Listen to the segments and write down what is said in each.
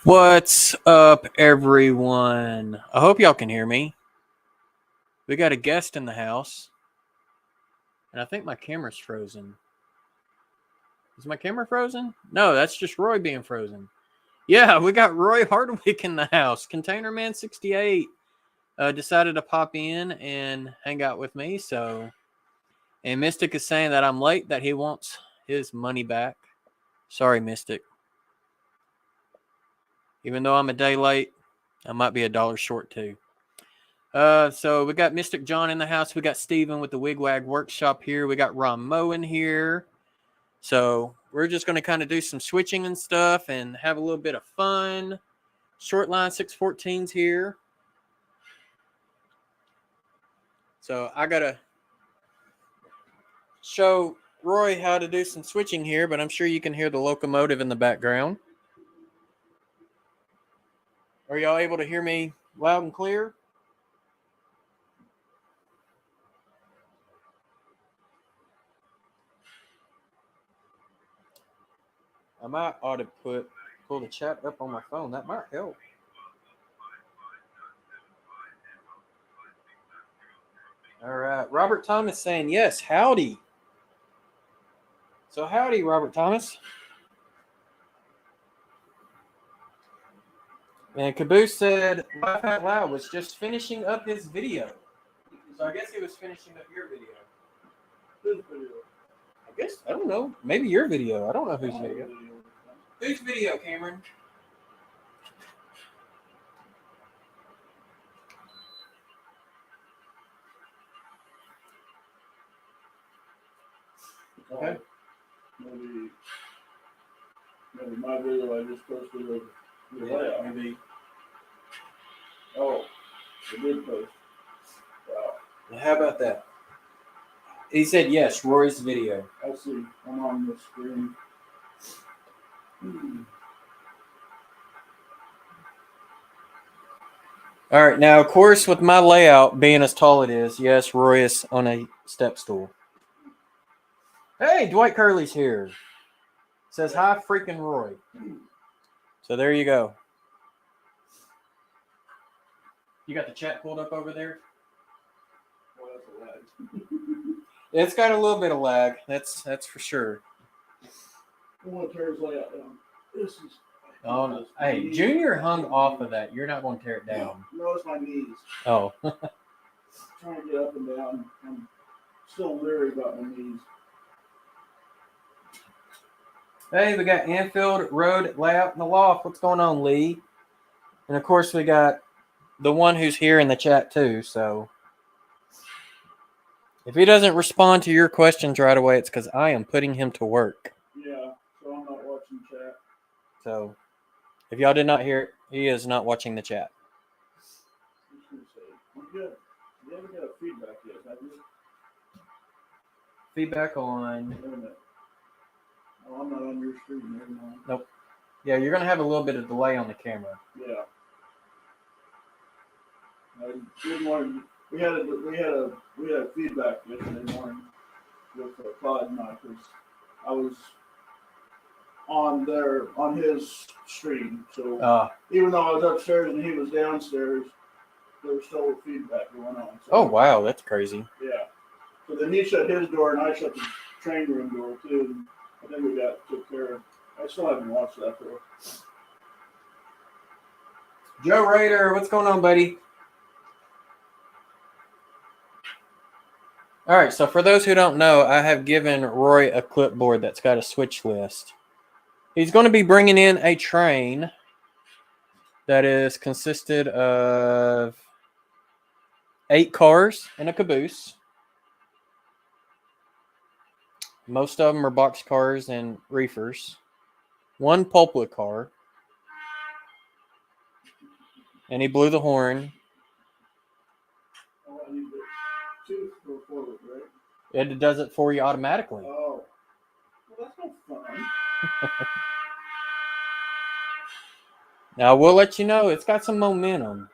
What's up, everyone? I hope y'all can hear me. We got a guest in the house, and I think my camera's frozen. Is my camera frozen? No, that's just Roy being frozen. Yeah, we got Roy Hardwick in the house. Containerman68 decided to pop in and hang out with me. And Mystic is saying that I'm late, that he wants his money back. Sorry, Mystic. Even though I'm a day late, I might be $1 short too. So we got Mystic John in the house. We got Steven with the Wigwag Workshop here. We got Ramo in here. So we're just going to kind of do some switching and stuff and have a little bit of fun. Shortline 614's here. So I got to show Roy how to do some switching here, but I'm sure you can hear the locomotive in the background. Are y'all able to hear me loud and clear? I might ought to pull the chat up on my phone. That might help. All right. Robert Thomas saying yes. Howdy. So howdy, Robert Thomas. And Caboose said Laugh Out Loud was just finishing up his video. So I guess he was finishing up your video. Whose video? I guess, I don't know. Maybe your video. I don't know whose video. Whose video, Cameron? Okay. Maybe my video I just posted with the layout. Maybe. Oh, I did post. Wow. Well, how about that? He said yes, Roy's video. I see. I'm on the screen. All right. Now, of course, with my layout being as tall it is, yes, Roy is on a step stool. Hey, Dwight Curley's here. Says hi, freaking Roy. So there you go. You got the chat pulled up over there? Oh, that's a lag. It's got a little bit of lag. That's for sure. I want to tear his layout down. This is. Oh no! Hey, Junior hung off of that. You're not going to tear it down. No, it's my knees. Oh. Trying to get up and down. I'm still leery about my knees. Hey, we got Anfield Road Layout in the Loft. What's going on, Lee? And of course, we got the one who's here in the chat too. So if he doesn't respond to your questions right away, it's because I am putting him to work. Yeah, so I'm not watching chat. So if y'all did not hear it, he is not watching the chat. I'm good. You haven't got a feedback yet, have you? Feedback on. Wait a minute. Oh, I'm not on your screen. Never mind. Nope. Yeah, you're gonna have a little bit of delay on the camera. Yeah. I didn't want. We had feedback yesterday morning with Clyde and I, because I was on his stream. So even though I was upstairs and he was downstairs, there was still feedback going on. So, oh wow, that's crazy. Yeah. So then he shut his door and I shut the train room door too. And I think we took care of. I still haven't watched that though. Joe Rader, what's going on, buddy? All right, so for those who don't know, I have given Roy a clipboard that's got a switch list. He's going to be bringing in a train that is consisted of 8 cars and a caboose. Most of them are box cars and reefers. 1 pulpwood car. And he blew the horn. Oh, I need the 2 to go forward, right? It does it for you automatically. Oh. Well, that's no fun. Now, I will let you know, it's got some momentum.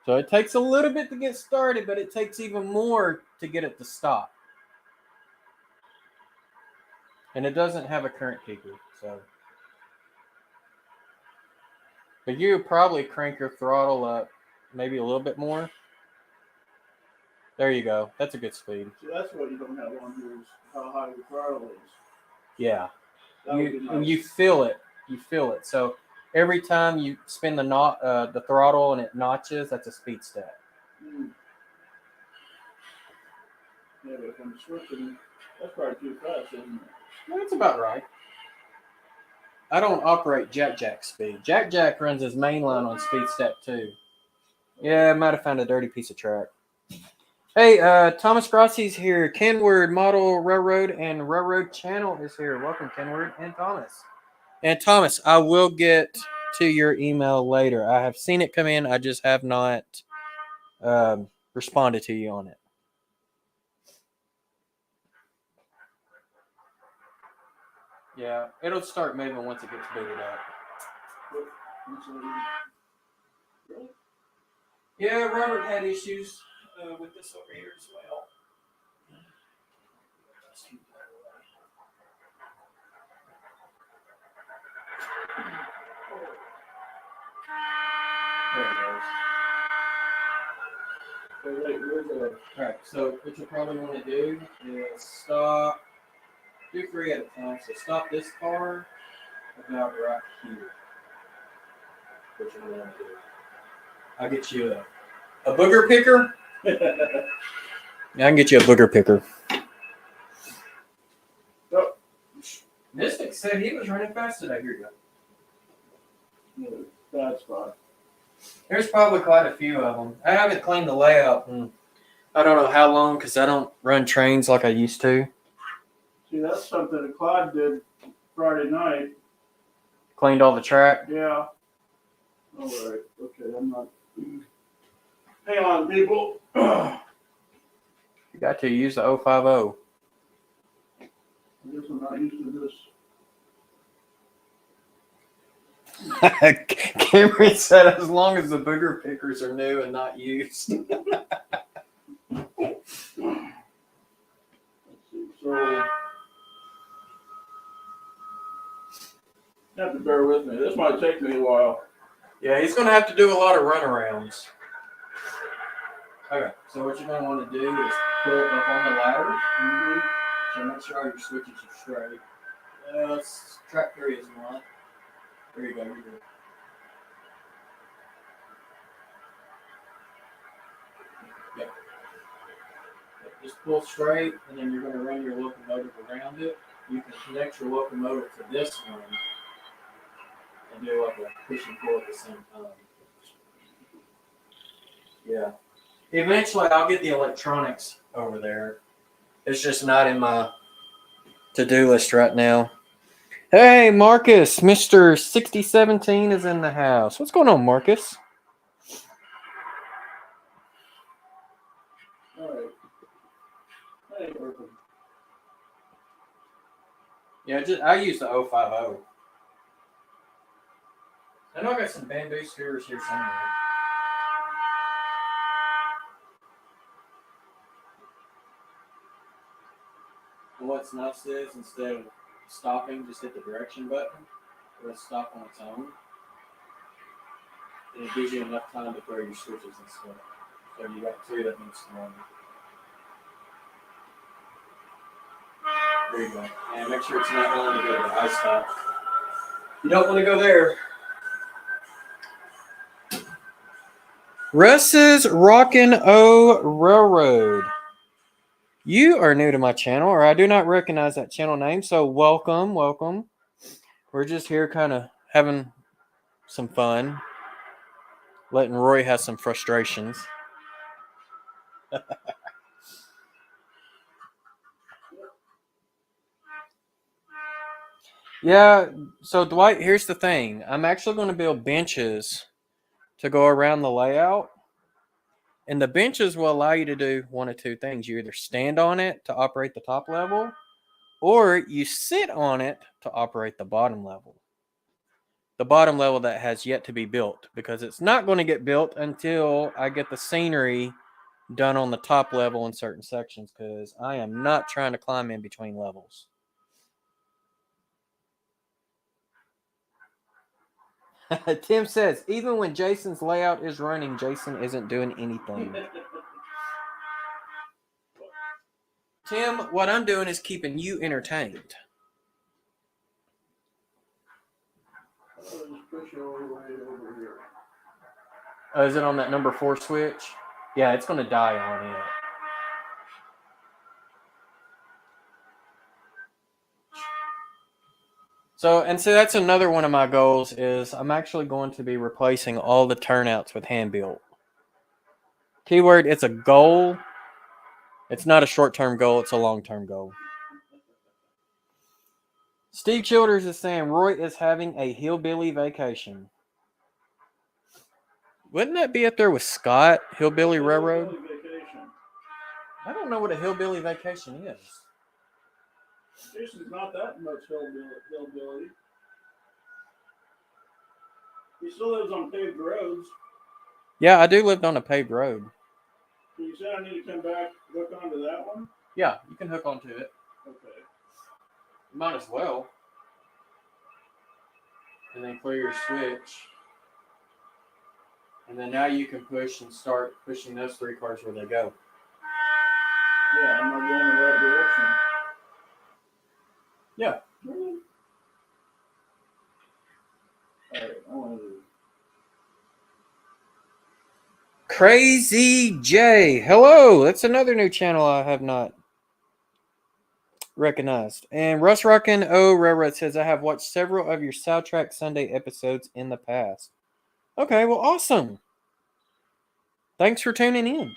So it takes a little bit to get started, but it takes even more to get it to stop. And it doesn't have a current keeper, so But you probably crank your throttle up maybe a little bit more. There you go. That's a good speed. See, that's what you don't have on here is how high your throttle is. Yeah. That would be nice. You feel it. You feel it. So every time you spin the throttle and it notches, that's a speed step. Yeah, but if I'm switching, that's probably too fast, isn't it? That's about right. I don't operate Jack speed. Jack runs his main line on speed step 2. Yeah, I might have found a dirty piece of track. Hey, Thomas Grossi's here. Kenward Model Railroad and Railroad Channel is here. Welcome, Kenward and Thomas. And Thomas, I will get to your email later. I have seen it come in. I just have not responded to you on it. Yeah, it'll start moving once it gets booted up. Really? Yeah, Robert had issues with this over here as well. There it goes. Alright, so what you'll probably want to do is stop. Do 3 at a time. So stop this car about right here. What you're going to do. I'll get you a booger picker. Yeah, I can get you a booger picker. Oh. Mystic said he was running fast today. Here you go. Bad spot. There's probably quite a few of them. I haven't cleaned the layout in I don't know how long because I don't run trains like I used to. See, that's something that Clyde did Friday night. Cleaned all the track. Yeah. All right. Okay, I'm not. Hang on, people. You got to use the 050. I guess I'm not used to this. Cameron said as long as the booger pickers are new and not used. Let's see. So, you have to bear with me. This might take me a while. Yeah, he's going to have to do a lot of runarounds. Okay, so what you're going to want to do is pull up on the ladder. Mm-hmm. So make sure all your switches are straight. Track 3 is not. There you go. You're good. Yeah. Just pull straight, and then you're going to run your locomotive around it. You can connect your locomotive to this one and do like a push and pull at the same time. Yeah. Eventually, I'll get the electronics over there. It's just not in my to-do list right now. Hey, Marcus, Mr. 6017 is in the house. What's going on, Marcus? All right. That ain't working. Yeah, I use the 050. I know I got some bamboo skewers here somewhere. And what's nice is instead of stopping, just hit the direction button. It'll stop on its own. And it gives you enough time to throw your switches and stuff. So you got 2, that means 1. There you go. And make sure it's not going to go to the ice stop. You don't want to go there. Russ's Rockin' O Railroad. You are new to my channel, or I do not recognize that channel name, so welcome. We're just here kind of having some fun, letting Roy have some frustrations. Yeah, so Dwight, here's the thing. I'm actually going to build benches to go around the layout. And the benches will allow you to do one of 2 things. You either stand on it to operate the top level, or you sit on it to operate the bottom level. The bottom level that has yet to be built, because it's not going to get built until I get the scenery done on the top level in certain sections, because I am not trying to climb in between levels. Tim says, even when Jason's layout is running, Jason isn't doing anything. Tim, what I'm doing is keeping you entertained. I'll just push you all the way over here. Oh, is it on that number 4 switch? Yeah, it's going to die on it. So that's another one of my goals is I'm actually going to be replacing all the turnouts with hand-built. Keyword, it's a goal. It's not a short-term goal. It's a long-term goal. Steve Childers is saying Roy is having a hillbilly vacation. Wouldn't that be up there with Scott, Hillbilly Railroad? Hillbilly vacation. I don't know what a hillbilly vacation is. Jason's not that much hillbilly. He still lives on paved roads. Yeah, I do live on a paved road. So you said I need to come back, hook onto that one? Yeah, you can hook onto it. Okay. You might as well. And then clear your switch. And then now you can push and start pushing those 3 cars where they go. Yeah, I'm not going in the right direction. Yeah. Really? Alright, I want to... Crazy J. Hello. That's another new channel I have not recognized. And Russ Rockin' O Railroad says, I have watched several of your Soundtrack Sunday episodes in the past. Okay, well, awesome. Thanks for tuning in.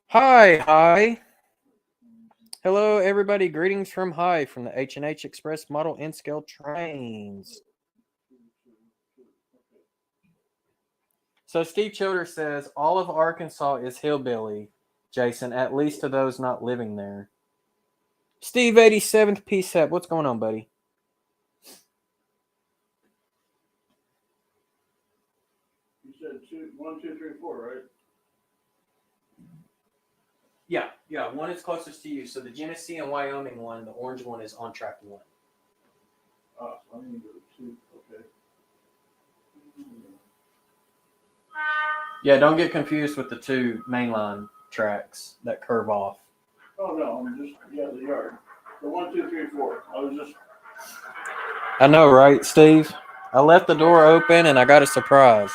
Hi. Hello, everybody. Greetings from High from the H&H Express Model N-Scale trains. So Steve Childers says, all of Arkansas is hillbilly, Jason, at least to those not living there. Steve 87th PSAP, what's going on, buddy? You said 1, 2, 3, 4, right? Yeah, one is closest to you. So the Genesee and Wyoming one, the orange one is on track 1. So I need to go to 2, okay. Yeah, don't get confused with the 2 mainline tracks that curve off. Oh, no, I'm just, the yard. The 1, 2, 3, 4. I was just... I know, right, Steve? I left the door open and I got a surprise.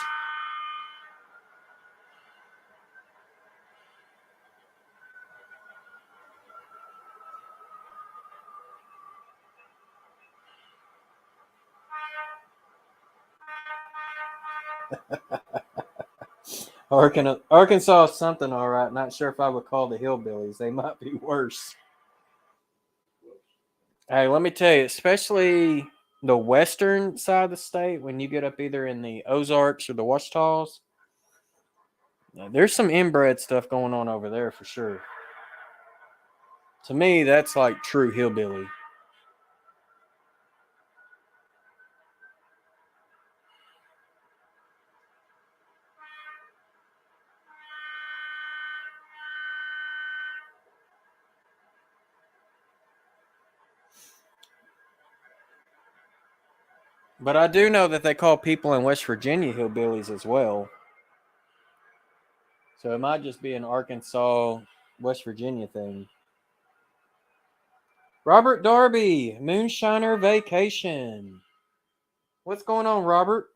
Arkansas is something, all right. Not sure if I would call the hillbillies. They might be worse. Hey, let me tell you, especially the western side of the state, when you get up either in the Ozarks or the Ouachitas, there's some inbred stuff going on over there for sure. To me, that's like true hillbilly. But I do know that they call people in West Virginia hillbillies as well. So it might just be an Arkansas, West Virginia thing. Robert Darby, Moonshiner Vacation. What's going on, Robert?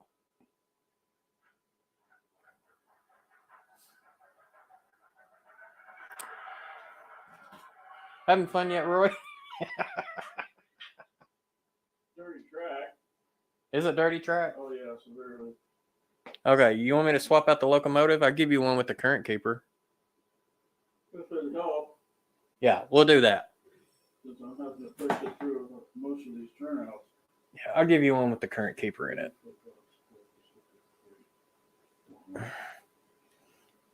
Having fun yet, Roy? Dirty track. Is it dirty track? Oh, yeah, severely. Okay, you want me to swap out the locomotive? I'll give you one with the current keeper. If it help. Yeah, we'll do that. Since I'm having to push it through most of these turnouts. Yeah, I'll give you one with the current keeper in it.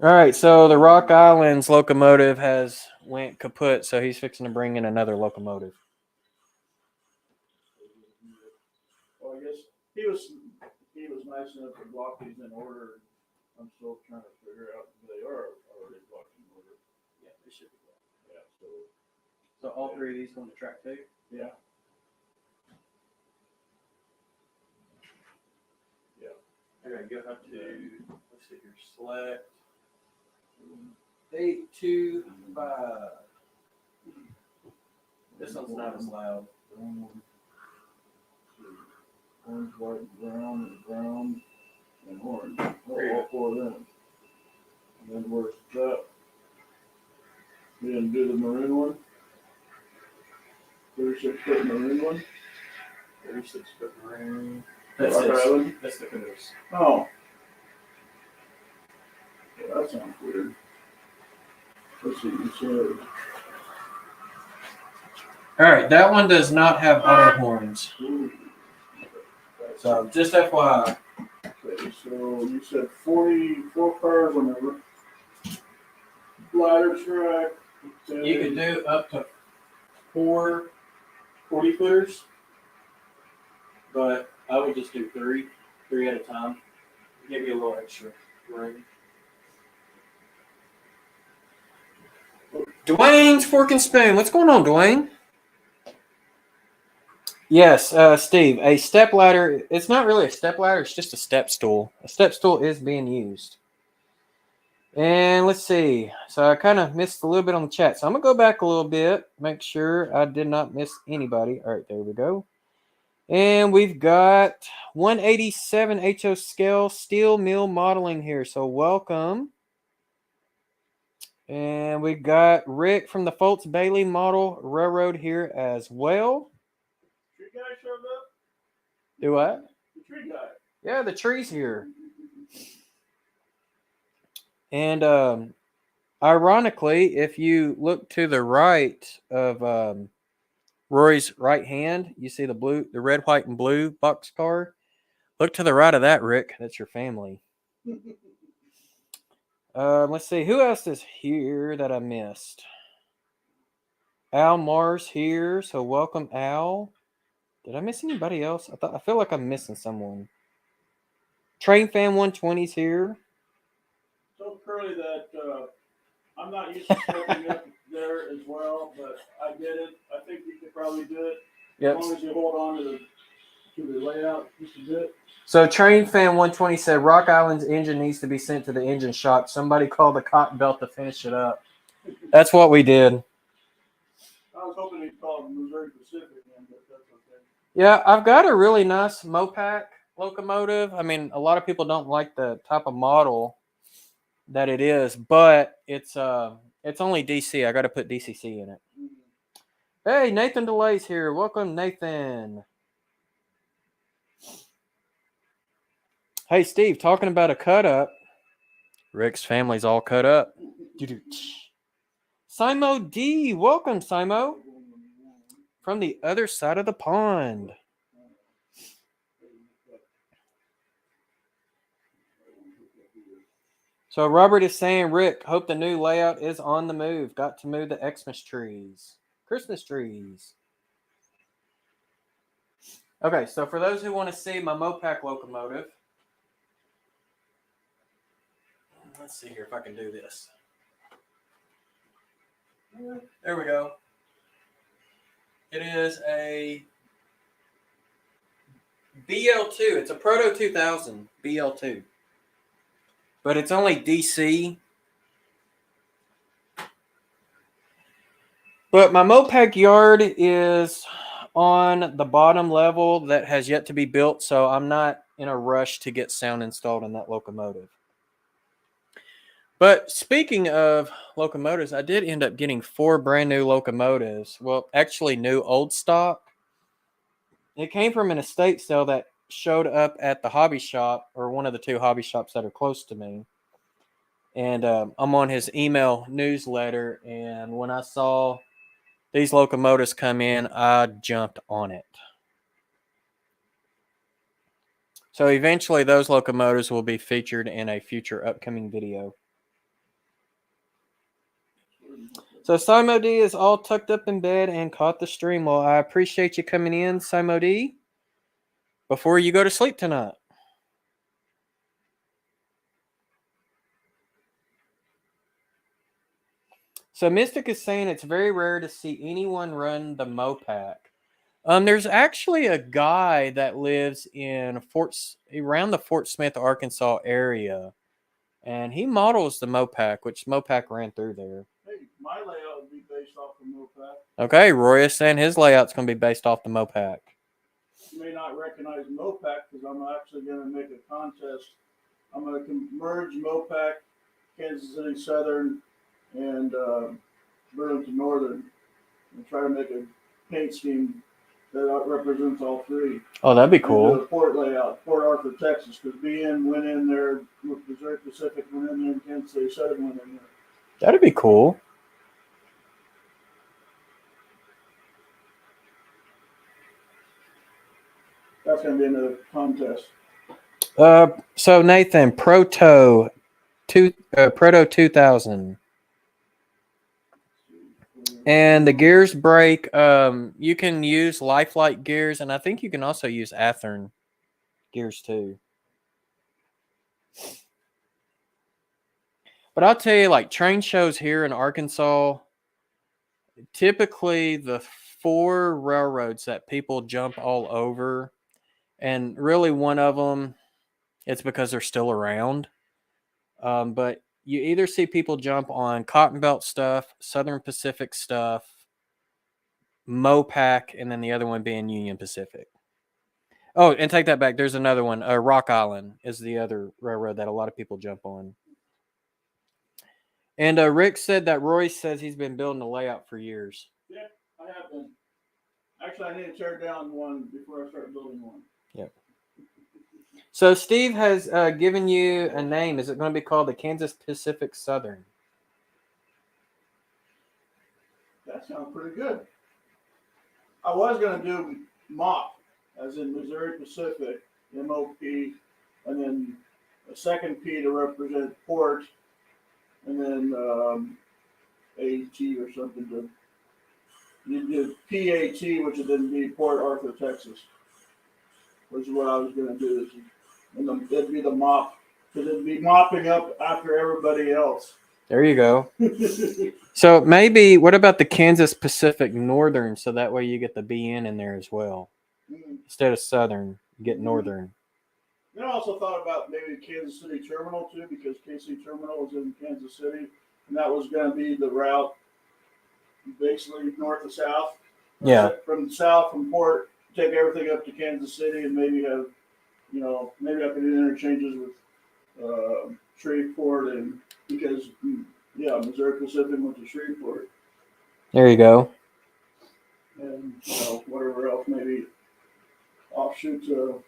All right, so the Rock Islands locomotive has went kaput, so he's fixing to bring in another locomotive. Well, I guess he was nice enough to block these in order. I'm still trying to figure out if they are already blocked in order. Yeah, they should be blocked. Yeah, So all 3 of these going to track 2? Yeah. Okay, go up to, let's see here, select 825. This one's not as loud. Orange, white, brown, and orange. All four of them. And then where's that? You didn't do the maroon one? 36-foot maroon one? 36-foot maroon. That's it. That's the caboose. Oh. Yeah, that sounds weird. Let's see, you said. All right, that one does not have auto horns. So just FYI. Okay, so you said 44 cars on the ladder track. You could do up to 4 40-footers, but I would just do 3 at a time. Give you a little extra room. Dwayne's Fork and Spoon. What's going on, Dwayne? Yes, Steve, a step ladder. It's not really a step ladder. It's just a step stool. A step stool is being used. And let's see. So I kind of missed a little bit on the chat. So I'm going to go back a little bit. Make sure I did not miss anybody. All right, there we go. And we've got 187 HO scale steel mill modeling here. So welcome. And we've got Rick from the Foltz Bailey Model Railroad here as well. Tree guy showed up? Do what? The tree guy. Yeah, the tree's here. And ironically, if you look to the right of Rory's right hand, you see the red, white, and blue boxcar. Look to the right of that, Rick. That's your family. Let's see. Who else is here that I missed? Al Mars here. So welcome, Al. Did I miss anybody else? I feel like I'm missing someone. Train Fan 120's here. So curly that I'm not used to stepping up there as well, but I did it. I think you could probably do it. Yep. As long as you hold on to the layout just a bit. So Train Fan 120 said Rock Island's engine needs to be sent to the engine shop. Somebody called the cotton belt to finish it up. That's what we did. I was hoping he'd call it Missouri Pacific then, but that's okay. Yeah, I've got a really nice Mopac locomotive. I mean, a lot of people don't like the type of model that it is, but it's only DC. I got to put DCC in it. Hey, Nathan DeLay's here. Welcome, Nathan. Hey, Steve, talking about a cut up. Rick's family's all cut up. Simo D, welcome, Simo. From the other side of the pond. So Robert is saying, Rick, hope the new layout is on the move. Got to move the Xmas trees. Christmas trees. Okay, so for those who want to see my Mopac locomotive, let's see here if I can do this. There we go. It is a BL2. It's a Proto 2000 BL2. But it's only DC. But my Mopac yard is on the bottom level that has yet to be built, so I'm not in a rush to get sound installed in that locomotive. But speaking of locomotives, I did end up getting 4 brand new locomotives. Well, actually new old stock. It came from an estate sale that showed up at the hobby shop, or one of the 2 hobby shops that are close to me. And I'm on his email newsletter, and when I saw these locomotives come in, I jumped on it. So eventually those locomotives will be featured in a future upcoming video. So Simo D is all tucked up in bed and caught the stream. Well, I appreciate you coming in, Simo D, before you go to sleep tonight. So Mystic is saying it's very rare to see anyone run the Mopac. There's actually a guy that lives in around the Fort Smith, Arkansas area, and he models the Mopac, which Mopac ran through there. Hey, my layout would be based off the Mopac. Okay, Roy is saying his layout's going to be based off the Mopac. You may not recognize Mopac because I'm actually going to make a contest. I'm going to merge Mopac, Kansas City Southern, and Burlington Northern, and try to make a paint scheme that represents all three. Oh, that'd be And cool. the port layout, Port Arthur, Texas, because BN went in there, Missouri Pacific went in there, and Kansas City Southern went in there. That'd be cool. That's going to be another contest. So Nathan, Proto 2000. And the gears break. You can use Lifelike gears, and I think you can also use Athearn gears too. But I'll tell you, like train shows here in Arkansas, typically the 4 railroads that people jump all over, and really one of them, it's because they're still around. But you either see people jump on Cotton Belt stuff, Southern Pacific stuff, Mopac, and then the other one being Union Pacific. Oh, and take that back. There's another one. Rock Island is the other railroad that a lot of people jump on. And Rick said that Roy says he's been building the layout for years. Yeah, I have been. Actually, I need to tear down one before I start building one. Yep. So Steve has given you a name. Is it going to be called the Kansas Pacific Southern? That sounds pretty good. I was going to do MOP, as in Missouri Pacific, MOP, and then a second P to represent port, and then AT or something to. You did PAT, which would then be Port Arthur, Texas, which is what I was going to do. And it'd be the mop, because it'd be mopping up after everybody else. There you go. So maybe, what about the Kansas Pacific Northern, so that way you get the BN in there as well. Instead of Southern, you get Northern. Then I also thought about maybe Kansas City Terminal too, because KC Terminal is in Kansas City, and that was going to be the route basically north to south. Yeah. From south, from port, take everything up to Kansas City, and maybe have, maybe I could do interchanges with Shreveport, and because, Missouri Pacific went to Shreveport. There you go. And, whatever else, maybe offshoot to.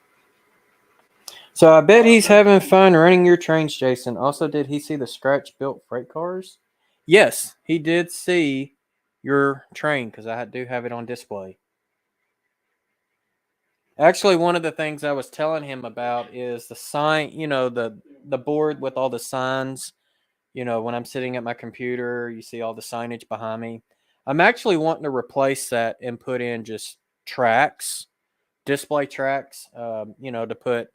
So I bet he's having fun running your trains, Jason. Also, did he see the scratch-built freight cars? Yes, he did see your train, because I do have it on display. Actually, one of the things I was telling him about is the sign, the board with all the signs. When I'm sitting at my computer, you see all the signage behind me. I'm actually wanting to replace that and put in just tracks, display tracks, to put,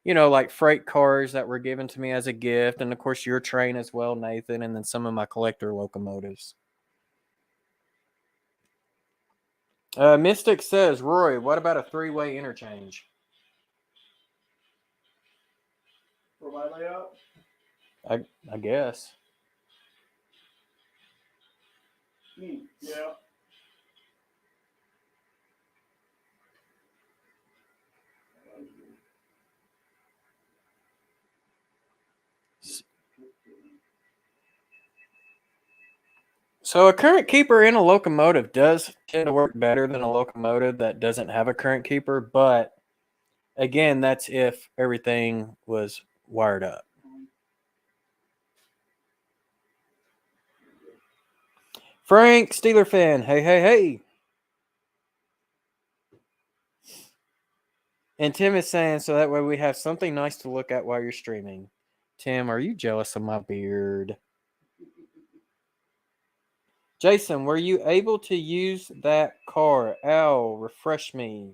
like freight cars that were given to me as a gift. And of course, your train as well, Nathan, and then some of my collector locomotives. Mystic says, Roy, what about a 3-way interchange? For my layout? I guess. Yeah. So a current keeper in a locomotive does tend to work better than a locomotive that doesn't have a current keeper, but again, that's if everything was wired up. Frank, Steeler fan, hey. And Tim is saying, so that way we have something nice to look at while you're streaming. Tim, are you jealous of my beard? Jason, were you able to use that car? Al, refresh my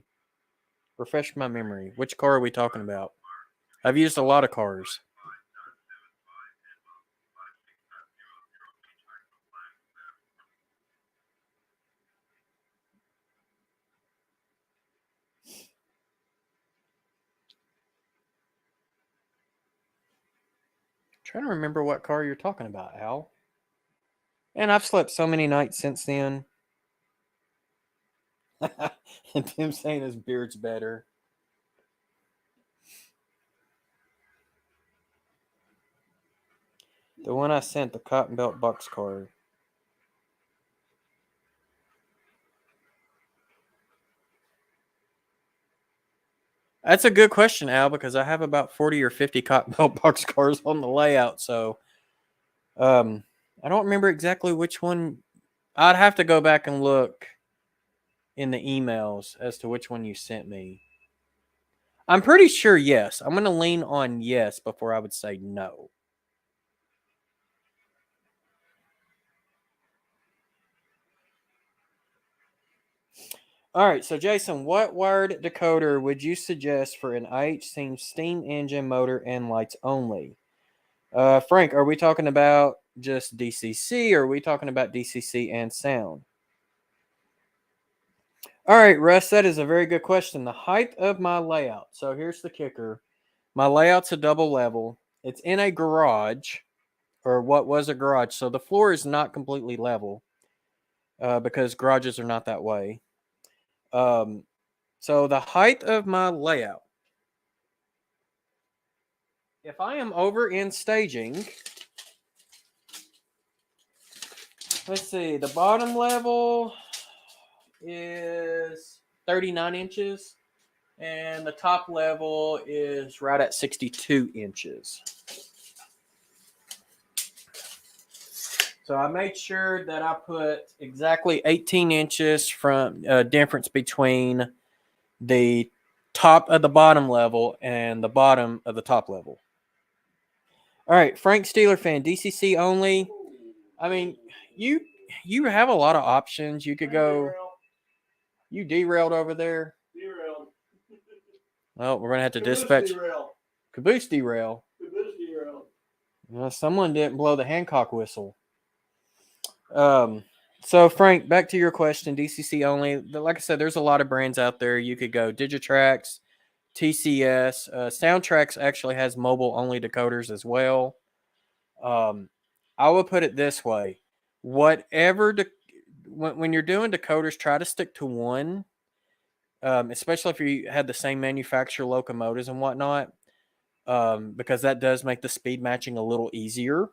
memory. Which car are we talking about? I've used a lot of cars. trying to remember what car you're talking about, Al. And I've slept so many nights since then. And Tim saying his beard's better. The one I sent, the cotton belt boxcar. That's a good question, Al, because I have about 40 or 50 cotton belt boxcars on the layout. So I don't remember exactly which one. I'd have to go back and look in the emails as to which one you sent me. I'm pretty sure yes. I'm going to lean on yes before I would say no. All right, so Jason, what wired decoder would you suggest for an IH steam engine motor and lights only? Frank, are we talking about just DCC or are we talking about DCC and sound? All right, Russ, that is a very good question. The height of my layout. So here's the kicker. My layout's a double level. It's in a garage, or what was a garage. So the floor is not completely level because garages are not that way. So the height of my layout. If I am over in staging, let's see, the bottom level is 39 inches and the top level is right at 62 inches. So I made sure that I put exactly 18 inches from difference between the top of the bottom level and the bottom of the top level. All right, Frank Steeler fan, DCC only. I mean, you have a lot of options. You could go. You derailed over there. Derailed. Well, we're gonna have to dispatch. Caboose derail. Caboose derailed. Well, someone didn't blow the Hancock whistle. So Frank, back to your question, DCC only. Like I said, there's a lot of brands out there. You could go Digitrax, TCS. Soundtrax actually has mobile only decoders as well. I would put it this way: whatever when you're doing decoders, try to stick to one. Especially if you had the same manufacturer locomotives and whatnot, because that does make the speed matching a little easier.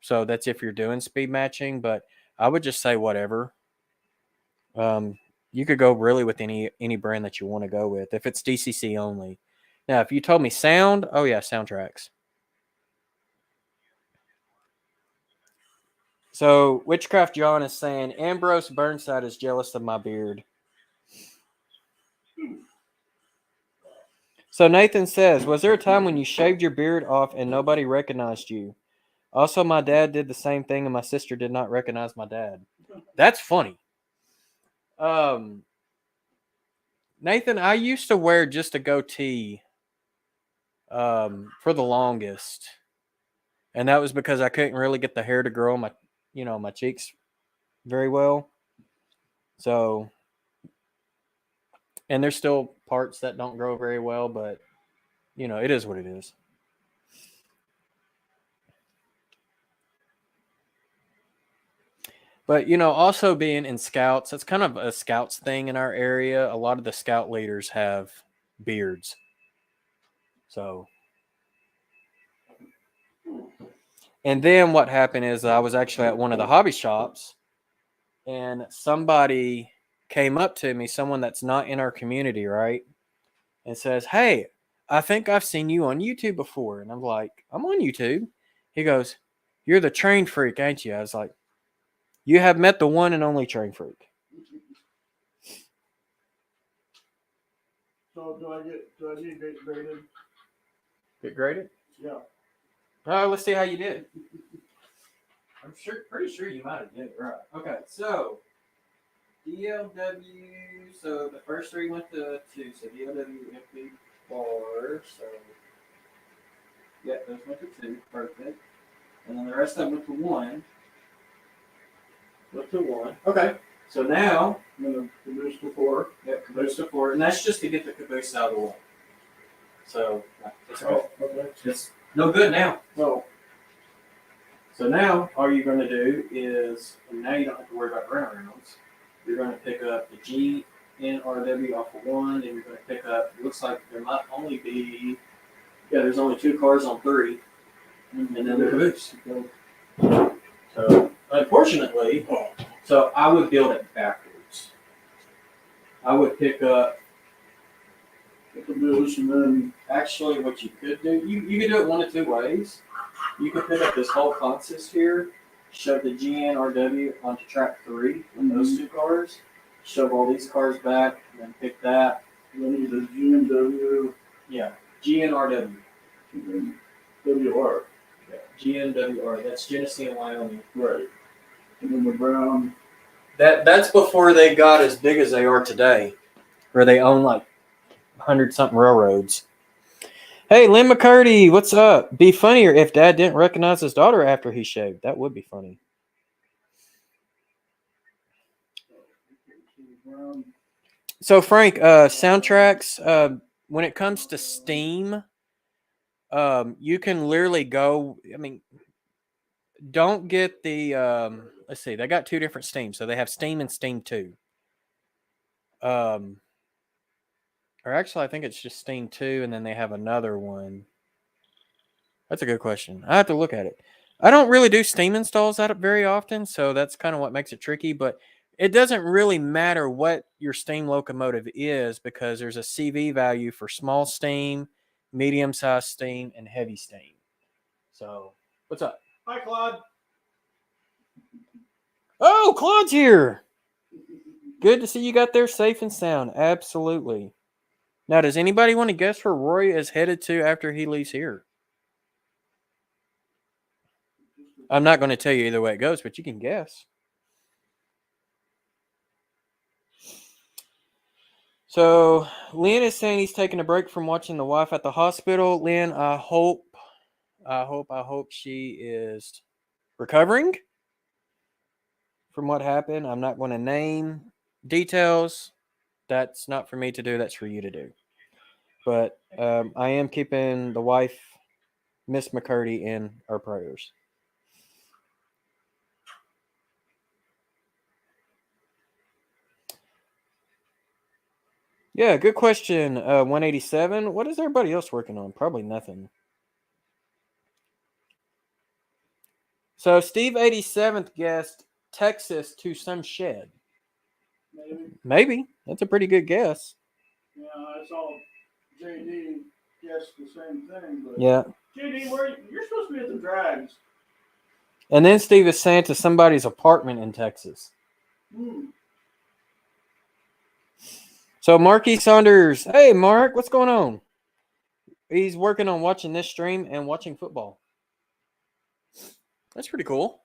So that's if you're doing speed matching, but I would just say whatever. You could go really with any brand that you want to go with if it's DCC only. Now, if you told me sound, oh yeah, Soundtracks. So Witchcraft John is saying Ambrose Burnside is jealous of my beard. So Nathan says, was there a time when you shaved your beard off and nobody recognized you? Also, my dad did the same thing and my sister did not recognize my dad. That's funny. Nathan, I used to wear just a goatee for the longest. And that was because I couldn't really get the hair to grow on my cheeks very well. So, and there's still parts that don't grow very well, but it is what it is. But, also being in scouts, that's kind of a scouts thing in our area. A lot of the scout leaders have beards. So, and then what happened is I was actually at one of the hobby shops and somebody came up to me, someone that's not in our community, right? And says, hey, I think I've seen you on YouTube before. And I'm like, I'm on YouTube. He goes, you're the train freak, ain't you? I was like, you have met the one and only train freak. So do I need to get graded? Get graded? Yeah. Let's see how you did. I'm pretty sure you might have did it right. Okay, so DLW. So the first three went to 2. So DLW empty bar. So yeah, those went to 2. Perfect. And then the rest of them went to 1. Went to 1. Okay. So now I'm gonna caboose to 4. Yep, caboose to 4, and that's just to get the caboose out of the way. So it's okay. Okay. It's no good now. No. So now all you're going to do is, and now you don't have to worry about runarounds. You're going to pick up the GNRW off of 1, and you're going to pick up, it looks like there might only be, there's only 2 cars on 3, and then the caboose. So, unfortunately, so I would build it backwards. I would pick up the caboose, and then actually what you could do, you could do it one of 2 ways. You could pick up this whole consist here, shove the GNRW onto track 3 with those 2 cars, shove all these cars back, and then pick that. And then either GNW. Yeah, GNRW. And then WR. Yeah, GNWR. That's Genesee and Wyoming. Right. And then the brown. That's before they got as big as they are today, where they own like 100-something railroads. Hey, Lynn McCurdy, what's up? Be funnier if Dad didn't recognize his daughter after he shaved. That would be funny. So, Frank, soundtracks, when it comes to Steam, you can literally go, I mean, don't get the, let's see, they got 2 different Steams. So they have Steam and Steam 2. Or actually, I think it's just Steam 2, and then they have another one. That's a good question. I have to look at it. I don't really do Steam installs that very often, so that's kind of what makes it tricky. But it doesn't really matter what your Steam locomotive is, because there's a CV value for small Steam, medium-sized Steam, and heavy Steam. So, what's up? Hi, Claude. Oh, Claude's here. Good to see you got there safe and sound. Absolutely. Now, does anybody want to guess where Roy is headed to after he leaves here? I'm not going to tell you either way it goes, but you can guess. So, Lynn is saying he's taking a break from watching the wife at the hospital. Lynn, I hope she is recovering from what happened. I'm not going to name details. That's not for me to do. That's for you to do. But I am keeping the wife, Miss McCurdy, in our prayers. Yeah, good question. 187. What is everybody else working on? Probably nothing. So Steve 87th guessed Texas to some shed. Maybe. That's a pretty good guess. Yeah, I saw JD guess the same thing. But yeah. JD, you're supposed to be at the drags. And then Steve is saying to somebody's apartment in Texas. So Marky Saunders, hey Mark, what's going on? He's working on watching this stream and watching football. That's pretty cool.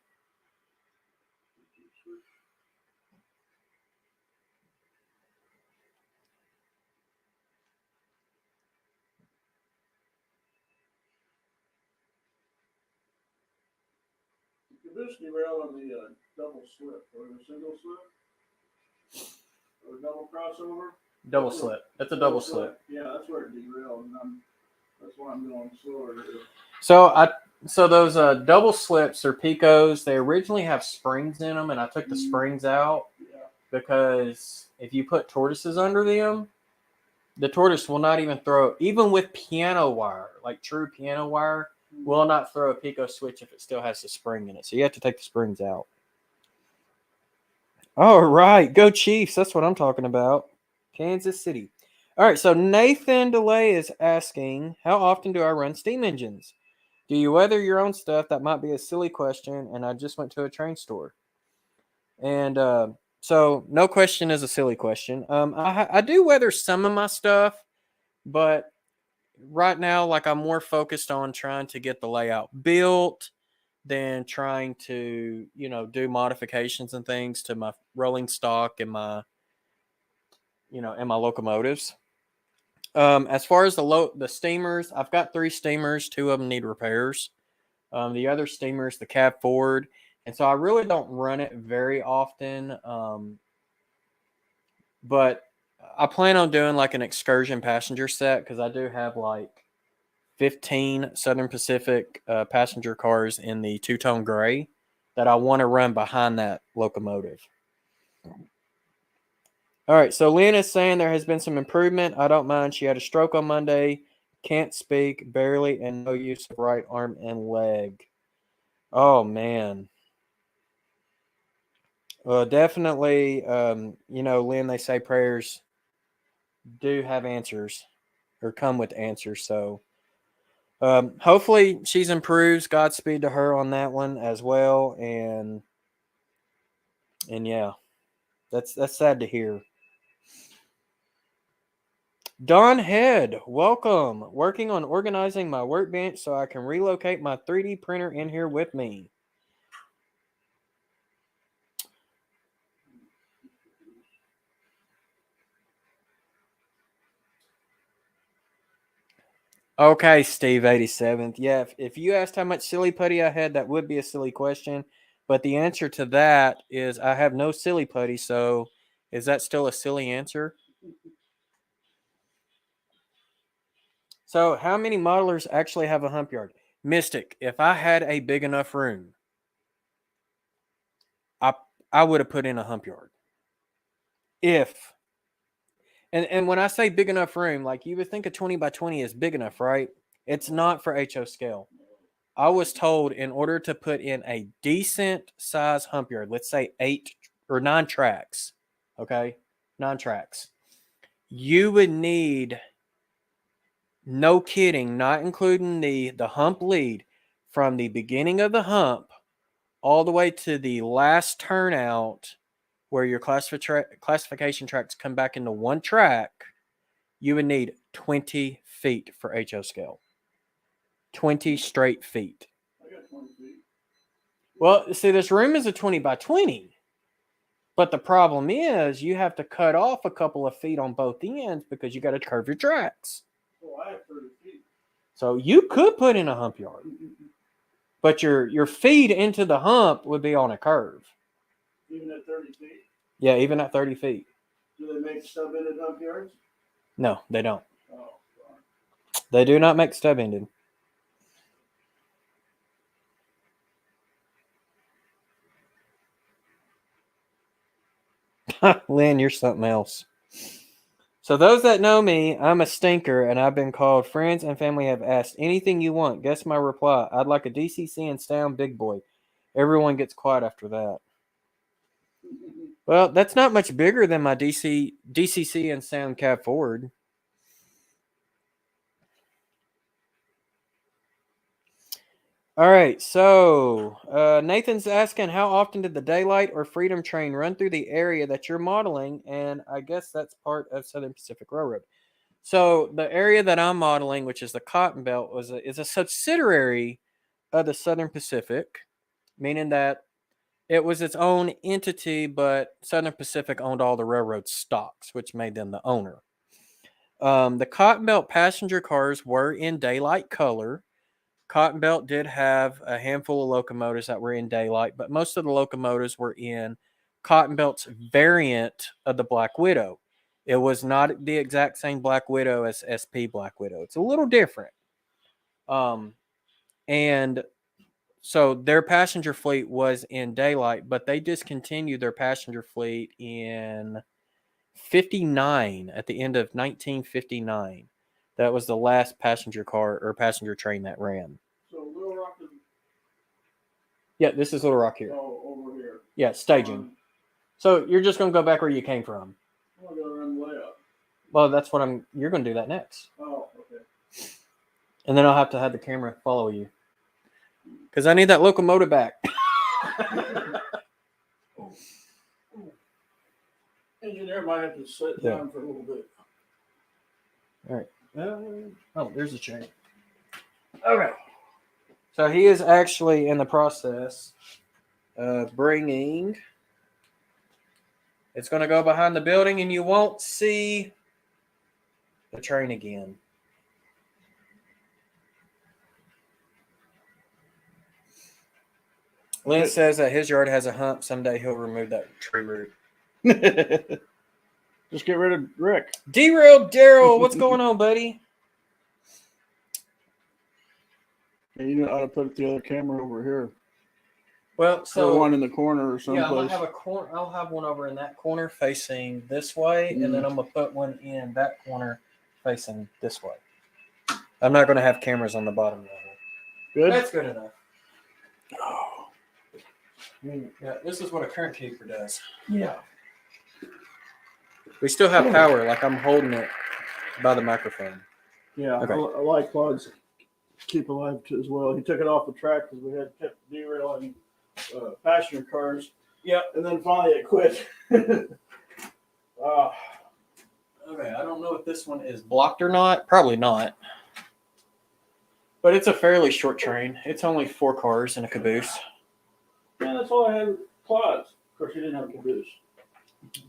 Caboose derail on the double slip or the single slip or double crossover. Double slip. That's a double slip. Yeah, that's where it derailed, and that's why I'm going slower. So those double slips or Picos, they originally have springs in them, and I took the springs out because if you put tortoises under them, the tortoise will not even throw, even with piano wire, like true piano wire, will not throw a Pico switch if it still has the spring in it. So you have to take the springs out. All right, go Chiefs. That's what I'm talking about. Kansas City. All right, so Nathan DeLay is asking, how often do I run steam engines? Do you weather your own stuff? That might be a silly question, and I just went to a train store. And so no question is a silly question. I do weather some of my stuff, but right now, like, I'm more focused on trying to get the layout built than trying to, do modifications and things to my rolling stock and my, and my locomotives. As far as the steamers, I've got 3 steamers. 2 of them need repairs. The other steamer's the cab forward. And so I really don't run it very often. But I plan on doing like an excursion passenger set because I do have like 15 Southern Pacific passenger cars in the two-tone gray that I want to run behind that locomotive. All right, so Lynn is saying there has been some improvement. I don't mind. She had a stroke on Monday, can't speak, barely, and no use of right arm and leg. Oh, man. Well, definitely, Lynn, they say prayers do have answers or come with answers. So hopefully she's improves. Godspeed to her on that one as well. And yeah, that's sad to hear. Don Head, welcome. Working on organizing my workbench so I can relocate my 3D printer in here with me. Okay, Steve 87th. Yeah, if you asked how much silly putty I had, that would be a silly question. But the answer to that is I have no silly putty, so is that still a silly answer? So how many modelers actually have a hump yard? Mystic, if I had a big enough room, I would have put in a hump yard. If and when I say big enough room, like you would think a 20 by 20 is big enough, right? It's not for HO scale. I was told in order to put in a decent size hump yard, let's say 8 or 9 tracks, okay? 9 tracks. You would need, no kidding, not including the hump lead, from the beginning of the hump all the way to the last turnout where your classification tracks come back into one track, you would need 20 feet for HO scale. 20 straight feet. I got 20 feet. Well, see, this room is a 20 by 20. But the problem is you have to cut off a couple of feet on both ends because you got to curve your tracks. Well, I have 30 feet. So you could put in a hump yard. But your feed into the hump would be on a curve. Even at 30 feet? Yeah, even at 30 feet. Do they make stub-ended hump yards? No, they don't. Oh, God. They do not make stub-ended. Lynn, you're something else. So those that know me, I'm a stinker, and I've been called. Friends and family have asked anything you want. Guess my reply. I'd like a DCC and sound big boy. Everyone gets quiet after that. Well, that's not much bigger than my DCC and sound cab forward. All right, so Nathan's asking, how often did the Daylight or Freedom train run through the area that you're modeling? And I guess that's part of Southern Pacific Railroad. So the area that I'm modeling, which is the Cotton Belt, is a subsidiary of the Southern Pacific, meaning that it was its own entity, but Southern Pacific owned all the railroad stocks, which made them the owner. The Cotton Belt passenger cars were in daylight color. Cotton Belt did have a handful of locomotives that were in daylight, but most of the locomotives were in Cotton Belt's variant of the Black Widow. It was not the exact same Black Widow as SP Black Widow. It's a little different. And so their passenger fleet was in daylight, but they discontinued their passenger fleet in 59, at the end of 1959. That was the last passenger car or passenger train that ran. So Little Rock is... Yeah, this is Little Rock here. Oh, over here. Yeah, staging. So you're just going to go back where you came from. I'm going to go around the way up. Well, that's what you're going to do that next. Oh, okay. And then I'll have to have the camera follow you. Because I need that locomotive back. Engineer might have to sit down for a little bit. All right. Oh, there's a chain. Okay. So he is actually in the process of bringing. It's going to go behind the building, and you won't see the train again. Lynn says that his yard has a hump. Someday he'll remove that tree root. Just get rid of Rick. Derailed Daryl, what's going on, buddy? You know how to put the other camera over here. Well, So one in the corner or yeah, I'm gonna someplace. have a corner. I'll have one over in that corner facing this way, and then I'm gonna put one in that corner facing this way. I'm not gonna have cameras on the bottom level. Good. That's good enough. Yeah, this is what a current keeper does. Yeah. We still have power. Like I'm holding it by the microphone. Yeah. Okay. I like Claude's keep alive too as well. He took it off the track because we had kept derailing passenger cars. Yep. And then finally it quit. Okay, I don't know if this one is blocked or not. Probably not. But it's a fairly short train. It's only 4 cars and a caboose. Yeah, that's all I had with Claude's. Of course, he didn't have a caboose.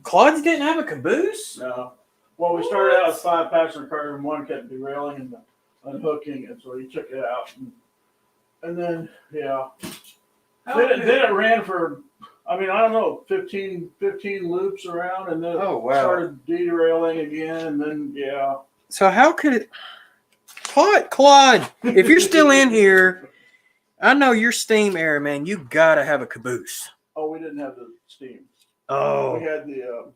Claude's didn't have a caboose? No. Well, we started out with 5 passenger cars and one kept derailing and unhooking, and so he took it out. And then, yeah. Then it ran for, I don't know, 15 loops around, and then it started derailing again, and then, yeah. So how could it... Claude, if you're still in here, I know you're steam era, man. You got to have a caboose. Oh, we didn't have the steam. Oh. We had the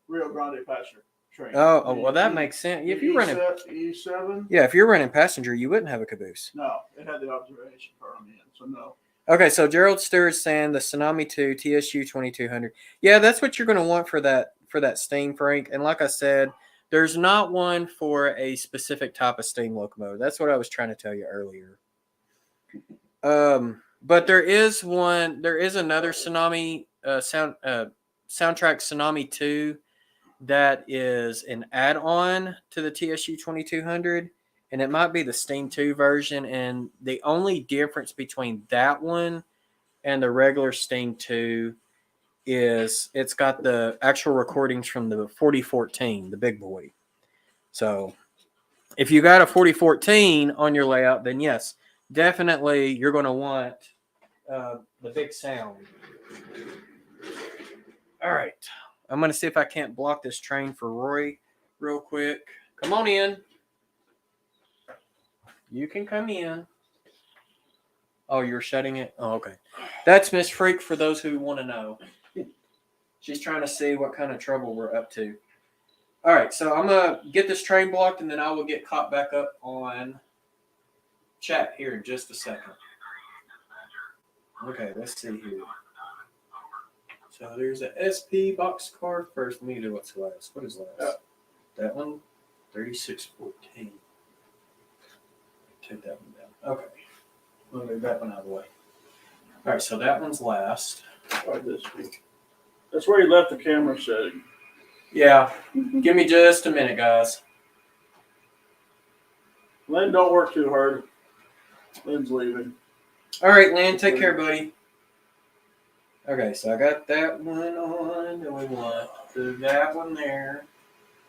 Rio Grande passenger train. Oh, well, that makes sense. If you're running E7? Yeah, if you're running passenger, you wouldn't have a caboose. No, it had the observation car on the end, so no. Okay, so Gerald Stewart's saying the Tsunami 2 TSU 2200. Yeah, that's what you're going to want for that steam, Frank. And like I said, there's not one for a specific type of steam locomotive. That's what I was trying to tell you earlier. But there is one. There is another Tsunami soundtrack Tsunami 2 that is an add-on to the TSU 2200, and it might be the Steam 2 version. And the only difference between that one and the regular Steam 2 is it's got the actual recordings from the 4014, the big boy. So if you got a 4014 on your layout, then yes, definitely you're going to want the big sound. All right. I'm going to see if I can't block this train for Roy real quick. Come on in. You can come in. Oh, you're shutting it? Oh, okay. That's Miss Freak for those who want to know. She's trying to see what kind of trouble we're up to. All right, so I'm going to get this train blocked, and then I will get caught back up on chat here in just a second. Okay, let's see here. So there's a SP boxcar first. Let me do what's last. What is last? That one? 3614. Take that one down. Okay. We'll move that one out of the way. All right, so that one's last. This week. That's where he left the camera setting. Yeah. Give me just a minute, guys. Lynn, don't work too hard. Lynn's leaving. All right, Lynn, take care, buddy. Okay, so I got that one on, and we want that one there.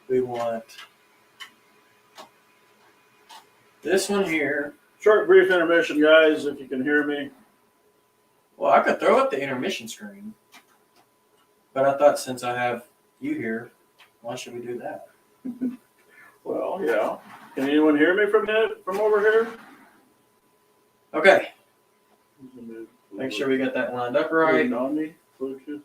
We want this one here. Short, brief intermission, guys, if you can hear me. Well, I could throw up the intermission screen, but I thought since I have you here, why should we do that? Well, yeah. Can anyone hear me from over here? Okay. Make sure we got that lined up right. Bluetooth.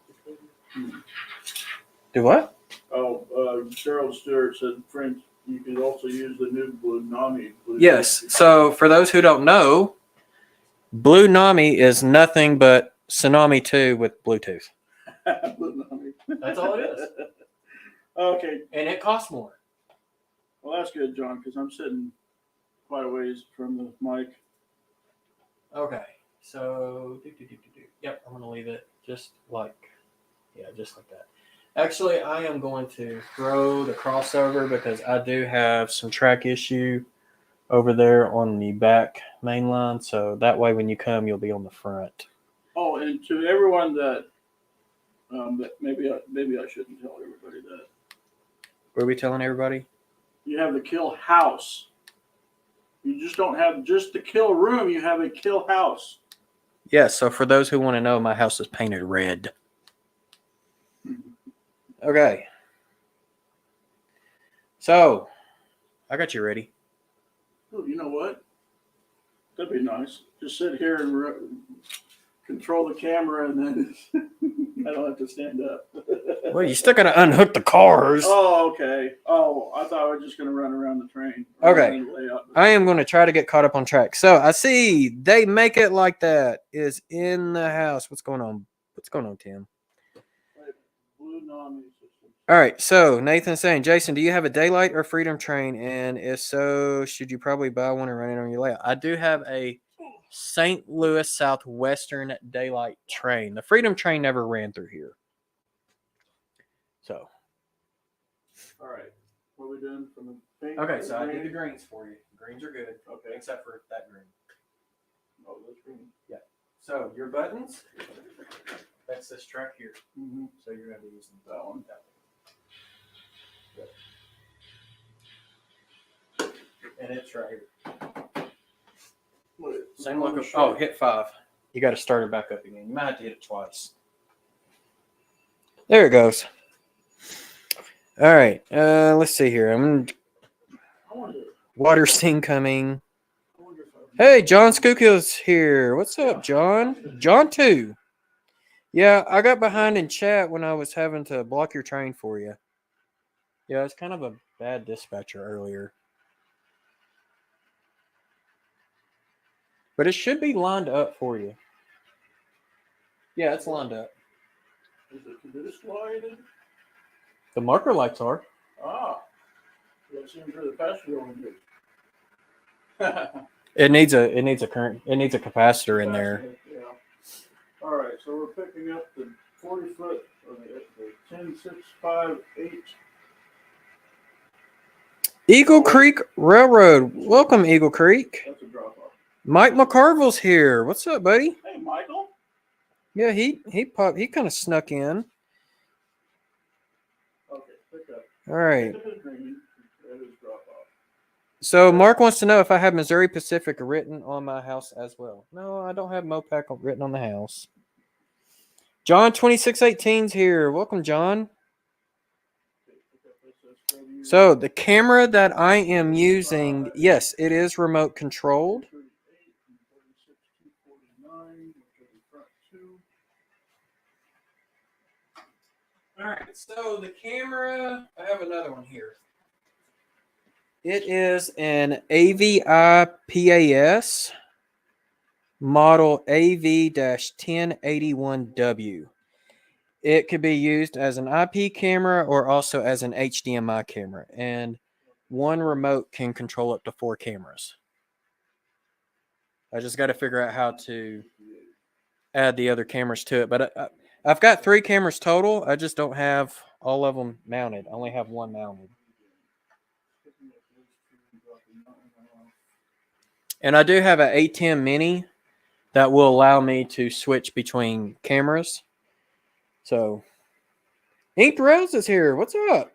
Do what? Oh, Gerald Stewart said, Frank, you could also use the new Blue Nami. Yes. So for those who don't know, Blue Nami is nothing but Tsunami 2 with Bluetooth. Blue Nami. That's all it is. Okay. And it costs more. Well, that's good, John, because I'm sitting quite a ways from the mic. Okay. So, yep, I'm going to leave it just like that. Actually, I am going to throw the crossover because I do have some track issue over there on the back main line. So that way when you come, you'll be on the front. Oh, and to everyone that maybe I shouldn't tell everybody that. Were we telling everybody? You have the kill house. You just don't have just the kill room. You have a kill house. Yes. So for those who want to know, my house is painted red. Okay. So I got you ready. Oh, you know what? That'd be nice. Just sit here and control the camera, and then I don't have to stand up. Well, you still got to unhook the cars. Oh, okay. Oh, I thought I was just going to run around the train. Okay. I am going to try to get caught up on track. So I see They Make It Like That is in the house. What's going on? What's going on, Tim? All right. So Nathan's saying, Jason, do you have a Daylight or Freedom train? And if so, should you probably buy one and run it on your layout? I do have a St. Louis Southwestern Daylight train. The Freedom train never ran through here. So. All right. What are we doing from the pink? Okay, so I did the greens for you. Greens are good. Okay. Except for that green. Oh, this green. Yeah. So your buttons, that's this track here. Mm-hmm. So you're going to be using that one. Good. And it's right here. Same look of, oh, hit 5. You got to start it back up again. You might have to hit it twice. There it goes. All right. Let's see here. Water's incoming. Hey, John Skookill's here. What's up, John? John 2. Yeah, I got behind in chat when I was having to block your train for you. Yeah, it's kind of a bad dispatcher earlier. But it should be lined up for you. Yeah, it's lined up. Is it dislighted? The marker lights are. Ah. That seems really passenger on It needs a current. It needs a capacitor in there. Yeah. All right, so we're picking up the 40-foot or the 10.658. Eagle Creek Railroad. Welcome, Eagle Creek. That's a drop off. Mike McCarville's here. What's up, buddy? Hey, Michael. Yeah, he popped. He kind of snuck in. Okay, pick up. All right. That is drop off. So Mark wants to know if I have Missouri Pacific written on my house as well. No, I don't have Mopac written on the house. John 2618's here. Welcome, John. So the camera that I am using, yes, it is remote controlled. All right, so the camera, I have another one here. It is an AVI PAS model AV-1081W. It could be used as an IP camera or also as an HDMI camera. And one remote can control up to 4 cameras. I just got to figure out how to add the other cameras to it. But I've got 3 cameras total. I just don't have all of them mounted. I only have one mounted. And I do have an A10 Mini that will allow me to switch between cameras. So, Inked Rose is here. What's up?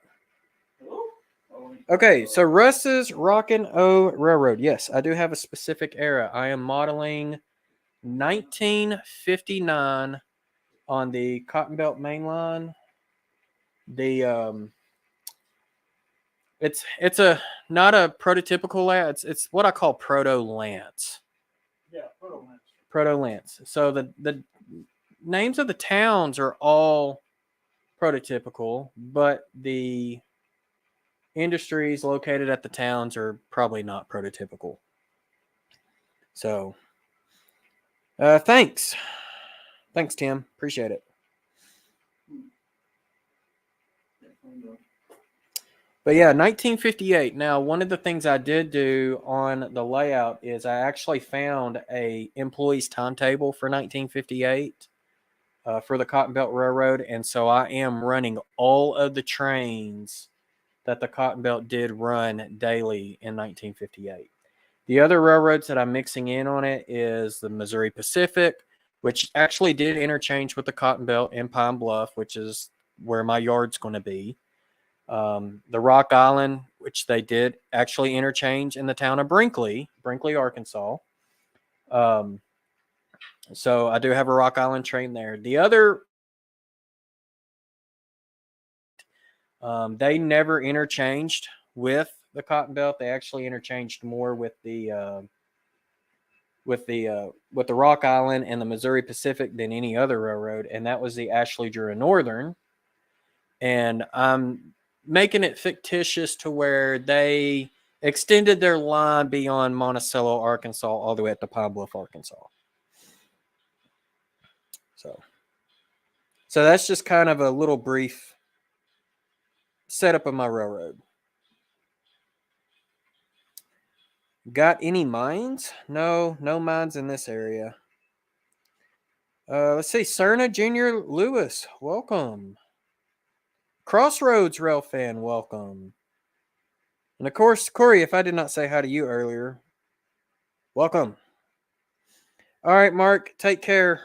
Okay, so Russ's Rockin' O Railroad. Yes, I do have a specific era. I am modeling 1959 on the Cotton Belt main line. The it's a not a prototypical Lance. It's what I call Proto Lance. Yeah, Proto Lance. Proto Lance. So the names of the towns are all prototypical, but the industries located at the towns are probably not prototypical. So, thanks, Tim. Appreciate it. But yeah, 1958. Now, one of the things I did do on the layout is I actually found a employee's timetable for 1958 for the Cotton Belt Railroad. And so I am running all of the trains that the Cotton Belt did run daily in 1958. The other railroads that I'm mixing in on it is the Missouri Pacific, which actually did interchange with the Cotton Belt in Pine Bluff, which is where my yard's going to be. The Rock Island, which they did actually interchange in the town of Brinkley, Arkansas. So I do have a Rock Island train there. The other, they never interchanged with the Cotton Belt. They actually interchanged more with the with the Rock Island and the Missouri Pacific than any other railroad, and that was the Ashley Drew Northern. And I'm making it fictitious to where they extended their line beyond Monticello, Arkansas, all the way up to Pine Bluff, Arkansas. So that's just kind of a little brief setup of my railroad. Got any mines? No mines in this area. Let's see. Cerna Jr. Lewis, welcome. Crossroads Rail fan, welcome. And of course, Corey, if I did not say hi to you earlier, welcome. All right, Mark, take care.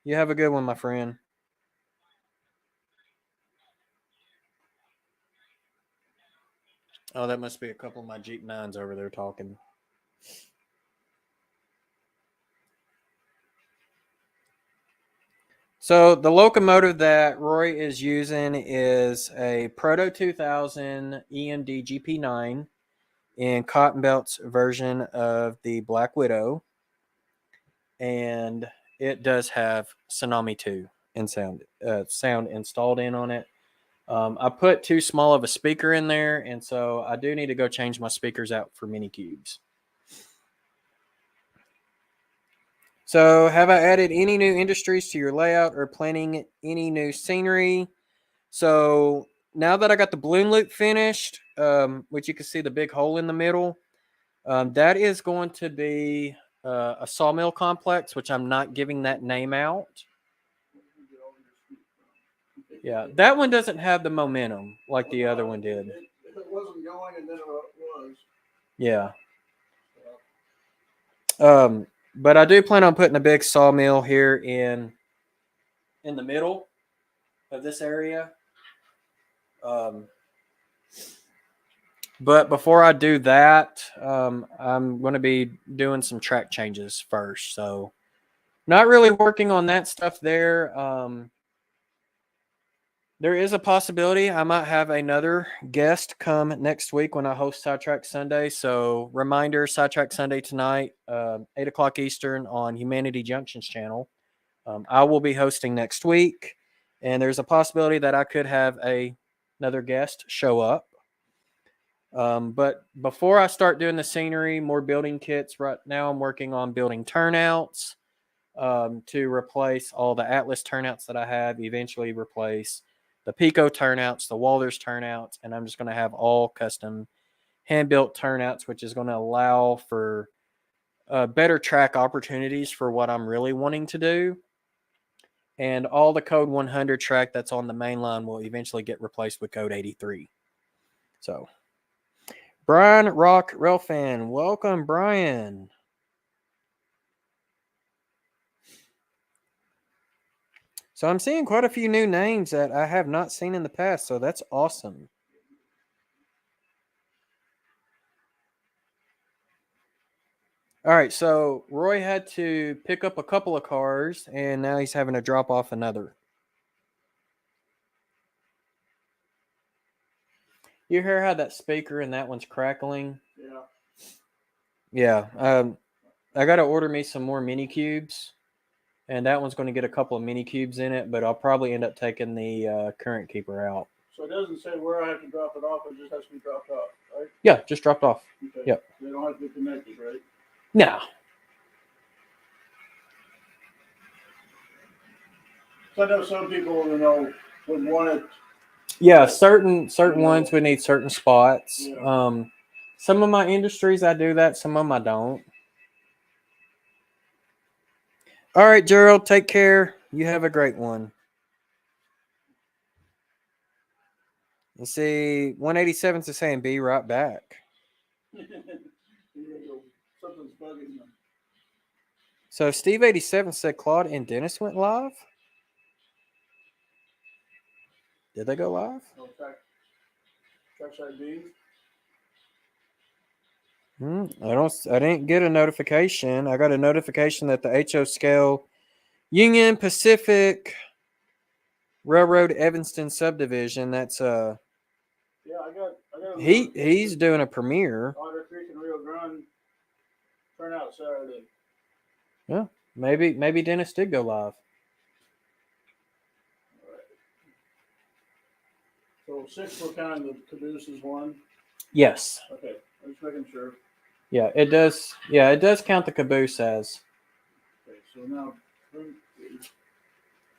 You have a good one, my friend. Oh, that must be a couple of my Jeep 9s over there talking. So the locomotive that Roy is using is a Proto 2000 EMD GP9 in Cotton Belt's version of the Black Widow. And it does have Tsunami 2 and sound installed in on it. I put too small of a speaker in there, and so I do need to go change my speakers out for mini cubes. So, have I added any new industries to your layout or planning any new scenery? So, now that I got the balloon loop finished, which you can see the big hole in the middle, that is going to be a sawmill complex, which I'm not giving that name out. Yeah, that one doesn't have the momentum like the other one did. It wasn't going, and then it was. Yeah. But I do plan on putting a big sawmill here in the middle of this area. But before I do that, I'm going to be doing some track changes first. So not really working on that stuff there. There is a possibility I might have another guest come next week when I host Sidetrack Sunday. So reminder, Sidetrack Sunday tonight, 8 o'clock Eastern on Humanity Junction's channel. I will be hosting next week, and there's a possibility that I could have another guest show up. But before I start doing the scenery, more building kits, right now I'm working on building turnouts to replace all the Atlas turnouts that I have, eventually replace the Pico turnouts, the Walters turnouts, and I'm just going to have all custom hand-built turnouts, which is going to allow for better track opportunities for what I'm really wanting to do. And all the Code 100 track that's on the main line will eventually get replaced with Code 83. So, Brian Rock Railfan, welcome, Brian. So I'm seeing quite a few new names that I have not seen in the past, so that's awesome. All right, so Roy had to pick up a couple of cars, and now he's having to drop off another. You hear how that speaker and that one's crackling? Yeah. Yeah. I got to order me some more mini cubes, and that one's going to get a couple of mini cubes in it, but I'll probably end up taking the current keeper out. So it doesn't say where I have to drop it off. It just has to be dropped off, right? Yeah, just dropped off. Okay. Yep. They don't have to be connected, right? No. So I know some people, would want it. Yeah, certain ones we need certain spots. Yeah. Some of my industries I do that, some of them I don't. All right, Gerald, take care. You have a great one. You see, 187's is saying be right back. Something's bugging them. So Steve 87 said Claude and Dennis went live. Did they go live? No, trackside B. I didn't get a notification. I got a notification that the HO scale Union Pacific Railroad Evanston subdivision. That's Yeah, I got. He's doing a premiere. Otter Creek and Rio Grande turnout Saturday. Yeah, maybe Dennis did go live. So 6 were kind of the cabooses one. Yes. Okay, I'm just making sure. Yeah, it does. Yeah, it does count the caboose as. Okay, so now.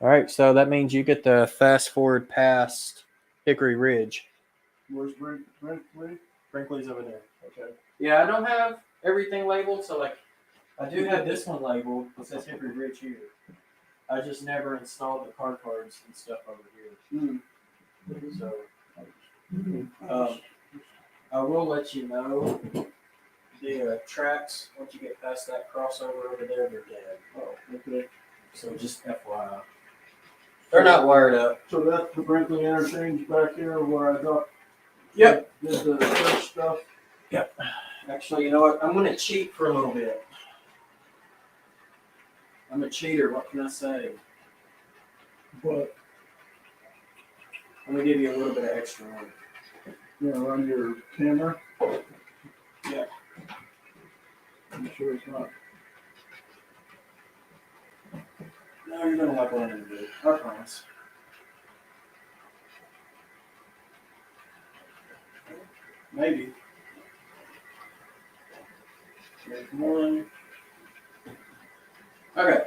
All right, so that means you get the fast forward past Hickory Ridge. Where's Brinkley? Brinkley's over there. Okay. Yeah, I don't have everything labeled, so like I do have this one labeled. It says Hickory Ridge here. I just never installed the car cards and stuff over here. So I will let you know the tracks, once you get past that crossover over there, they're dead. Oh, okay. So just FYI. They're not wired up. So that's the Brinkley interchange back here where I got. Yep. Did the first stuff. Yep. Actually, you know what? I'm going to cheat for a little bit. I'm a cheater. What can I say? But I'm going to give you a little bit of extra one. yeah, run your camera. Yeah. I'm sure it's not. No, you're going to like what I'm going to do. I promise. Maybe. There's one. Okay.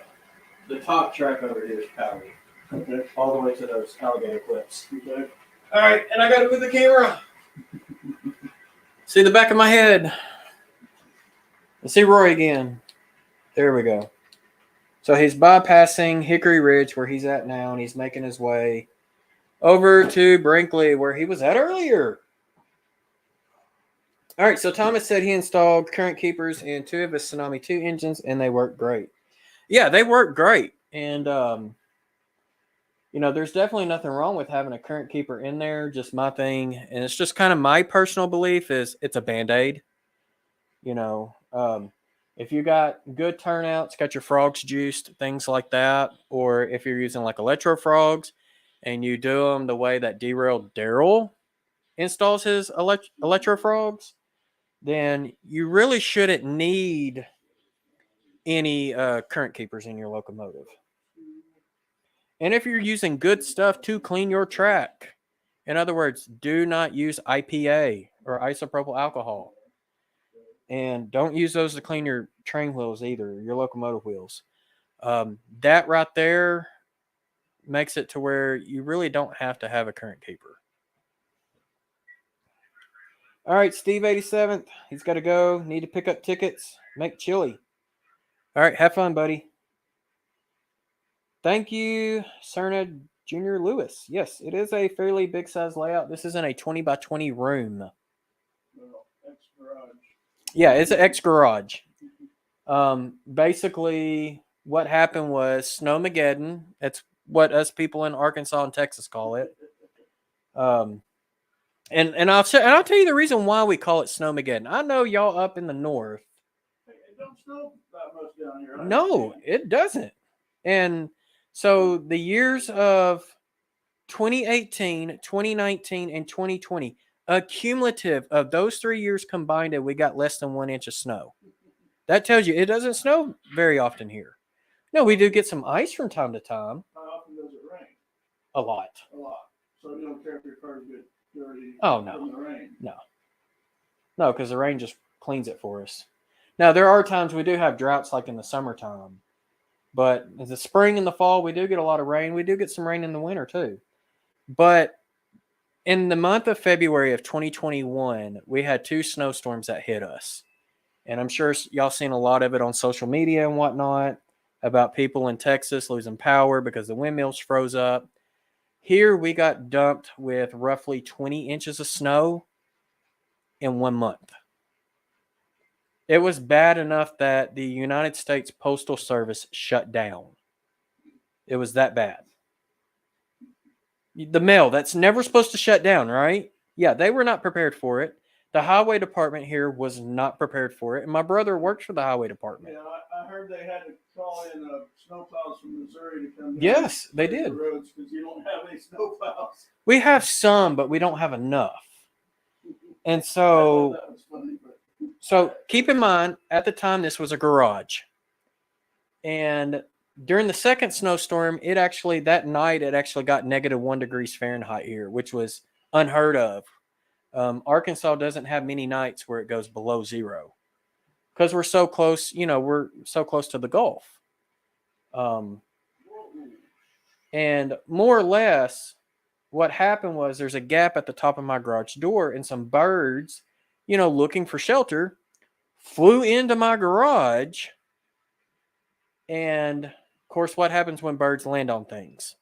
The top track over here is powered. Okay. All the way to those alligator clips. Okay. All right, and I got to move the camera. See the back of my head. Let's see Roy again. There we go. So he's bypassing Hickory Ridge where he's at now, and he's making his way over to Brinkley where he was at earlier. All right, so Thomas said he installed current keepers in 2 of his Tsunami 2 engines, and they work great. Yeah, they work great. And, you know, there's definitely nothing wrong with having a current keeper in there. Just my thing, and it's just kind of my personal belief is it's a Band-Aid. You know, if you got good turnouts, got your frogs juiced, things like that, or if you're using like electro frogs and you do them the way that Derailed Daryl installs his electro frogs, then you really shouldn't need any current keepers in your locomotive. And if you're using good stuff to clean your track, in other words, do not use IPA or isopropyl alcohol. And don't use those to clean your train wheels either, your locomotive wheels. That right there makes it to where you really don't have to have a current keeper. All right, Steve 87th. He's got to go. Need to pick up tickets. Make chili. All right, have fun, buddy. Thank you, Cerna Junior Lewis. Yes, it is a fairly big size layout. This isn't a 20 by 20 room. Well, ex-garage. Yeah, it's an ex garage. Basically, what happened was Snowmageddon. That's what us people in Arkansas and Texas call it. And I'll tell you the reason why we call it Snowmageddon. I know y'all up in the north. It don't snow that much down here. No, it doesn't. And so the years of 2018, 2019, and 2020, a cumulative of those 3 years combined, we got less than 1 inch of snow. That tells you it doesn't snow very often here. No, we do get some ice from time to time. How often does it rain? A lot. A lot. So you don't care if your cars get dirty Oh, no. from the rain? No, because the rain just cleans it for us. Now, there are times we do have droughts like in the summertime. But in the spring and the fall, we do get a lot of rain. We do get some rain in the winter too. But in the month of February of 2021, we had 2 snowstorms that hit us. And I'm sure y'all seen a lot of it on social media and whatnot about people in Texas losing power because the windmills froze up. Here we got dumped with roughly 20 inches of snow in 1 month. It was bad enough that the United States Postal Service shut down. It was that bad. The mail, that's never supposed to shut down, right? Yeah, they were not prepared for it. The highway department here was not prepared for it. And my brother works for the highway department. Yeah, I heard they had to call in snowplows from Missouri to come down. Yes, they did. The roads because you don't have any snowplows. We have some, but we don't have enough. And so, that was funny, but... so keep in mind, at the time, this was a garage. And during the second snowstorm, that night it actually got -1 degrees Fahrenheit here, which was unheard of. Arkansas doesn't have many nights where it goes below zero because we're so close. We're so close to the Gulf. And more or less, what happened was there's a gap at the top of my garage door, and some birds, looking for shelter, flew into my garage. And of course, what happens when birds land on things?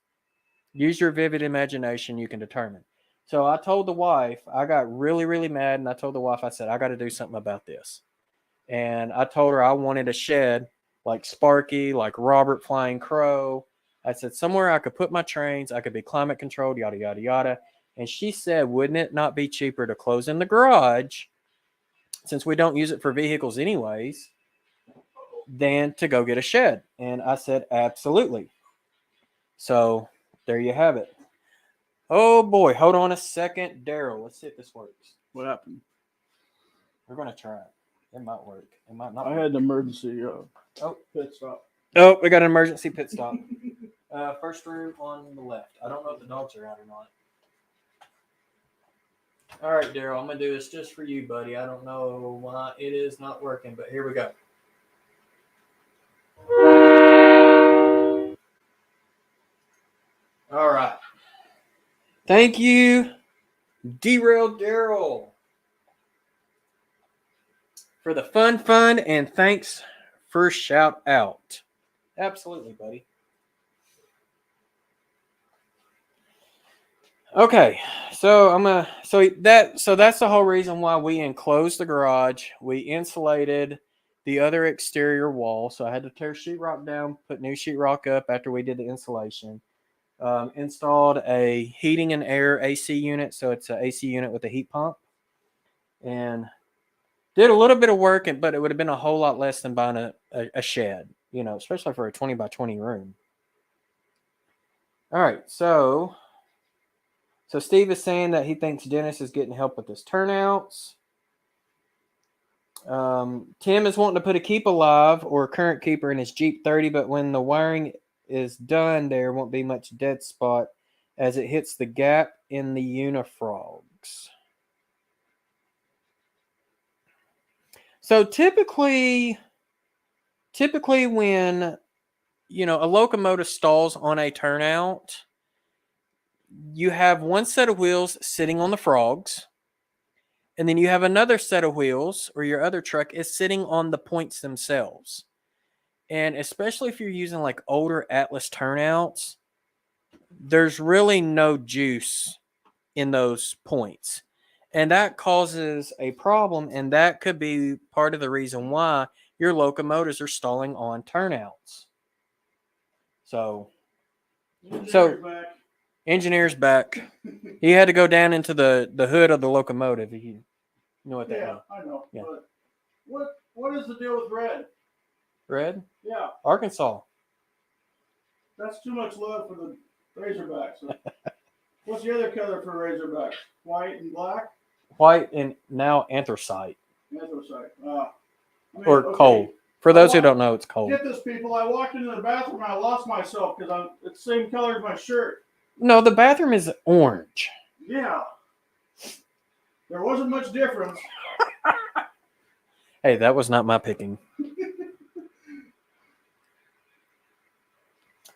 Use your vivid imagination, you can determine. So I told the wife, I got really, really mad, and I told the wife, I said, I got to do something about this. And I told her I wanted a shed like Sparky, like Robert Flying Crow. I said, somewhere I could put my trains, I could be climate controlled, yada, yada, yada. And she said, wouldn't it not be cheaper to close in the garage, since we don't use it for vehicles anyways, than to go get a shed? And I said, absolutely. So there you have it. Oh boy, hold on a second. Daryl, let's see if this works. What happened? We're going to try it. It might work. It might not. I had an emergency pit stop. Oh, we got an emergency pit stop. First room on the left. I don't know if the dogs are out or not. All right, Daryl, I'm going to do this just for you, buddy. I don't know why it is not working, but here we go. All right. Thank you, Derailed Daryl, for the fun, and thanks for shout out. Absolutely, buddy. Okay, so that's the whole reason why we enclosed the garage. We insulated the other exterior wall, so I had to tear sheetrock down, put new sheetrock up after we did the insulation. Installed a heating and air AC unit, so it's an AC unit with a heat pump, and did a little bit of work, but it would have been a whole lot less than buying a shed, especially for a 20 by 20 room. All right, so Steve is saying that he thinks Dennis is getting help with his turnouts. Tim is wanting to put a keep alive or a current keeper in his Jeep 30, but when the wiring is done, there won't be much dead spot as it hits the gap in the unifrogs. So typically when a locomotive stalls on a turnout, you have one set of wheels sitting on the frogs, and then you have another set of wheels, or your other truck is sitting on the points themselves. And especially if you're using like older Atlas turnouts, there's really no juice in those points. And that causes a problem, and that could be part of the reason why your locomotives are stalling on turnouts. Engineer's back. He had to go down into the hood of the locomotive. You know what that means? I know. Yeah. But what is the deal with red? Red? Yeah. Arkansas. That's too much love for the Razorbacks. What's the other color for Razorbacks? White and black? White and now anthracite. Anthracite. Coal. For those who don't know, it's coal. Get this, people. I walked into the bathroom and I lost myself because it's the same color as my shirt. No, the bathroom is orange. Yeah. There wasn't much difference. Hey, that was not my picking.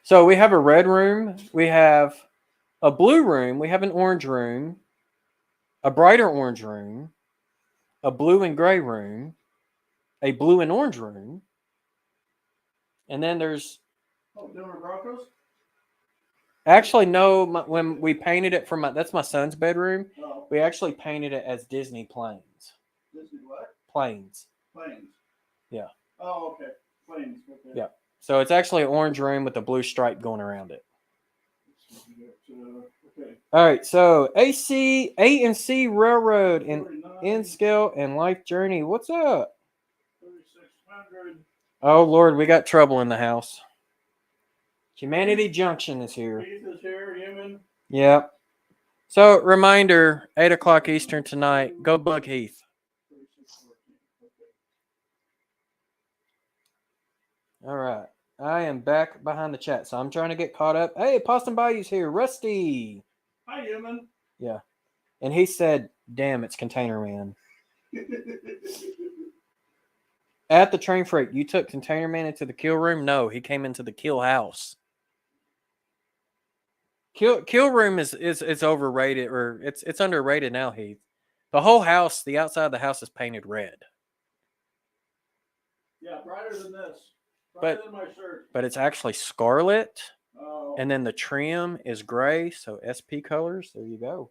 So we have a red room, we have a blue room, we have an orange room, a brighter orange room, a blue and gray room, a blue and orange room, and then there's... Denver Broncos? Actually, no, when we painted it that's my son's bedroom, we actually painted it as Disney planes. Disney what? Planes. Planes. Yeah. Oh, okay. Planes. Okay. Yeah. So it's actually an orange room with a blue stripe going around it. Okay. All right. So A&C Railroad and N-Scale and Life Journey. What's up? 3600. Oh, Lord. We got trouble in the house. Humanity Junction is here. Heath is here. Yemen. Yep. So, reminder, 8 o'clock Eastern tonight. Go bug Heath. All right. I am back behind the chat, so I'm trying to get caught up. Hey, Poston Bayou's here. Rusty. Hi, human. Yeah. And he said, damn, it's Containerman. At the train freight, you took Containerman into the kill room? No, he came into the kill house. Kill room is overrated, or it's underrated now, Heath. The whole house, the outside of the house is painted red. Yeah, brighter than this. Brighter than my shirt. But it's actually scarlet. Oh. And then the trim is gray, so SP colors. There you go.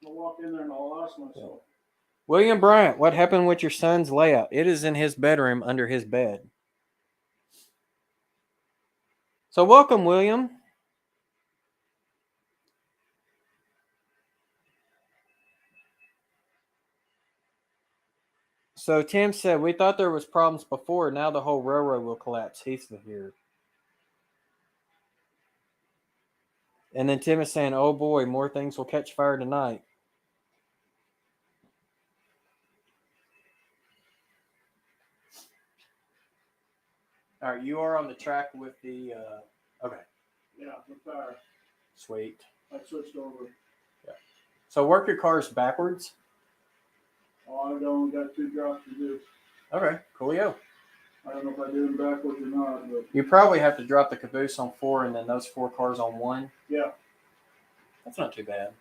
I'll walk in there and I'll lost myself. William Bryant, what happened with your son's layout? It is in his bedroom under his bed. So welcome, William. So Tim said, we thought there was problems before. Now the whole railroad will collapse. He's here. And then Tim is saying, oh boy, more things will catch fire tonight. All right, you are on the track with the, okay. Yeah, the car. Sweet. I switched over. Yeah. So work your cars backwards. Oh, I've only got 2 drops to do. Okay, coolio. I don't know if I do them backwards or not, but you probably have to drop the caboose on 4 and then those 4 cars on 1. Yeah. That's not too bad.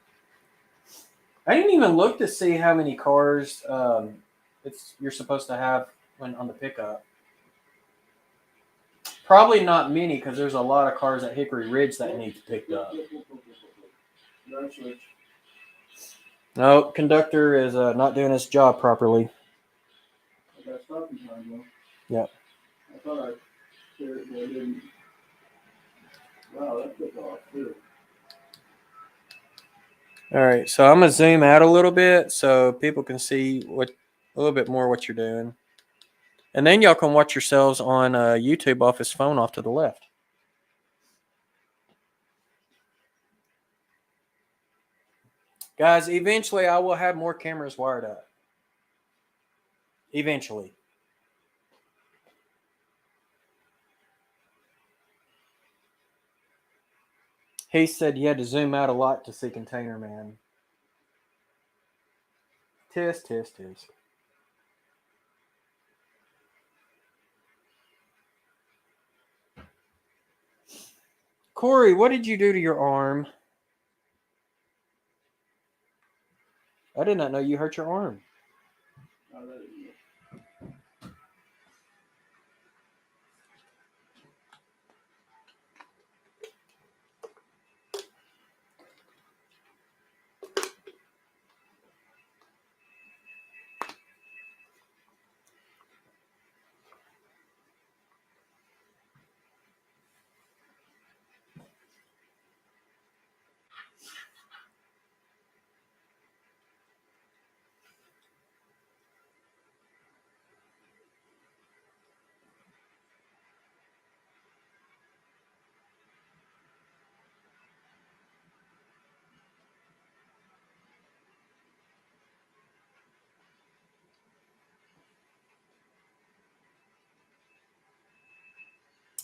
I didn't even look to see how many cars you're supposed to have when on the pickup. Probably not many because there's a lot of cars at Hickory Ridge that need picked up. No, conductor is not doing his job properly. I got stopping time though. Yep. I thought I cleared it, but I didn't. Wow, that took off too. All right, so I'm gonna zoom out a little bit so people can see a little bit more what you're doing, and then y'all can watch yourselves on YouTube off his phone off to the left. Guys, eventually I will have more cameras wired up. Eventually. He said you had to zoom out a lot to see Containerman. Tisk. Corey, what did you do to your arm? I did not know you hurt your arm.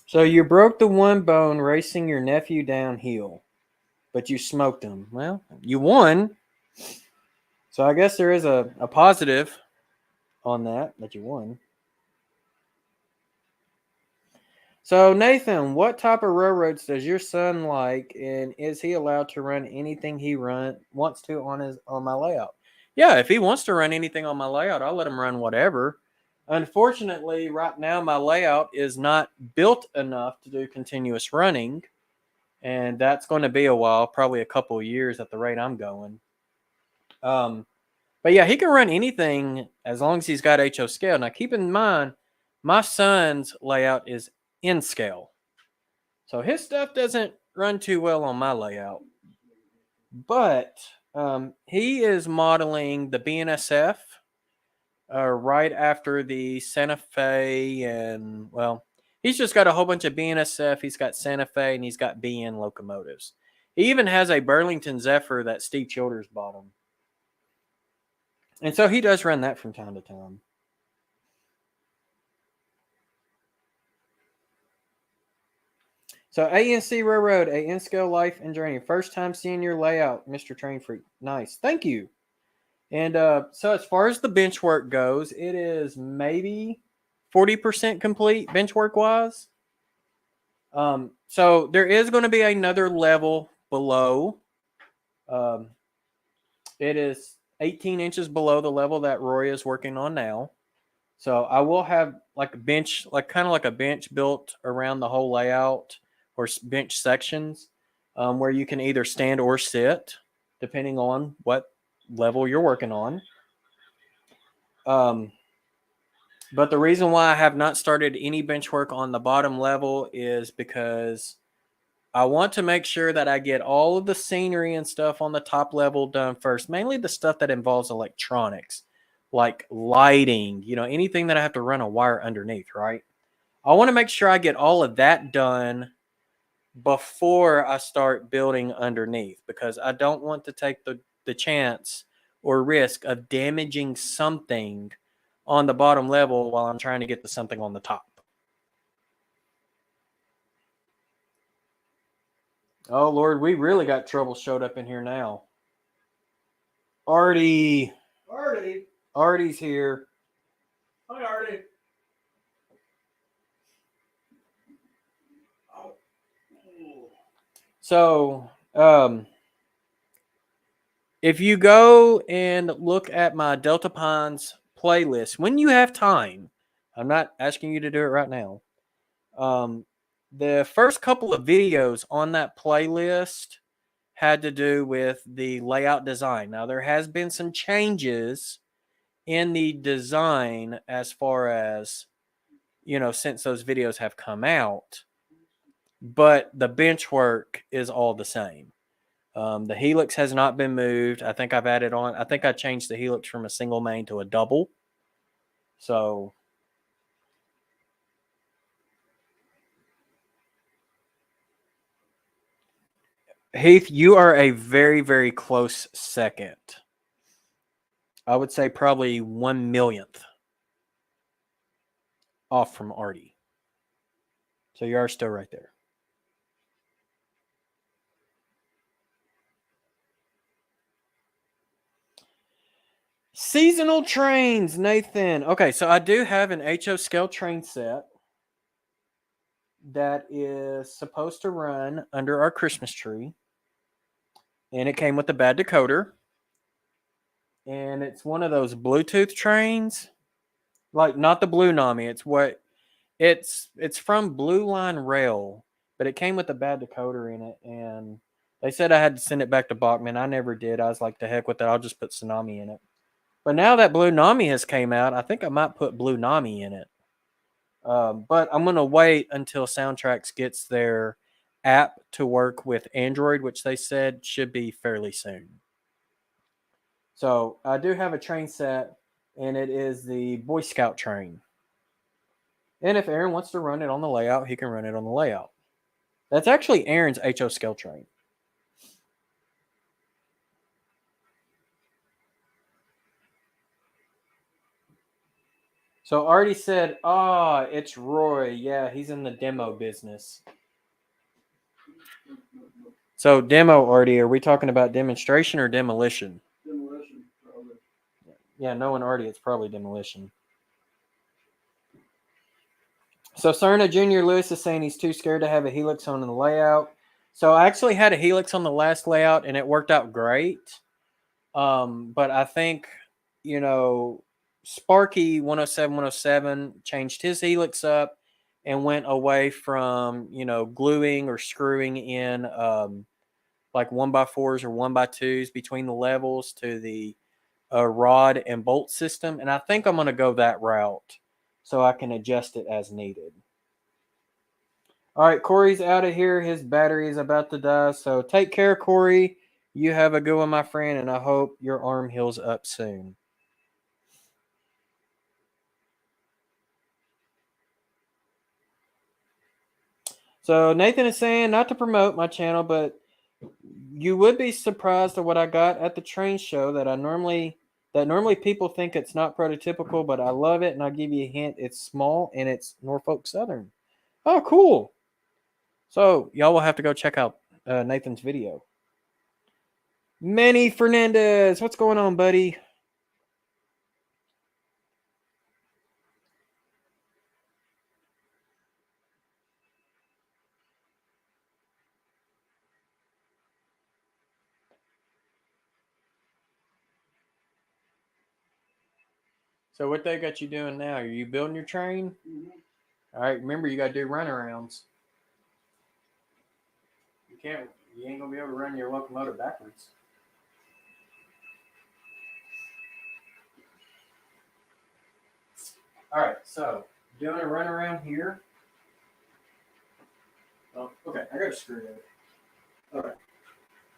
So you broke the one bone racing your nephew downhill, but you smoked him. Well, you won. So I guess there is a positive on that you won. So Nathan, what type of railroads does your son like, and is he allowed to run anything he wants to on my layout? Yeah, if he wants to run anything on my layout, I'll let him run whatever. Unfortunately, right now my layout is not built enough to do continuous running, and that's going to be a while, probably a couple of years at the rate I'm going. But yeah, he can run anything as long as he's got HO scale. Now, keep in mind, my son's layout is in scale, so his stuff doesn't run too well on my layout. But he is modeling the BNSF right after the Santa Fe, and well, he's just got a whole bunch of BNSF. He's got Santa Fe and he's got BN locomotives. He even has a Burlington Zephyr that Steve Childers bought him. And so he does run that from time to time. So ANC Railroad, a N-scale life and journey. First time seeing your layout, Mr. Train Freak. Nice. Thank you. And so as far as the bench work goes, it is maybe 40% complete bench work wise. So there is going to be another level below. It is 18 inches below the level that Roy is working on now. So I will have like a bench, like kind of like a bench built around the whole layout or bench sections where you can either stand or sit depending on what level you're working on. But the reason why I have not started any bench work on the bottom level is because I want to make sure that I get all of the scenery and stuff on the top level done first, mainly the stuff that involves electronics, like lighting, anything that I have to run a wire underneath, right? I want to make sure I get all of that done before I start building underneath because I don't want to take the chance or risk of damaging something on the bottom level while I'm trying to get to something on the top. Oh, Lord, we really got trouble showed up in here now. Artie. Artie's here. Hi, Artie. So, if you go and look at my Delta Pines playlist, when you have time, I'm not asking you to do it right now. The first couple of videos on that playlist had to do with the layout design. Now, there has been some changes in the design as far as, since those videos have come out. But the bench work is all the same. The helix has not been moved. I think I changed the helix from a single main to a double. So Heath, you are a very, very close second. I would say probably 1/1,000,000th off from Artie. So you are still right there. Seasonal trains, Nathan. Okay, so I do have an HO scale train set that is supposed to run under our Christmas tree. And it came with a bad decoder. And it's one of those Bluetooth trains. Like not the Blue Nami. It's from Blue Line Rail, but it came with a bad decoder in it. And they said I had to send it back to Bachman. I never did. I was like, the heck with it. I'll just put Tsunami in it. But now that Blue Nami has came out, I think I might put Blue Nami in it. But I'm going to wait until Soundtracks gets their app to work with Android, which they said should be fairly soon. So I do have a train set, and it is the Boy Scout train. And if Aaron wants to run it on the layout, he can run it on the layout. That's actually Aaron's HO scale train. So Artie said, it's Roy. Yeah, he's in the demo business. So demo, Artie, are we talking about demonstration or demolition? Demolition, probably. Yeah, knowing Artie, it's probably demolition. So Cerna Jr. Lewis is saying he's too scared to have a helix on the layout. So I actually had a helix on the last layout, and it worked out great. But I think, Sparky 107 changed his helix up and went away from, gluing or screwing in like 1x4s or 1x2s between the levels to the rod and bolt system. And I think I'm going to go that route so I can adjust it as needed. All right, Corey's out of here. His battery is about to die. So take care, Corey. You have a good one, my friend, and I hope your arm heals up soon. So Nathan is saying, not to promote my channel, but you would be surprised at what I got at the train show that normally people think it's not prototypical, but I love it, and I'll give you a hint. It's small, and it's Norfolk Southern. Oh, cool. So y'all will have to go check out Nathan's video. Manny Fernandez, what's going on, buddy? So what they got you doing now? Are you building your train? Mm-hmm. All right, remember you got to do runarounds. You ain't gonna be able to run your locomotive backwards. All right, so doing a runaround here. Oh, okay, I got a screwdriver. All right.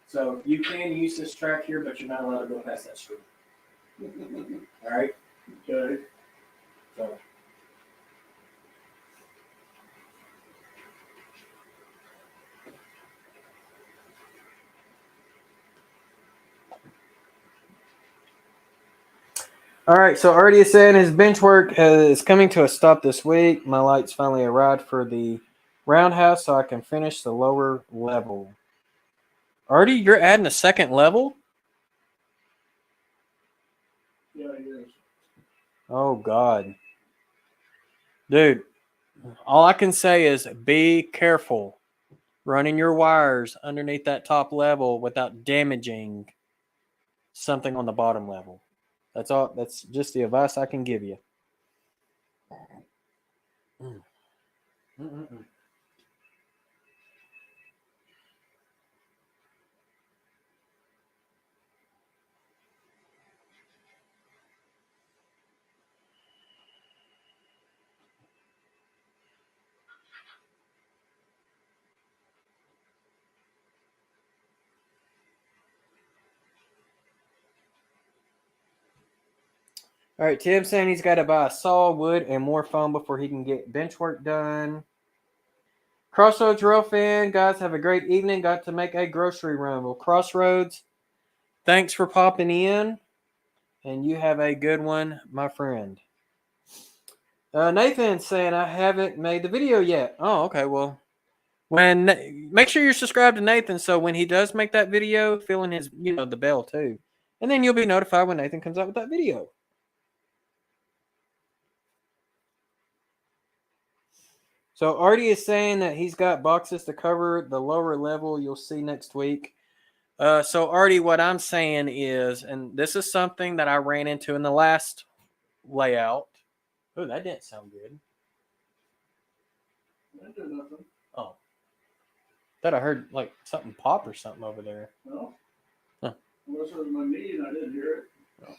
So you can use this track here, but you're not allowed to go past that screw. All right. Okay. So. All right, so Artie is saying his bench work is coming to a stop this week. My lights finally arrived for the roundhouse, so I can finish the lower level. Artie, you're adding a second level? Yeah, he is. Oh, God. Dude, all I can say is be careful running your wires underneath that top level without damaging something on the bottom level. That's all. That's just the advice I can give you. All right, Tim saying he's got to buy saw, wood, and more foam before he can get bench work done. Crossroads Rail fan, guys, have a great evening. Got to make a grocery run. Well, Crossroads, thanks for popping in, and you have a good one, my friend. Nathan saying I haven't made the video yet. Oh, okay. Well, make sure you're subscribed to Nathan, so when he does make that video, fill in his the bell too, and then you'll be notified when Nathan comes out with that video. So Artie is saying that he's got boxes to cover the lower level. You'll see next week. So Artie, what I'm saying is, and this is something that I ran into in the last layout. Oh, that didn't sound good. That did nothing. Oh, thought I heard like something pop or something over there. No. Huh. Unless it was my knee and I didn't hear it.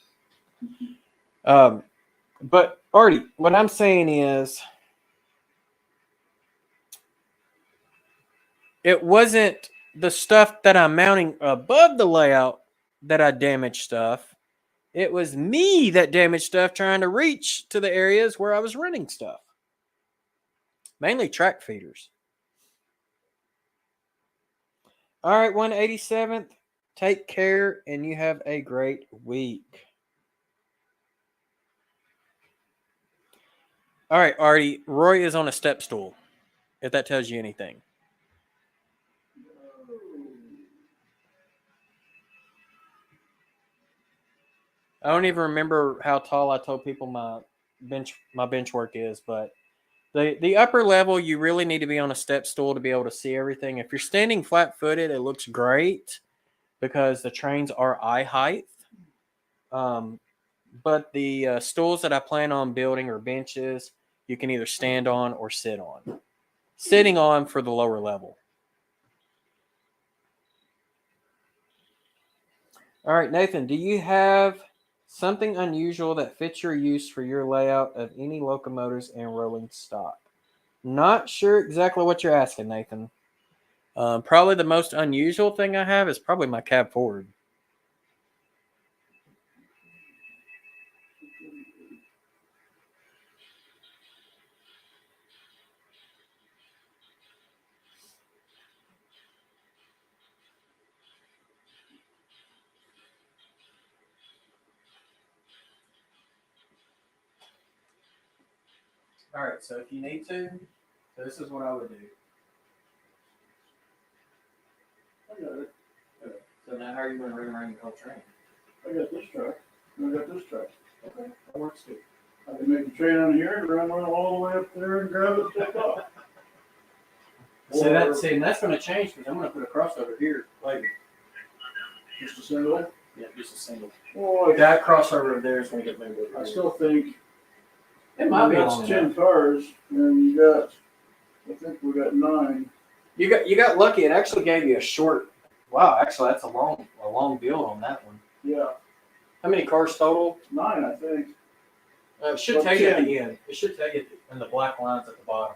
No. But Artie, what I'm saying is, it wasn't the stuff that I'm mounting above the layout that I damaged stuff. It was me that damaged stuff trying to reach to the areas where I was running stuff. Mainly track feeders. All right, 187th. Take care, and you have a great week. All right, Artie. Roy is on a step stool, if that tells you anything. I don't even remember how tall I told people my bench work is, but the upper level, you really need to be on a step stool to be able to see everything. If you're standing flat-footed, it looks great because the trains are eye height. But the stools that I plan on building are benches you can either stand on or sit on. Sitting on for the lower level. All right, Nathan, do you have something unusual that fits your use for your layout of any locomotives and rolling stock? Not sure exactly what you're asking, Nathan. Probably the most unusual thing I have is probably my cab forward. All right, so if you need to, this is what I would do. I got it. So now how are you going to run around your whole train? I got this truck. I got this truck. Okay, that works too. I can make the train on here and run all the way up there and grab it and take off. And that's going to change because I'm going to put a crossover here later. Just a single? Yeah, just a single. Boy, That crossover there is going to get moved over. I still think it might be that's long 10 enough. cars, and you got, I think we got 9. You got lucky. It actually gave you a short. Wow, actually that's a long build on that one. Yeah, How many cars total? 9, I think. It should Well, tell you at 10. the end. It should tell you in the black lines at the bottom.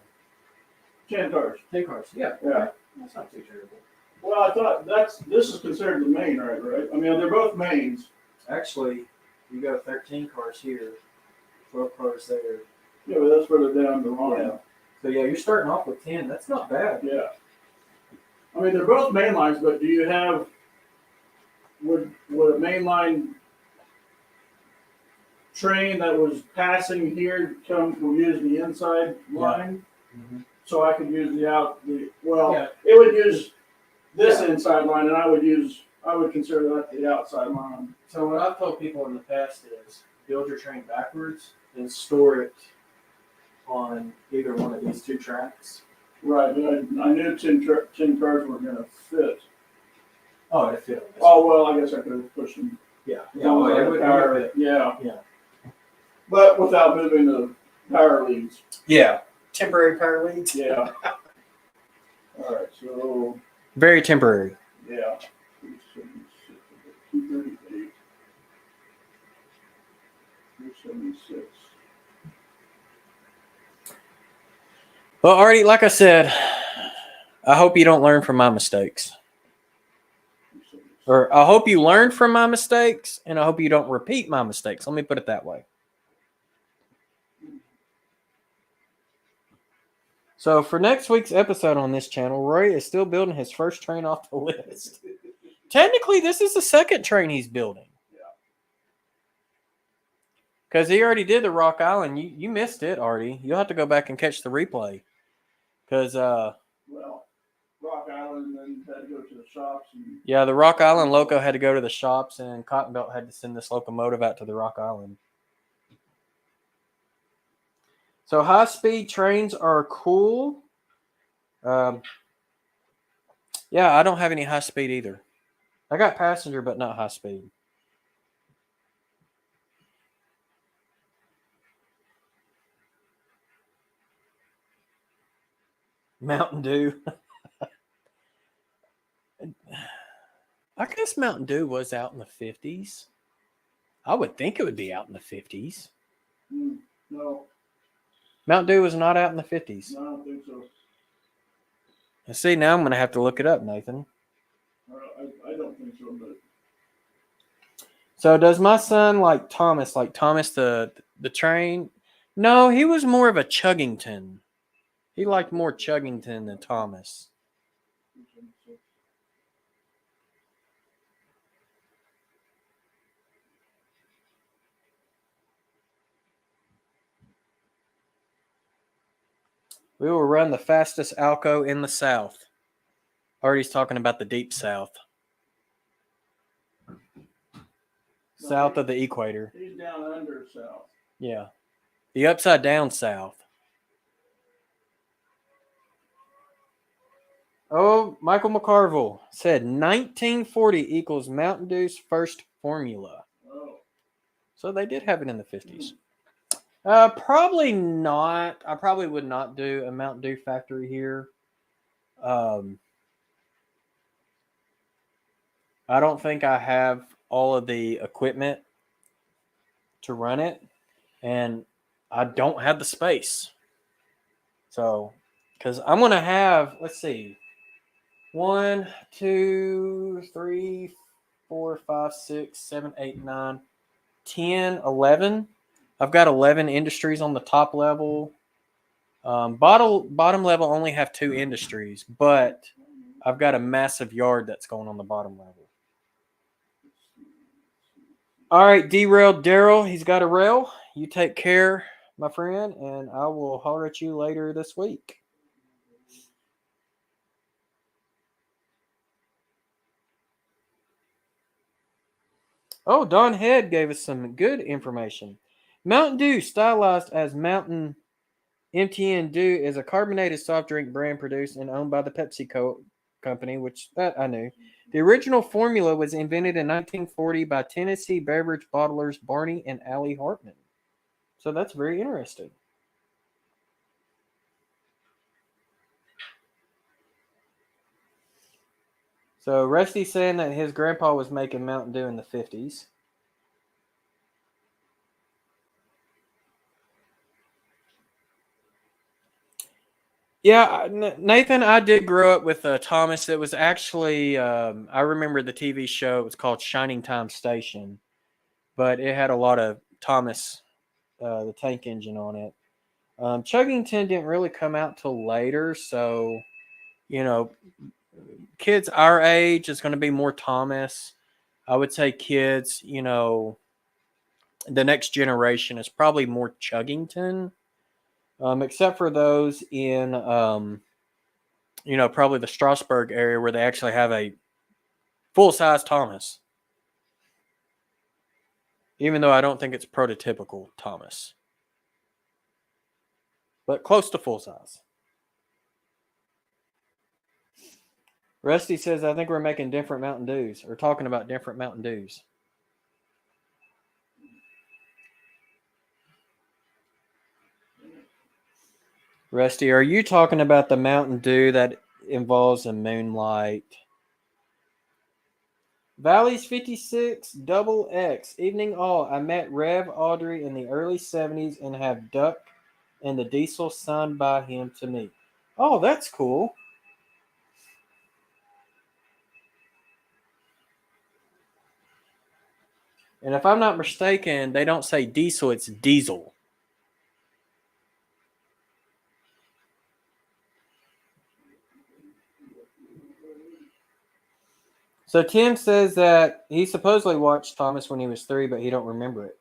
10 cars. 10 cars. Yeah. Yeah. That's not too terrible. Well, I thought this is considered the main, right? I mean, they're both mains. Actually, you got 13 cars here, 12 cars there. Yeah, but that's further down the line. Yeah. So yeah, you're starting off with 10. That's not bad. Yeah. I mean, they're both main lines, but do you have, would a main line train that was passing here will use the inside line? Mm-hmm. So I could use it would use this inside line, and I would consider that the outside line. So what I've told people in the past is build your train backwards and store it on either one of these two tracks. Right, but I knew 10 cars were going to fit. Oh, it fit. Oh, well, I guess I could have pushed them. Yeah. Yeah. Yeah. But without moving the power leads. Yeah. Temporary power leads. Yeah. All right, so, Very temporary. yeah. 238. 276. Well, Artie, like I said, I hope you don't learn from my mistakes. Or I hope you learn from my mistakes, and I hope you don't repeat my mistakes. Let me put it that way. So for next week's episode on this channel, Roy is still building his first train off the list. Technically, this is the second train he's building. Because he already did the Rock Island. You missed it, Artie. You'll have to go back and catch the replay. Because, well, Rock Island then had to go to the shops. Yeah, the Rock Island loco had to go to the shops, and Cotton Belt had to send this locomotive out to the Rock Island. So high-speed trains are cool. Yeah, I don't have any high-speed either. I got passenger, but not high-speed. Mountain Dew. I guess Mountain Dew was out in the 50s. I would think it would be out in the 50s. No. Mountain Dew was not out in the 50s. No, I don't think so. And see, now I'm going to have to look it up, Nathan. I don't think so, but... So does my son like Thomas the train? No, he was more of a Chuggington. He liked more Chuggington than Thomas. We will run the fastest Alco in the South. Artie's talking about the deep South. South of the equator. He's down under south. Yeah. The upside down South. Oh, Michael McCarville said 1940 equals Mountain Dew's first formula. Oh. So they did have it in the 50s. Probably not. I probably would not do a Mountain Dew factory here. I don't think I have all of the equipment to run it, and I don't have the space. So, because I'm going to have, let's see, 1, 2, 3, 4, 5, 6, 7, 8, 9, 10, 11. I've got 11 industries on the top level. Bottom level only have 2 industries, but I've got a massive yard that's going on the bottom level. All right, derailed Daryl. He's got a rail. You take care, my friend, and I will holler at you later this week. Oh, Don Head gave us some good information. Mountain Dew, stylized as Mountain MTN Dew, is a carbonated soft drink brand produced and owned by the PepsiCo company, which that I knew. The original formula was invented in 1940 by Tennessee beverage bottlers Barney and Allie Hartman. So that's very interesting. So Rusty's saying that his grandpa was making Mountain Dew in the 50s. Yeah, Nathan, I did grow up with Thomas. It was actually, I remember the TV show. It was called Shining Time Station, but it had a lot of Thomas, the tank engine on it. Chuggington didn't really come out till later, so, you know, kids our age is going to be more Thomas. I would say kids, you know, the next generation is probably more Chuggington, except for those in, you know, probably the Strasburg area where they actually have a full-size Thomas. Even though I don't think it's prototypical Thomas. But close to full size. Rusty says, I think we're making different Mountain Dews, or talking about different Mountain Dews. Rusty, are you talking about the Mountain Dew that involves a moonlight? Valleys 56 Double X. Evening all. I met Rev Audrey in the early 70s and have Duck and the Diesel signed by him to me. Oh, that's cool. And if I'm not mistaken, they don't say diesel, it's diesel. So Tim says that he supposedly watched Thomas when he was 3, but he don't remember it.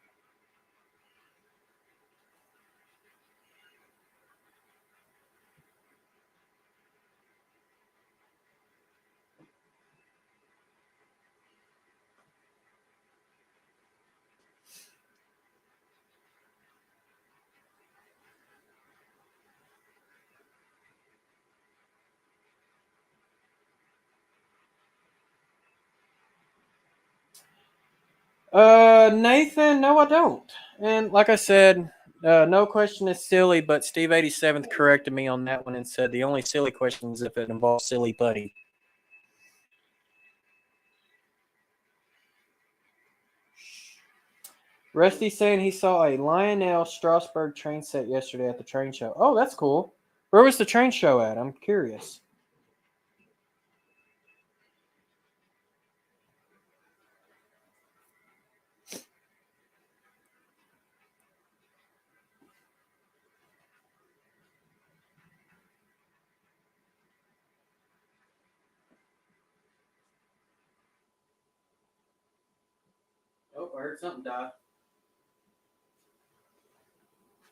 Nathan, no, I don't. And like I said, no question is silly, but Steve 87th corrected me on that one and said the only silly question is if it involves silly putty. Rusty saying he saw a Lionel Strasburg train set yesterday at the train show. Oh, that's cool. Where was the train show at? I'm curious. Oh, I heard something die.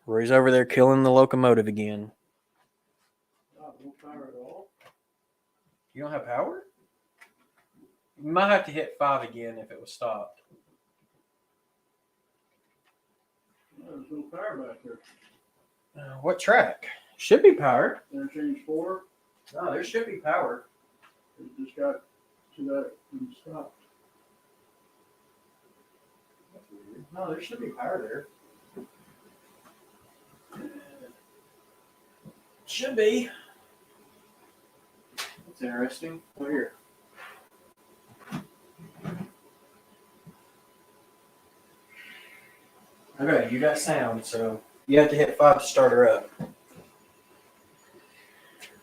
Where he's over there killing the locomotive again. No power at all. You don't have power? You might have to hit 5 again if it was stopped. No, there's no power back there. What track? Should be powered. Interchange 4. No, there should be power. It just got to that and stopped. That's weird. No, there should be power there. Should be. That's interesting. Over here. Okay, you got sound, so you have to hit 5 to start her up.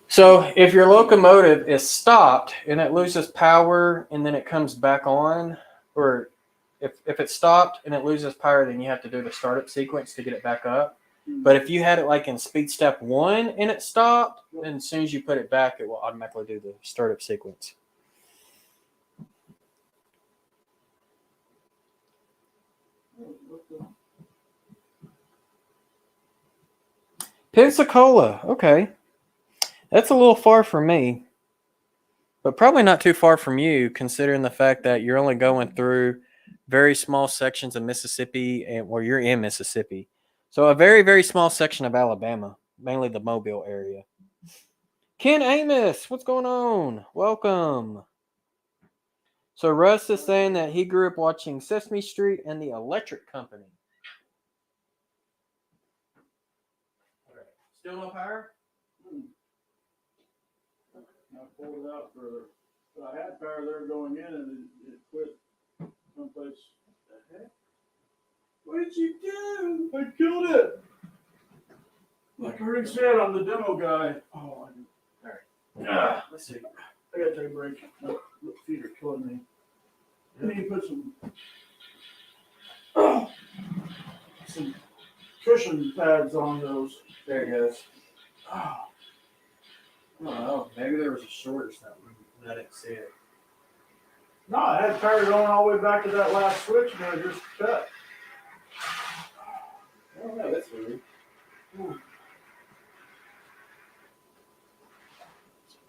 So if your locomotive is stopped and it loses power and then it comes back on, or if it's stopped and it loses power, then you have to do the startup sequence to get it back up. But if you had it like in speed step 1 and it stopped, then as soon as you put it back, it will automatically do the startup sequence. Pensacola, okay. That's a little far from me, but probably not too far from you, considering the fact that you're only going through very small sections of Mississippi, and where you're in Mississippi. So a very, very small section of Alabama, mainly the Mobile area. Ken Amos, what's going on? Welcome. So Russ is saying that he grew up watching Sesame Street and the Electric Company. Okay. Still no power? I pulled it out I had power there going in and it quit someplace. What the heck? What did you do? I killed it. Like I already said, I'm the demo guy. Oh, all right. Let's see. I gotta take a break. My feet are killing me. I need to put some cushion pads on those. There it goes. Oh. I don't know. Maybe there was a short or something. I didn't see it. No, I had power going all the way back to that last switch and I just cut. I don't know. That's weird.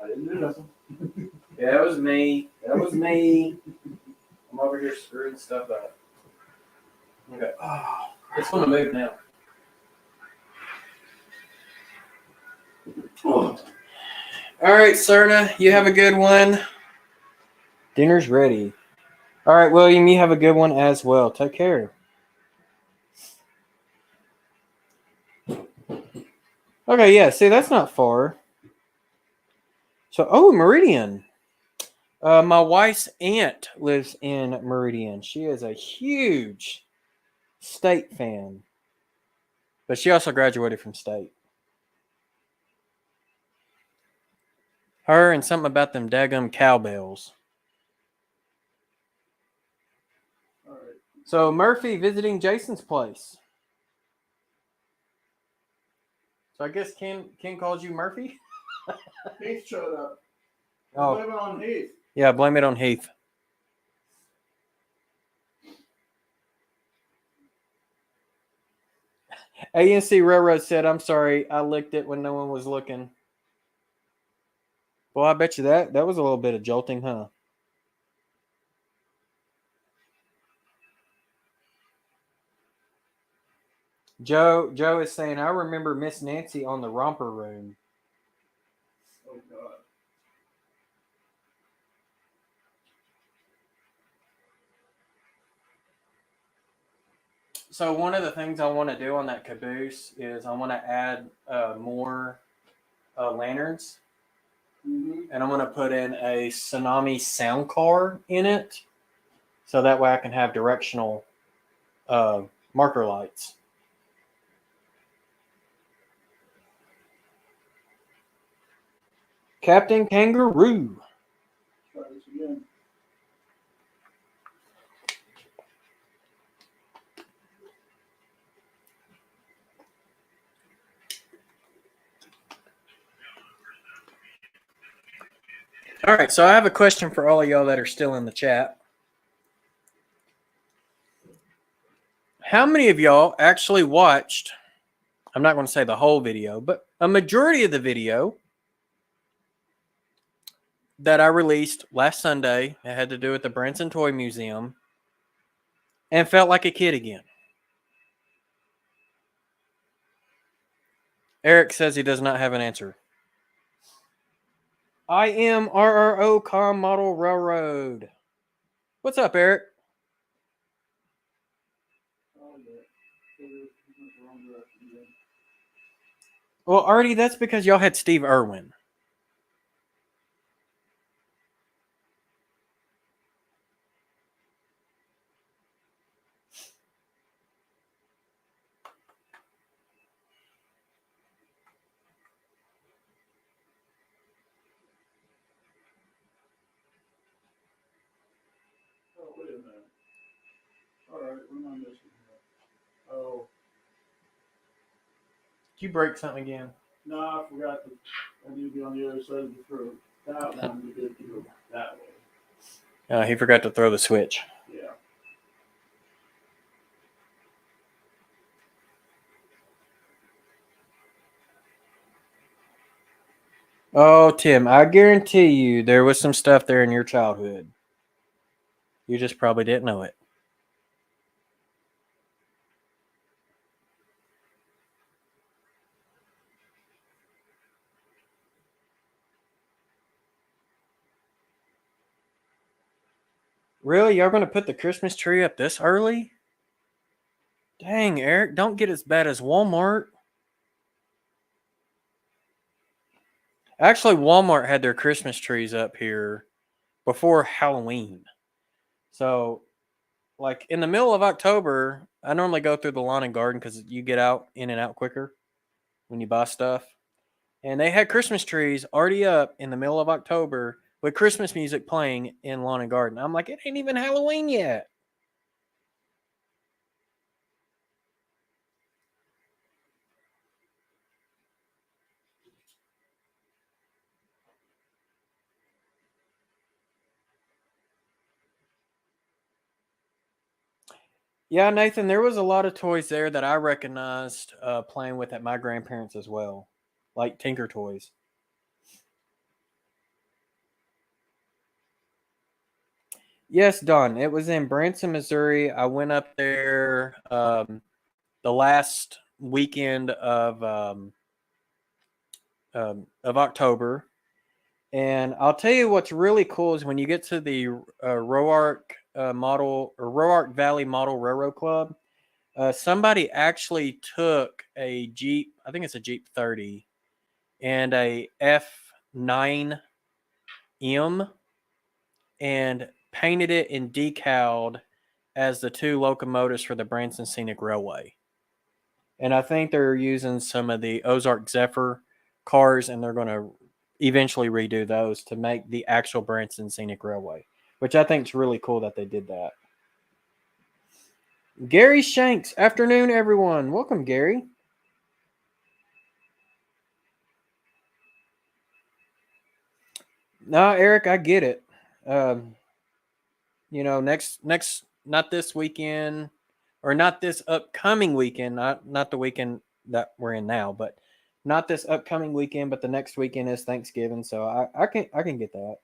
I didn't do nothing. Yeah, that was me. That was me. I'm over here screwing stuff up. Okay. Oh, it's going to move now. Oh. All right, Serna, you have a good one. Dinner's ready. All right, William, you have a good one as well. Take care. Okay, yeah, see, that's not far. So, Meridian. My wife's aunt lives in Meridian. She is a huge State fan. But she also graduated from State. Her and something about them daggum cowbells. All right. So Murphy visiting Jason's place. So I guess Ken calls you Murphy? Heath showed up. Oh. Blame it on Heath. Yeah, blame it on Heath. ANC Railroad said, I'm sorry, I licked it when no one was looking. Well, I bet you that was a little bit of jolting, huh? Joe is saying, I remember Miss Nancy on the Romper Room. Oh, God. So one of the things I want to do on that caboose is I want to add more lanterns. Mm-hmm. And I'm going to put in a Tsunami sound car in it. So that way I can have directional marker lights. Captain Kangaroo. Try this again. All right, so I have a question for all of y'all that are still in the chat. How many of y'all actually watched, I'm not going to say the whole video, but a majority of the video that I released last Sunday that had to do with the Branson Toy Museum and felt like a kid again? Eric says he does not have an answer. I am RRO Com Model Railroad. What's up, Eric? Well, Artie, that's because y'all had Steve Irwin. Oh, wait a minute. All right, what am I missing here? Oh, Did you break something again? no, I forgot that I need to be on the other side of the throat. That one we did go that way. He forgot to throw the switch. Yeah. Oh, Tim, I guarantee you there was some stuff there in your childhood. You just probably didn't know it. Really? Y'all going to put the Christmas tree up this early? Dang, Eric, don't get as bad as Walmart. Actually, Walmart had their Christmas trees up here before Halloween. So, like in the middle of October, I normally go through the lawn and garden because you get out in and out quicker when you buy stuff. And they had Christmas trees already up in the middle of October with Christmas music playing in lawn and garden. I'm like, it ain't even Halloween yet. Yeah, Nathan, there was a lot of toys there that I recognized playing with at my grandparents as well, like Tinker Toys. Yes, Don. It was in Branson, Missouri. I went up there the last weekend of October, and I'll tell you what's really cool is when you get to the Roark model or Roark Valley Model Railroad Club. Somebody actually took a Jeep. I think it's a Jeep 30 and a F9M and painted it and decaled as the two locomotives for the Branson Scenic Railway. And I think they're using some of the Ozark Zephyr cars, and they're going to eventually redo those to make the actual Branson Scenic Railway, which I think is really cool that they did that. Gary Shanks, afternoon, everyone. Welcome, Gary. No, Eric, I get it. Next, not this weekend, or not this upcoming weekend, not the weekend that we're in now, but not this upcoming weekend, but the next weekend is Thanksgiving, so I can get that.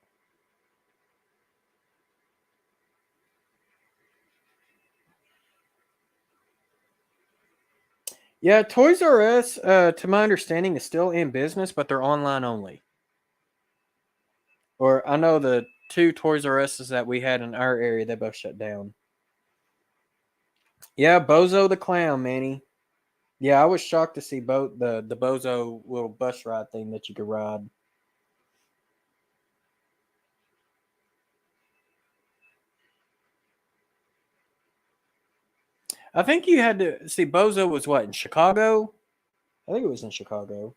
Yeah, Toys R Us, to my understanding, is still in business, but they're online only. Or I know the two Toys R Us's that we had in our area, they both shut down. Yeah, Bozo the Clown, Manny. Yeah, I was shocked to see the Bozo little bus ride thing that you could ride. I think you had to see Bozo was what, in Chicago? I think it was in Chicago.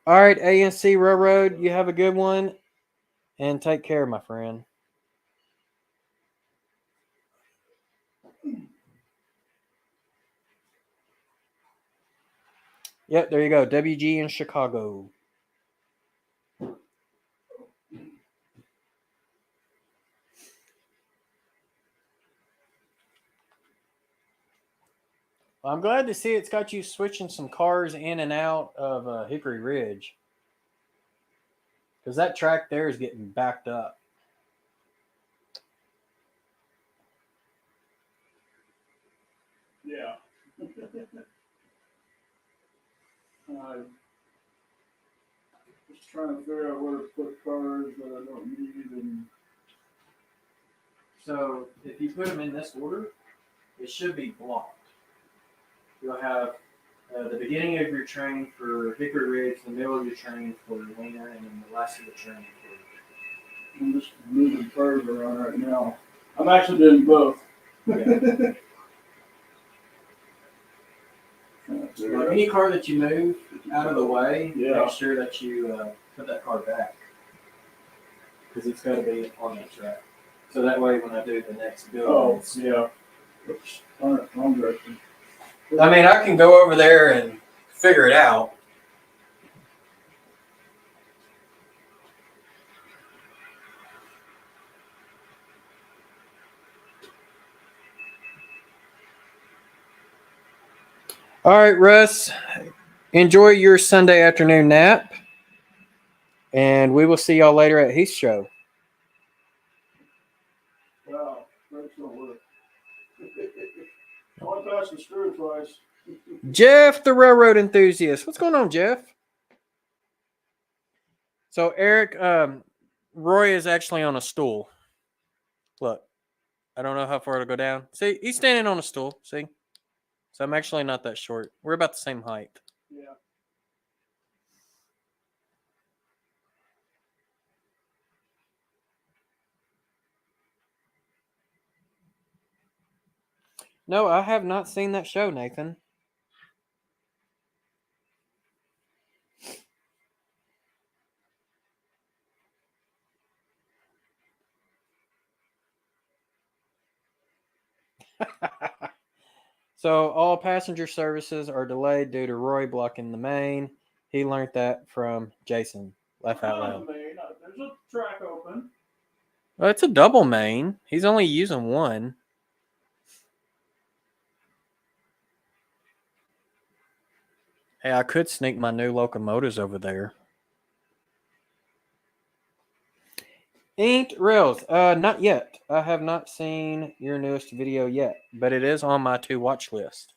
All right, ANC Railroad, you have a good one, and take care, my friend. Yep, there you go. WG in Chicago. Well, I'm glad to see it's got you switching some cars in and out of Hickory Ridge. Because that track there is getting backed up. Yeah. Just trying to figure out where to put cars that I don't need. And So if you put them in this order, it should be blocked. You'll have the beginning of your train for Hickory Ridge, the middle of your train for Lynn, and then the last of the train for. I'm just moving cars around right now. I'm actually doing both. Yeah. Like any car that you move out of the way, make sure that you put that car back. Because it's got to be on that track. So that way when I do the next build. Oh, yeah. Wrong direction. I mean, I can go over there and figure it out. All right, Russ. Enjoy your Sunday afternoon nap. And we will see y'all later at Heath's show. Wow, brakes don't work. I want to touch the screw twice. Jeff, the railroad enthusiast. What's going on, Jeff? So Eric, Roy is actually on a stool. Look, I don't know how far it'll go down. See, he's standing on a stool. See, so I'm actually not that short. We're about the same height. Yeah. No, I have not seen that show, Nathan. So all passenger services are delayed due to Roy blocking the main. He learned that from Jason. Laugh out loud. There's a track open. Well, it's a double main. He's only using one. Hey, I could sneak my new locomotives over there. Inked Rails. Not yet. I have not seen your newest video yet, but it is on my to watch list.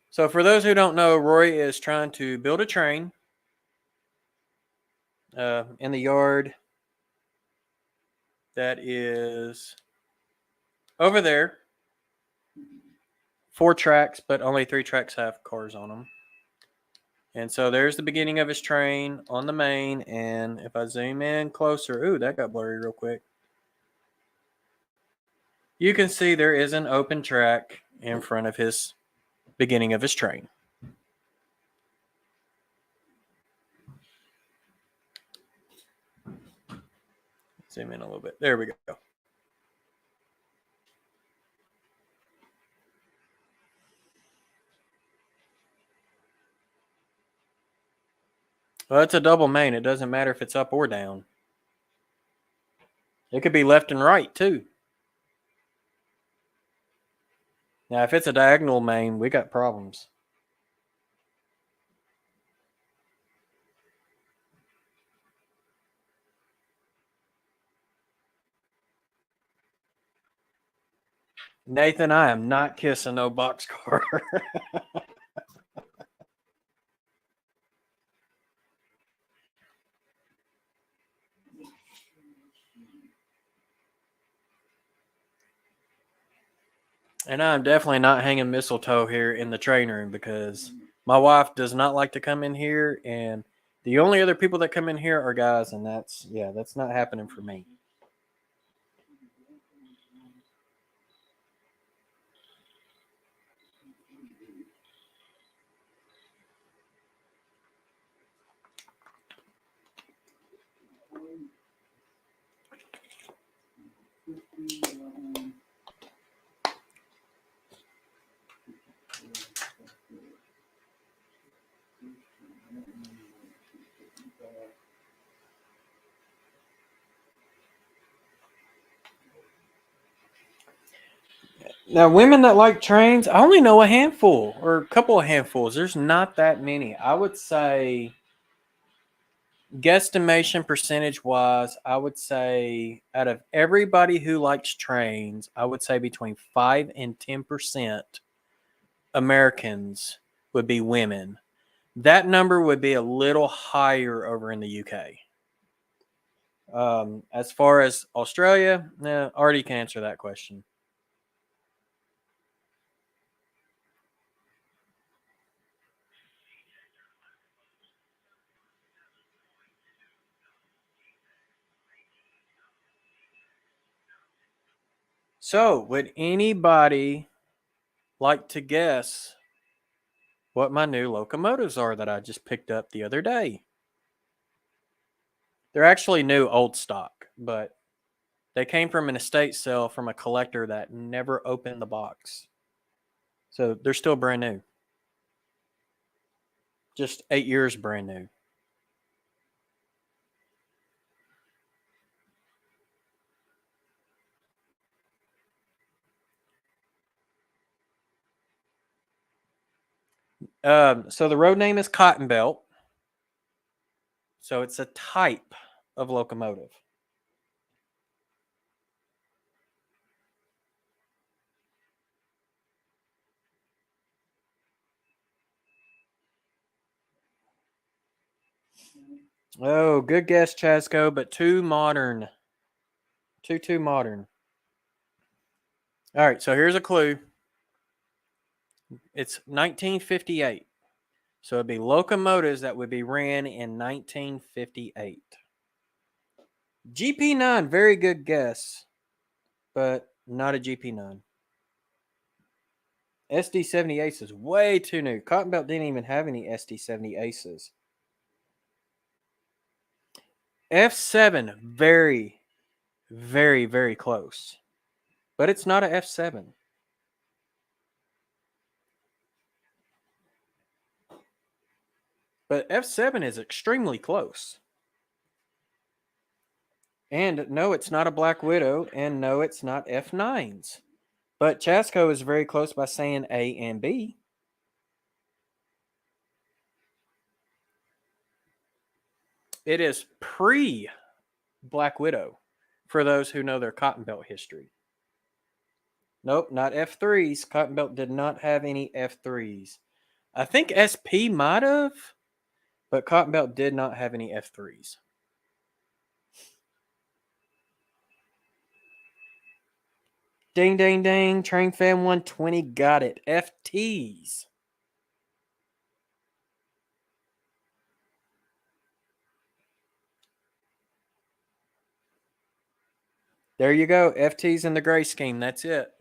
So for those who don't know, Roy is trying to build a train in the yard that is over there. 4 tracks, but only 3 tracks have cars on them. And so there's the beginning of his train on the main. And if I zoom in closer, ooh, that got blurry real quick. You can see there is an open track in front of his beginning of his train. Zoom in a little bit. There we go. Well, it's a double main. It doesn't matter if it's up or down. It could be left and right, too. Now, if it's a diagonal main, we got problems. Nathan, I am not kissing no boxcar. And I'm definitely not hanging mistletoe here in the train room because my wife does not like to come in here, and the only other people that come in here are guys, and that's not happening for me. Now, women that like trains, I only know a handful or a couple of handfuls. There's not that many. I would say, guesstimation percentage wise, I would say out of everybody who likes trains, I would say between 5 and 10% Americans would be women. That number would be a little higher over in the UK. As far as Australia, already can answer that question. So, would anybody like to guess what my new locomotives are that I just picked up the other day? They're actually new old stock, but they came from an estate sale from a collector that never opened the box. So they're still brand new. Just 8 years brand new. So the road name is Cotton Belt. So it's a type of locomotive. Oh, good guess, Chasco, but too modern. Too modern. All right, so here's a clue. It's 1958. So it'd be locomotives that would be ran in 1958. GP9, very good guess, but not a GP9. SD70 Aces, way too new. Cotton Belt didn't even have any SD70 Aces. F7, very, very, very close. But it's not a F7. But F7 is extremely close. And no, it's not a Black Widow. And no, it's not F9s. But Chasco is very close by saying A and B. It is pre-Black Widow for those who know their Cotton Belt history. Nope, not F3s. Cotton Belt did not have any F3s. I think SP might have, but Cotton Belt did not have any F3s. Ding, ding, ding. Train Fan 120 got it. FTs. There you go. FTs in the gray scheme. That's it.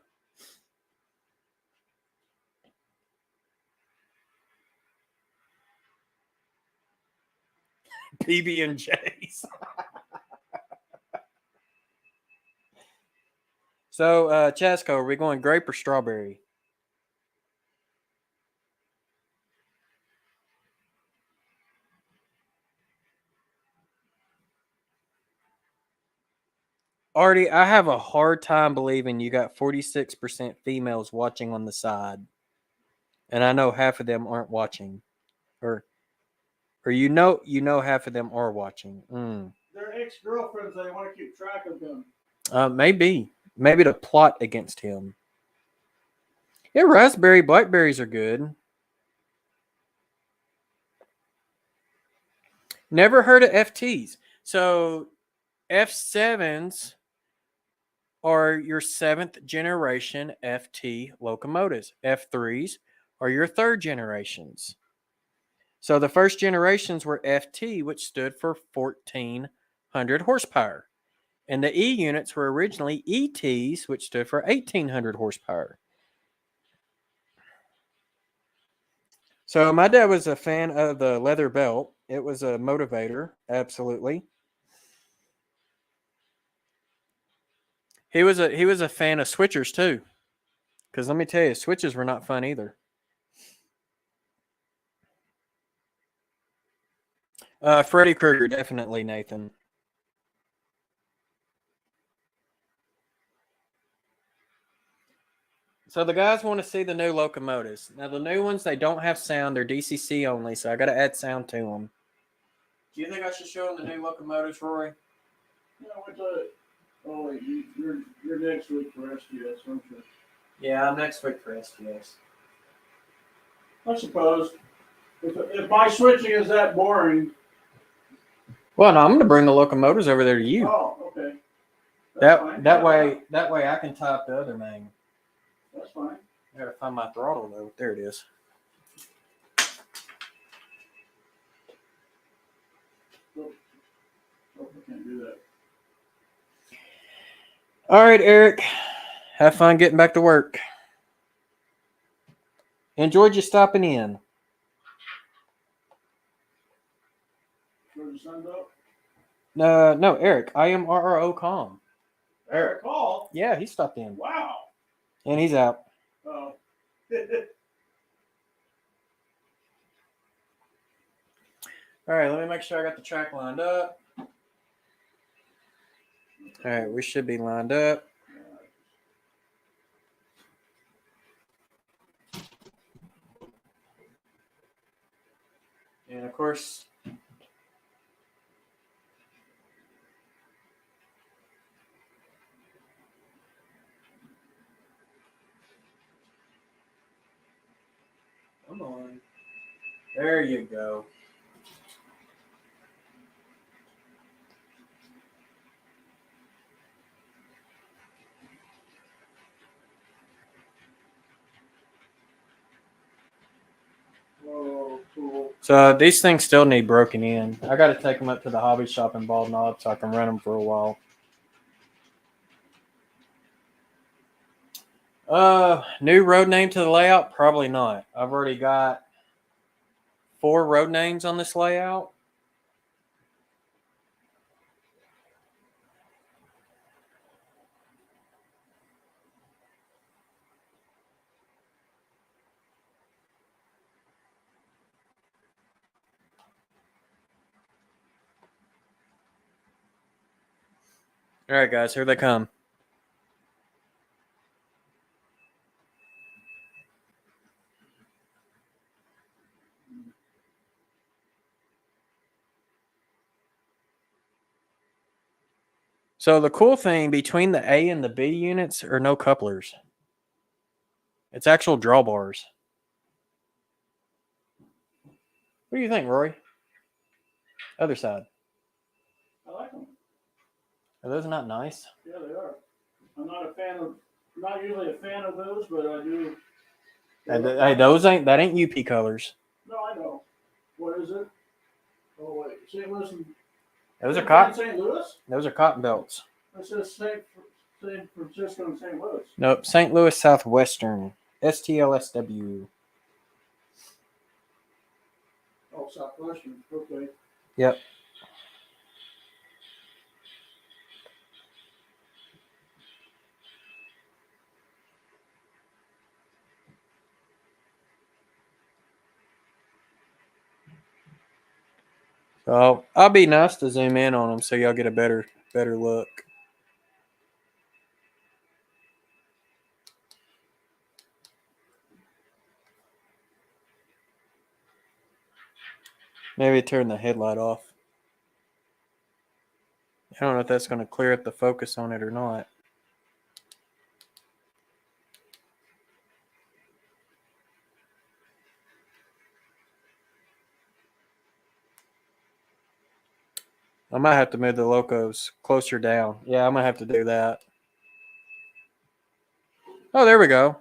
PB&Js. So, Chasco, are we going grape or strawberry? Artie, I have a hard time believing you got 46% females watching on the side. And I know half of them aren't watching. Or you know half of them are watching. They're ex-girlfriends. They want to keep track of them. Maybe to plot against him. Yeah, raspberry, blackberries are good. Never heard of FTs. So F7s are your 7th generation FT locomotives. F3s are your 3rd generations. So the first generations were FT, which stood for 1400 horsepower. And the E units were originally ETs, which stood for 1800 horsepower. So my dad was a fan of the leather belt. It was a motivator, absolutely. He was a fan of switchers too. Because let me tell you, switches were not fun either. Freddy Krueger, definitely, Nathan. So the guys want to see the new locomotives. Now the new ones, they don't have sound. They're DCC only, so I got to add sound to them. Do you think I should show them the new locomotives, Roy? Oh wait, you're next week for STS, aren't you? Yeah, I'm next week for STS. I suppose. If my switching is that boring. Well, no, I'm going to bring the locomotives over there to you. Oh, okay. That way I can type the other name. That's fine. I got to find my throttle though. There it is. Oh, I can't do that. All right, Eric. Have fun getting back to work. Enjoyed you stopping in. Where's the sun go? No, Eric. I am RRO Calm. Eric Hall? Yeah, he stopped in. Wow. And he's out. Oh. All right, let me make sure I got the track lined up. All right, we should be lined up. And of course, come on. There you go. So these things still need broken in. I got to take them up to the hobby shop in Bald Knob so I can run them for a while. New road name to the layout? Probably not. I've already got 4 road names on this layout. All right, guys, here they come. So the cool thing between the A and the B units are no couplers. It's actual drawbars. What do you think, Rory? Other side. I like them. Are those not nice? Yeah, they are. I'm not usually a fan of those, but I do. Hey, that ain't UP colors. No, I know. What is it? Oh wait, St. Louis. Those are cotton. St. Louis. Those are cotton belts. It says St. Francisco and St. Louis. Nope, St. Louis Southwestern. STLSW. Oh, Southwestern. Okay. Yep. So I'll be nice to zoom in on them so y'all get a better look. Maybe turn the headlight off. I don't know if that's going to clear up the focus on it or not. I might have to move the locos closer down. Yeah, I might have to do that. Oh, there we go.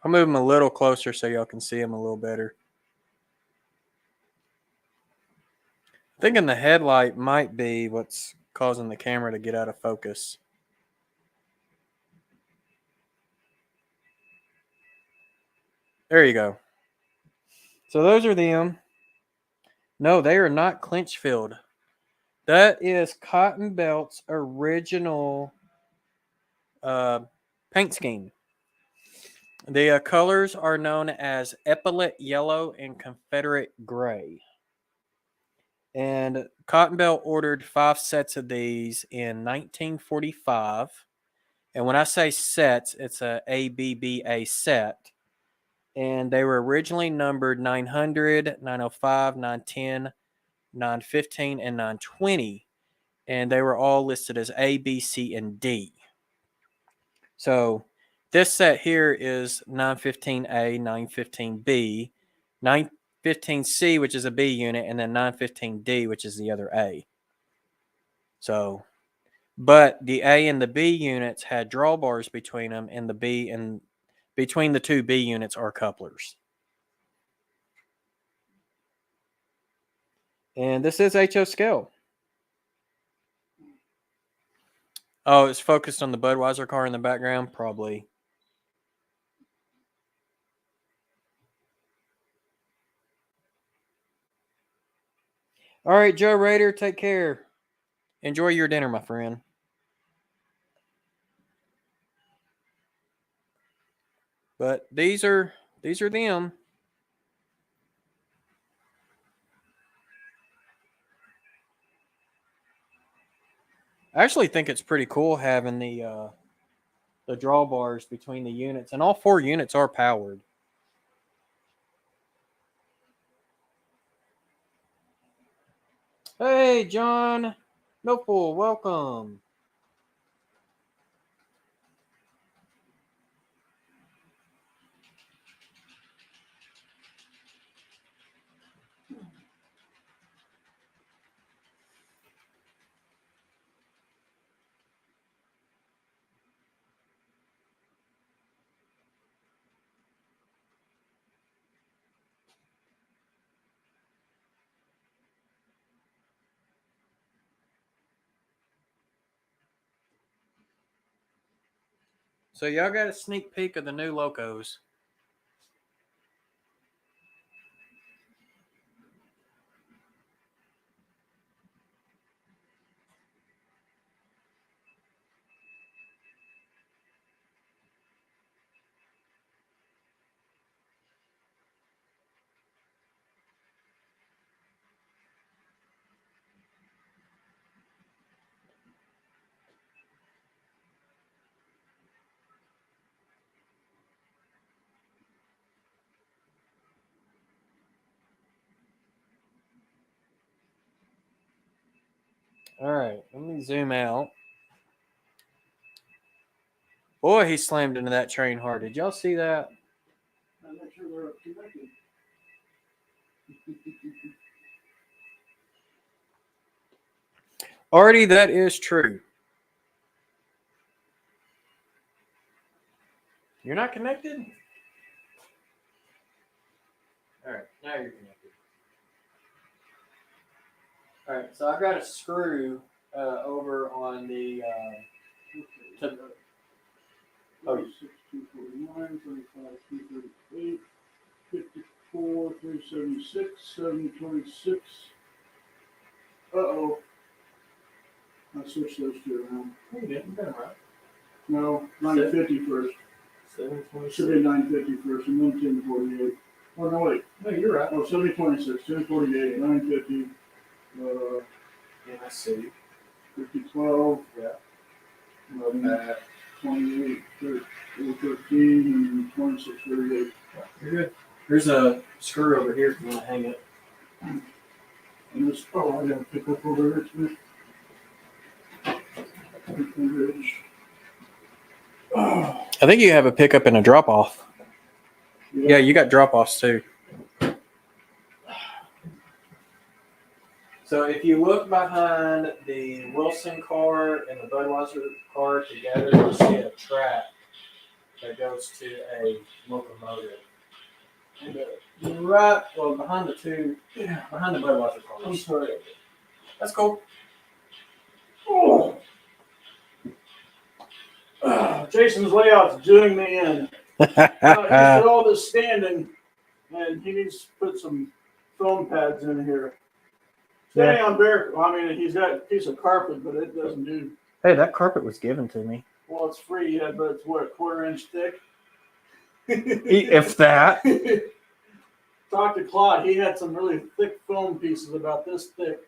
I'll move them a little closer so y'all can see them a little better. Thinking the headlight might be what's causing the camera to get out of focus. There you go. So those are them. No, they are not clinch filled. That is Cotton Belt's original paint scheme. The colors are known as Epaulet Yellow and Confederate Gray. And Cotton Belt ordered 5 sets of these in 1945. And when I say sets, it's a ABBA set. And they were originally numbered 900, 905, 910, 915, and 920. And they were all listed as A, B, C, and D. So this set here is 915A, 915B, 915C, which is a B unit, and then 915D, which is the other A. So, but the A and the B units had drawbars between them, and the B and between the two B units are couplers. And this is HO scale. Oh, it's focused on the Budweiser car in the background? Probably. All right, Joe Rader, take care. Enjoy your dinner, my friend. But these are them. I actually think it's pretty cool having the drawbars between the units, and all 4 units are powered. Hey, John Nopal, welcome. So y'all got a sneak peek of the new locos. All right, let me zoom out. Boy, he slammed into that train hard. Did y'all see that? I'm not sure they're connected. Artie, that is true. You're not connected? All right, now you're connected. All right, so I've got a screw over on the. To, Oh, 6249, 35, 338, 54, 376, 726. Uh-oh. I switched those two around. you didn't, right? No, 950 first. 726. Should be 950 first and then 1048. Oh, no, wait. No, you're right. Oh, 7026, 1048, 950, Yeah, I see. 5012, Yeah. 11, 28, 13, and 2638. You're good. There's a screw over here if you want to hang it. And this, oh, I gotta pick up over there too. Oh, I think you have a pickup and a drop off. Yeah, you got drop offs too. So if you look behind the Wilson car and the Budweiser car together, you'll see a track that goes to a locomotive. And right, well, behind the Budweiser car. I'm sorry. That's cool. Oh. Jason's layout's doing me in. He did all this standing, and he needs to put some foam pads in here. Standing on bare, I mean, he's got a piece of carpet, but it doesn't do. Hey, that carpet was given to me. Well, it's free, yeah, but it's what, a 1/4 inch thick? If that. Talk to Claude. He had some really thick foam pieces about this thick,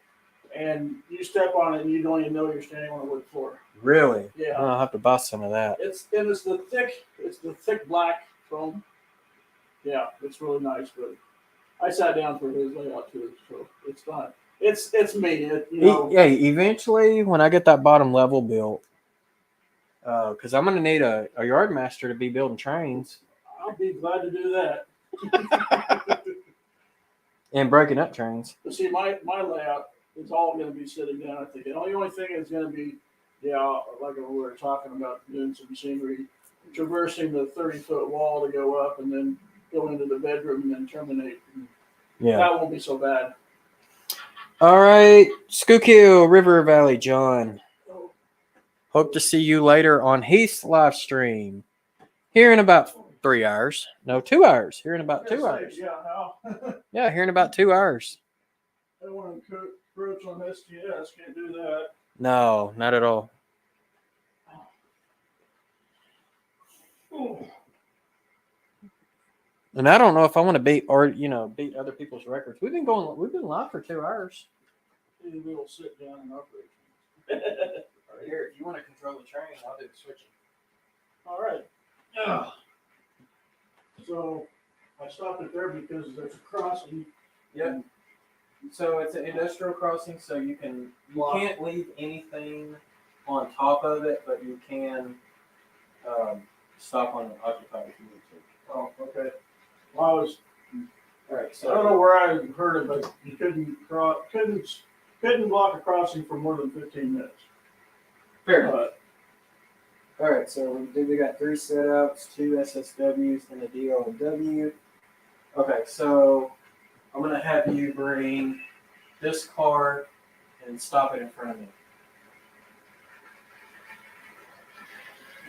and you step on it and you don't even know you're standing on a wood floor. Really? Yeah. I'll have to buy some of that. It's the thick black foam. Yeah, it's really nice, but I sat down for his layout too, so it's fine. It's me, you know. Yeah, eventually when I get that bottom level built, because I'm gonna need a yard master to be building trains. I'll be glad to do that. And breaking up trains. But see, my layout is all going to be sitting down. I think the only thing is going to be, like we were talking about, doing some scenery, traversing the 30-foot wall to go up and then go into the bedroom and then terminate. Yeah, that won't be so bad. All right, Schuylkill, River Valley, John. Hope to see you later on Heath's live stream. Here in about 3 hours. No, 2 hours. Here in about 2 hours. Yeah, how? Yeah, here in about 2 hours. I don't want to approach on STS. Can't do that. No, not at all. Oh. And I don't know if I want to beat beat other people's records. We've been live for 2 hours. Maybe we'll sit down and operate. Right here, if you want to control the train, I'll do the switching. All right. So I stopped it there because there's a crossing. Yep. So it's an industrial crossing, so you can't leave anything on top of it, but you can stop on occupied if you need to. Oh, okay. Well, All right. So I don't know where I heard it, but you couldn't block a crossing for more than 15 minutes. Fair enough. All right, so we got 3 setups, 2 SSWs, and a DOW. Okay, so I'm going to have you bring this car and stop it in front of me.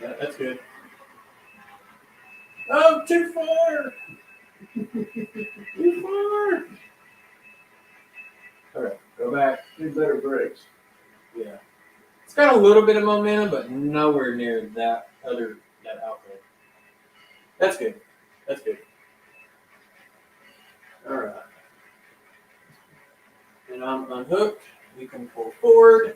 That's good. Oh, too far. Too far. All right, go back. Need better brakes. Yeah. It's got a little bit of momentum, but nowhere near that outlet. That's good. That's good. All right. And I'm unhooked. We can pull forward.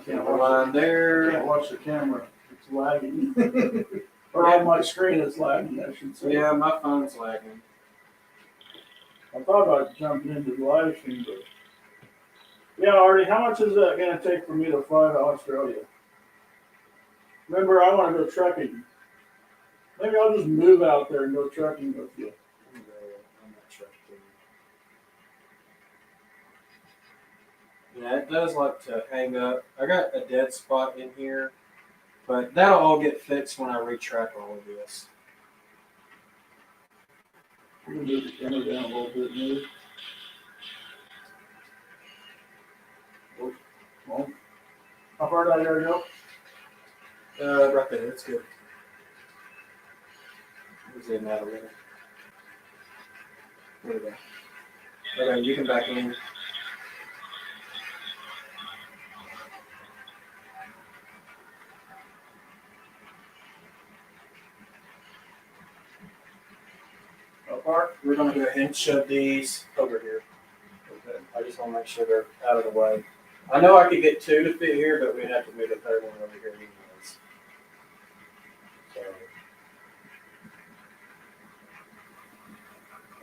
Can't Line there. Can't watch the camera. It's lagging. Or on my screen it's lagging, I should say. Yeah, my phone's lagging. I thought about jumping into the live stream, but yeah, Artie, how much is that gonna take for me to fly to Australia? Remember, I want to go trucking. Maybe I'll just move out there and go trucking with you. I'm not trucking. Yeah, it does like to hang up. I got a dead spot in here, but that'll all get fixed when I retrack all of this. We can move the camera down a little bit, maybe. Well, how far did I gotta go? Right there. That's good. Where's the matter with it? There we go. Okay, you can back in. Apart? We're going to go ahead and shove these over here. Okay. I just want to make sure they're out of the way. I know I could get two to fit here, but we'd have to move the third one over here anyways. So.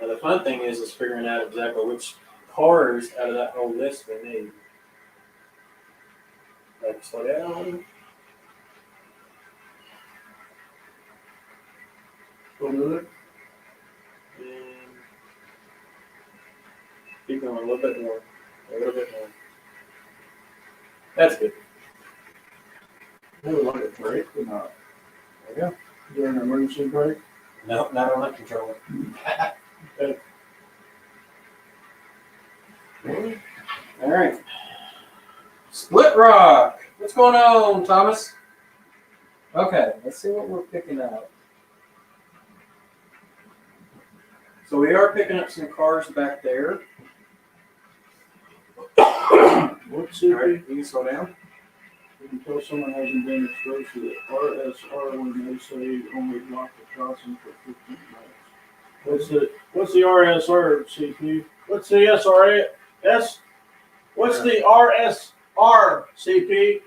Now the fun thing is figuring out exactly which cars out of that whole list we need. Like, slow down. Go move it. And keep going a little bit more. A little bit more. That's good. They would like a brake or not. There we go. Is there an emergency brake? No, not on that controller. Okay. All right. Split rock. What's going on, Thomas? Okay, let's see what we're picking up. So we are picking up some cars back there. What's All CP? right, you can slow down. You can tell someone hasn't been exposed to the RSR when they say only block the crossing for 15 minutes. What's the RSR, CP? What's the SRS? What's the RSR, CP?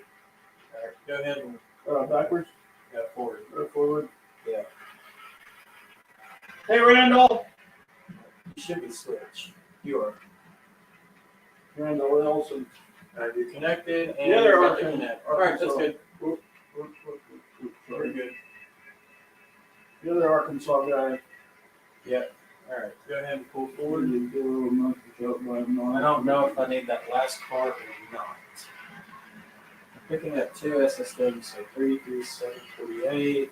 All right, go ahead and Backwards? go forward. Or forward? Yeah. Hey, Randall. You should be switched. You are. Randall Elson. All right, you're connected. And Yeah, there you're are. about to connect. All right, that's good. Sorry. Very good. The other Arkansas guy. Yep. All right, go ahead and pull forward. I I don't know if I need that last car or not. I'm picking up two SSWs, so 33748.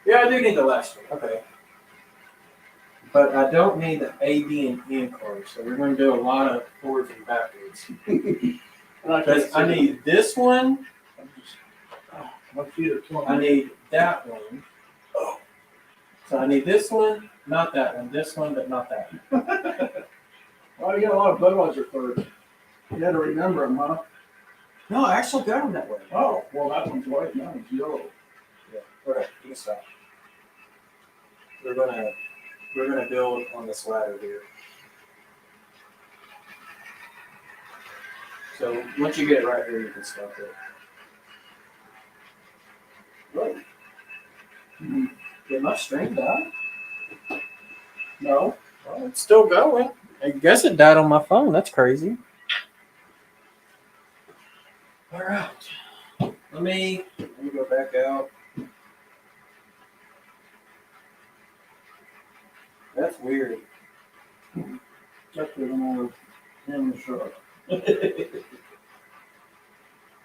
Yeah, I do need the last one. Okay. But I don't need the A, B, and N cars, so we're going to do a lot of forwards and backwards. Because I need this one. My feet are killing me. I need that one. So I need this one, not that one. This one, but not that one. Well, you got a lot of Budweiser cars. You had to remember them, huh? No, I actually got them that way. Oh, well, that one's white, that one's yellow. Yeah. Okay, you can stop. We're gonna build on this ladder here. So once you get it right here, you can stop it. Right. Did my string die? No. Well, it's still going. I guess it died on my phone. That's crazy. All right. Let me go back out. That's weird. That's because I'm on the camera shot.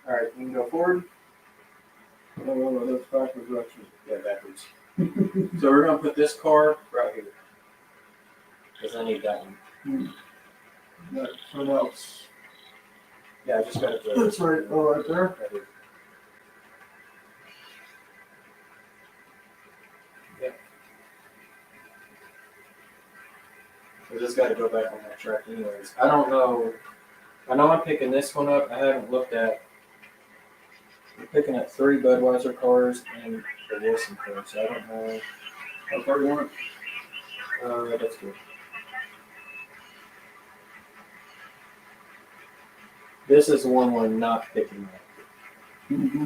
All right, you can go forward. Oh, well, that's backwards, actually. Yeah, backwards. So we're gonna put this car right here because I need that one. So now it's Yeah, I just got it. That's right. Oh, right there. Right here. Yeah. We just got to go back on that track anyways. I don't know. I know I'm picking this one up. I haven't looked at. I'm picking up 3 Budweiser cars and the Wilson car, so I don't know. How far do you want it? That's good. This is the one we're not picking up. Mm-hmm.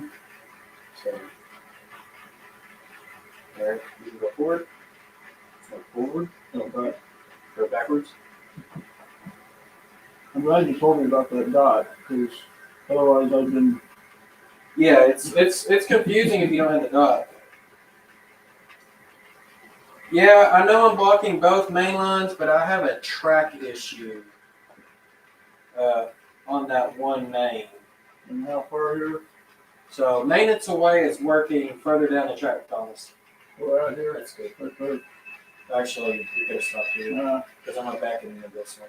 So, all right, you can go forward. Go forward. No, but Go backwards. I'm glad you told me about that dot, because otherwise I've been. Yeah, it's confusing if you don't have the dot. Yeah, I know I'm blocking both main lines, but I have a track issue on that one main. And how far here? So maintenance away is working further down the track, Thomas. We're out here. That's good. Right there. Actually, you could have stopped here because I'm not backing into this one.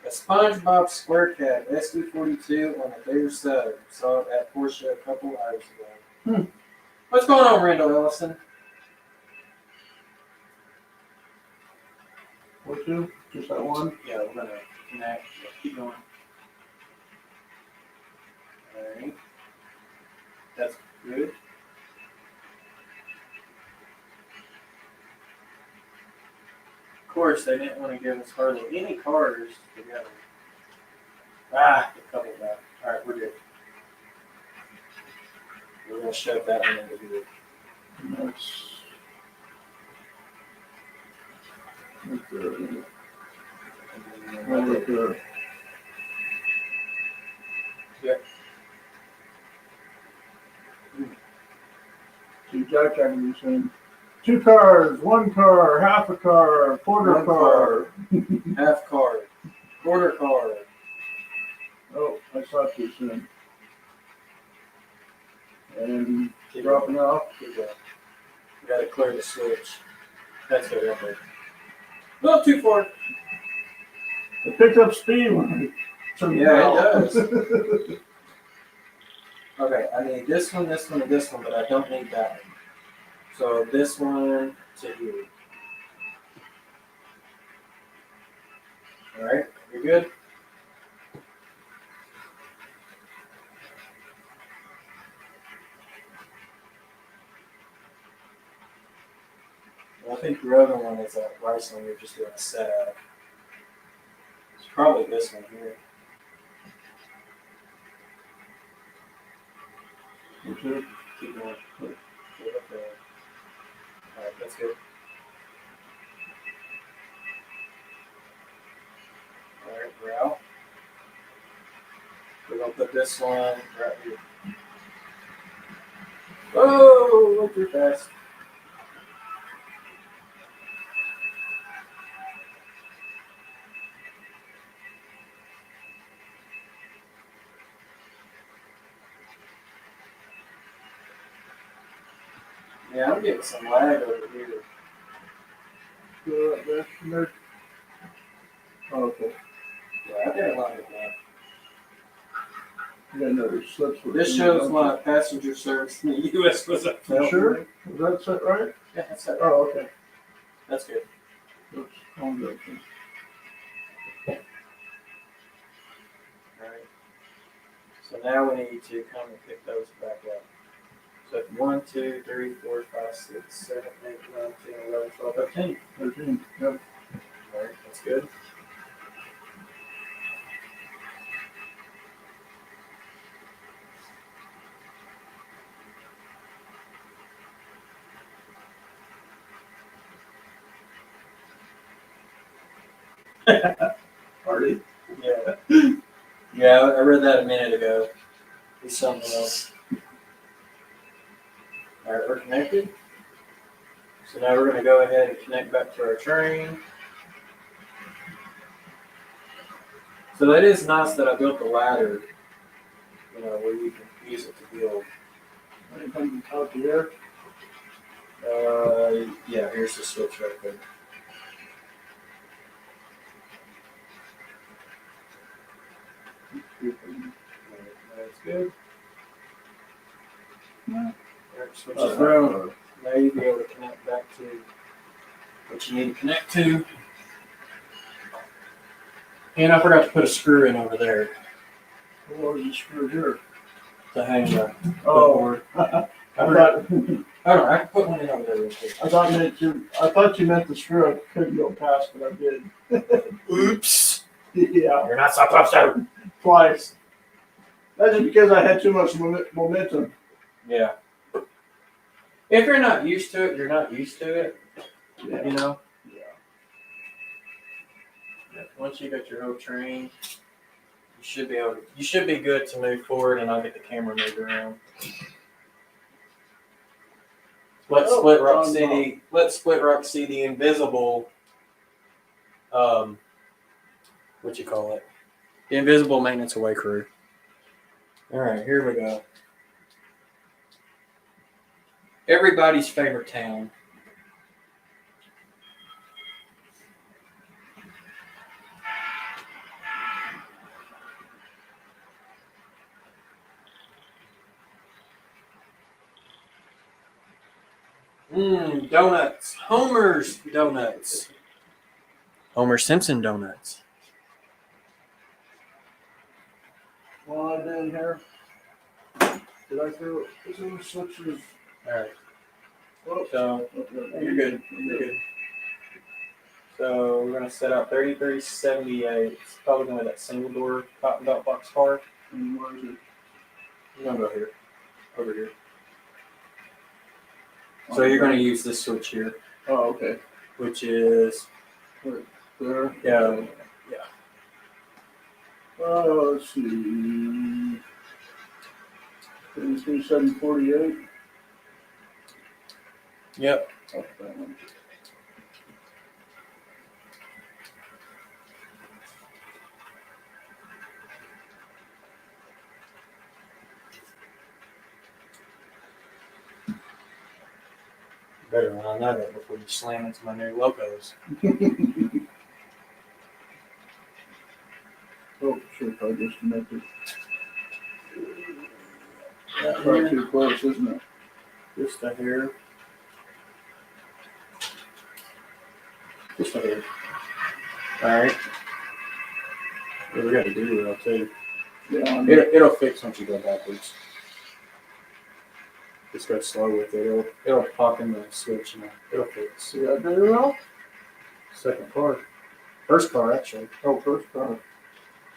A SpongeBob SquareCat SD42 on a Rader sub. Saw it at Porsche a couple hours ago. What's going on, Randall Ellison? What two? Just that one? Yeah, we're gonna connect. Keep going. Alright. That's good. Of course, they didn't want to give us hardly any cars together. A couple back. Alright, we're good. We're gonna shove that one into here. That's. Right there. Right there. Yep. See, Jack having these things. 2 cars, 1 car, half a car, quarter One car. Half car. Quarter car. Oh, I saw too soon. And Keep dropping off. Keep going. You gotta clear the switch. That's good, right there. A little too far. It picks up speed when I turn it Yeah, out. it does. Okay, I need this one, and this one, but I don't need that one. So this one to here. All right, you're good? Well, I think your other one is a rice one you're just doing a setup. It's probably this one here. Which is Keep going. Keep up there. All right, that's good. All right, we're out. We're gonna put this one right here. Oh, went too fast. Yeah, I'm getting some lag over here. go right there. And there. Oh, okay. Yeah, I think I like it now. Yeah, no, it slips. with This the- shows my passenger service in the U.S. was up. You sure? Is that set right? Yeah, that's it. Oh, okay. That's good. Oops, wrong direction. Alright. So now we need to come and pick those back up. So 1, 2, 3, 4, 5, 6, 7, 8, 9, 10, 11, 12, 13. 13. Yep. Alright, that's good. Party. Yeah. Yeah, I read that a minute ago. It's something else. Alright, we're connected. So now we're going to go ahead and connect back to our train. So that is nice that I built the ladder, you know, where you can use it to build. Anything out here? Yeah, here's the switch right there. That's good. Yeah. Switch it around. Now you'll be able to connect back to what you need to connect to. And I forgot to put a screw in over there What was the screw here? to hang the Oh, board. I can put one in over there real quick. I thought you meant the screw I couldn't go past, but I did. Oops. Yeah, You're not supposed to. twice. That's just because I had too much momentum. Yeah. If you're not used to it, you're not used to it. Yeah. You know? Yeah. Once you got your whole train, you should be good to move forward, and I'll get the camera moved around. Let's split rock see the invisible what you call it? The invisible maintenance away crew. Alright, here we go. Everybody's favorite town. Donuts. Homer's donuts. Homer Simpson donuts. While I'm in here, did I throw the switches? Alright. Oh, So you're good. You're good. So we're gonna set out 3378. It's probably gonna be that single door cotton dot box car. and where is it? You're gonna go here. Over here. So you're gonna use this switch here, Oh, okay. which is There. yeah. Let's see. 3748. Yep. Oh, that one. Better run on that before you slam into my new logos. Oh, shit, I disconnected. That's probably too close, isn't it? Just a hair. Just a hair. Alright. Yeah, we got to do it too. Yeah, It'll fix once you go backwards. Just go slow with it. It'll pop in the switch and it'll fix. see that very well? Second car. First car, actually. Oh, first car.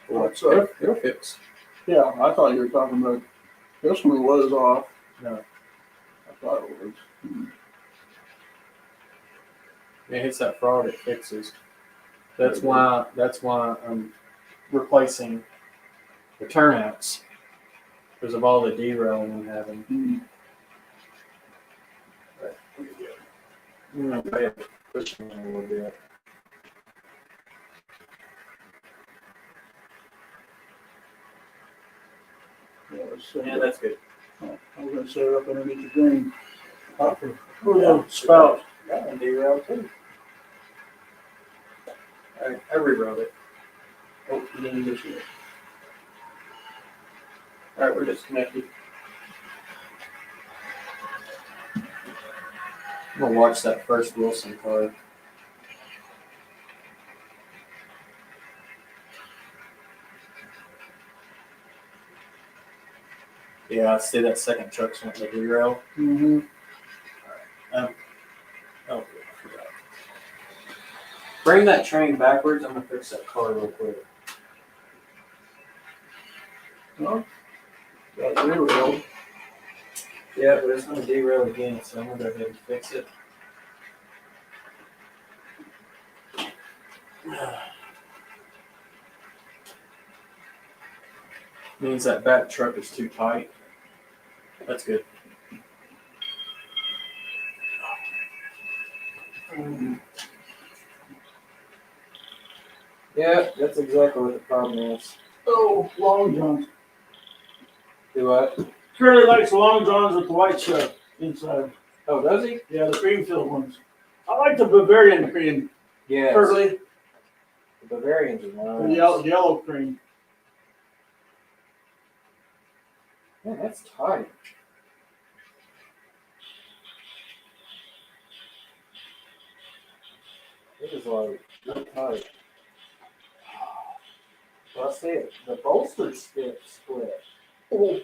Watch. So- It'll fix. Yeah, I thought you were talking about this one was off. No. I thought it was. It hits that frog, it fixes. That's why I'm replacing the turnouts because of all the derailing I'm having. Hmm. I'm gonna go ahead and push them in a little bit. Yeah, that's good. Oh, I was going to set it up underneath the drain. Oh, Yeah, spout. that one derailed too. I rewrote it. Oh, you didn't get it. Alright, we're disconnected. I'm gonna watch that first Wilson car. Yeah, I see that second truck's went to derail. Mm-hmm. Oh, I forgot. Bring that train backwards. I'm gonna fix that car real quick. Well, got derailed. Yeah, but it's gonna derail again, so I'm gonna go ahead and fix it. Means that back truck is too tight. That's good. Yeah, that's exactly what the problem is. Oh, Long Johns. Do what? Curly likes Long Johns with the white stuff inside. Oh, does he? Yeah, the cream-filled ones. I like the Bavarian cream. Yeah. Curly. The Bavarians are The nice. yellow cream. Man, that's tight. It is like really tight. Well, I see it. The bolster split. Oh.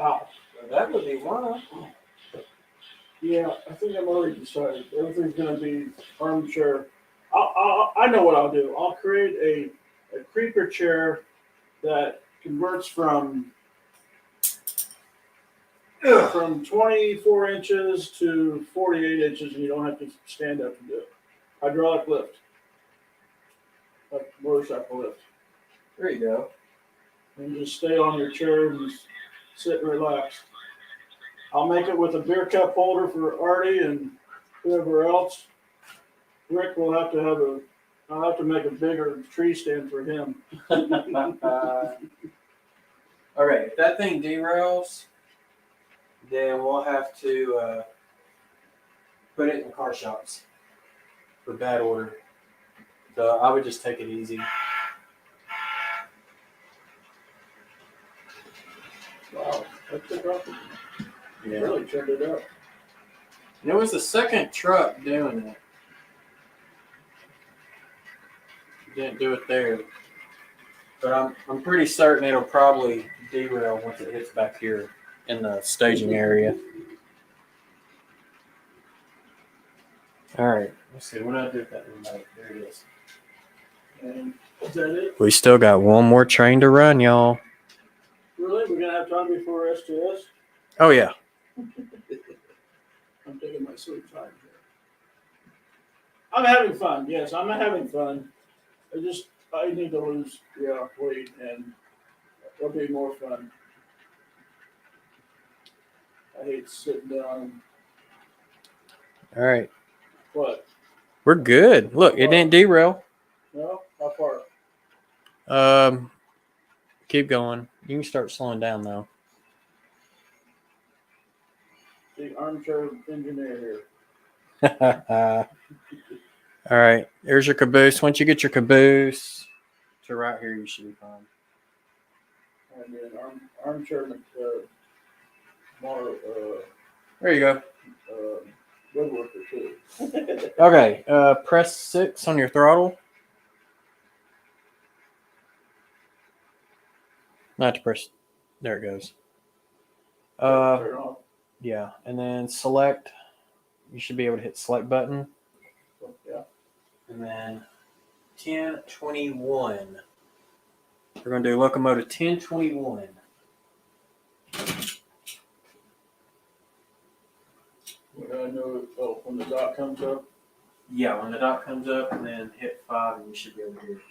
Ow. Well, that would be one. Yeah, I think I'm already decided. Everything's going to be armchair. I know what I'll do. I'll create a creeper chair that converts from 24 inches to 48 inches, and you don't have to stand up to do it. Hydraulic lift, like motorcycle lift. There you go. And just stay on your chair and just sit and relax. I'll make it with a beer cup holder for Artie and whoever else. Rick will have to have I'll have to make a bigger tree stand for him. All right, if that thing derails, then we'll have to put it in car shops for bad order. So I would just take it easy. Wow, that took off. Yeah. Really turned it up. And it was the second truck doing it. Didn't do it there. But I'm pretty certain it'll probably derail once it hits back here in the staging area. All right, let's see. What did I do with that remote? There it is. And is that it? We still got one more train to run, y'all. Really? We're going to have time before S2S? Oh, yeah. I'm taking my sweet time here. I'm having fun. Yes, I'm having fun. I need to lose weight, and it'll be more fun. I hate sitting down. All right. What? We're good. Look, it didn't derail. No? How far? Keep going. You can start slowing down, though. The armchair engineer here. All right. There's your caboose. Once you get your caboose to right here, you should be fine. And then armchair more There you go. woodworker too. Okay. Press 6 on your throttle. Not to press. There it goes. Turn off. Yeah. And then select. You should be able to hit select button. Yeah. And then 1021. We're going to do locomotive 1021. When I know, when the dot comes up. Yeah, when the dot comes up, and then hit 5, and you should be able to hear it.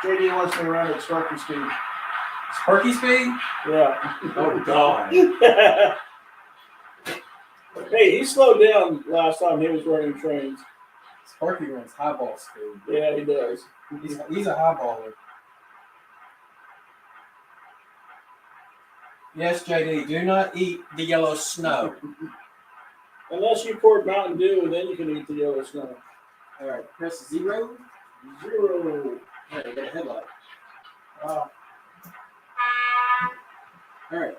JD wants me to run at Sparky speed. Sparky speed? Yeah. Oh, God. Hey, he slowed down last time he was running trains. Sparky runs highball speed. Yeah, he does. He's a highballer. Yes, JD, do not eat the yellow snow. Unless you pour Mountain Dew, and then you can eat the yellow snow. All right, press 0. 0. All right, we got a headlight. Wow. All right,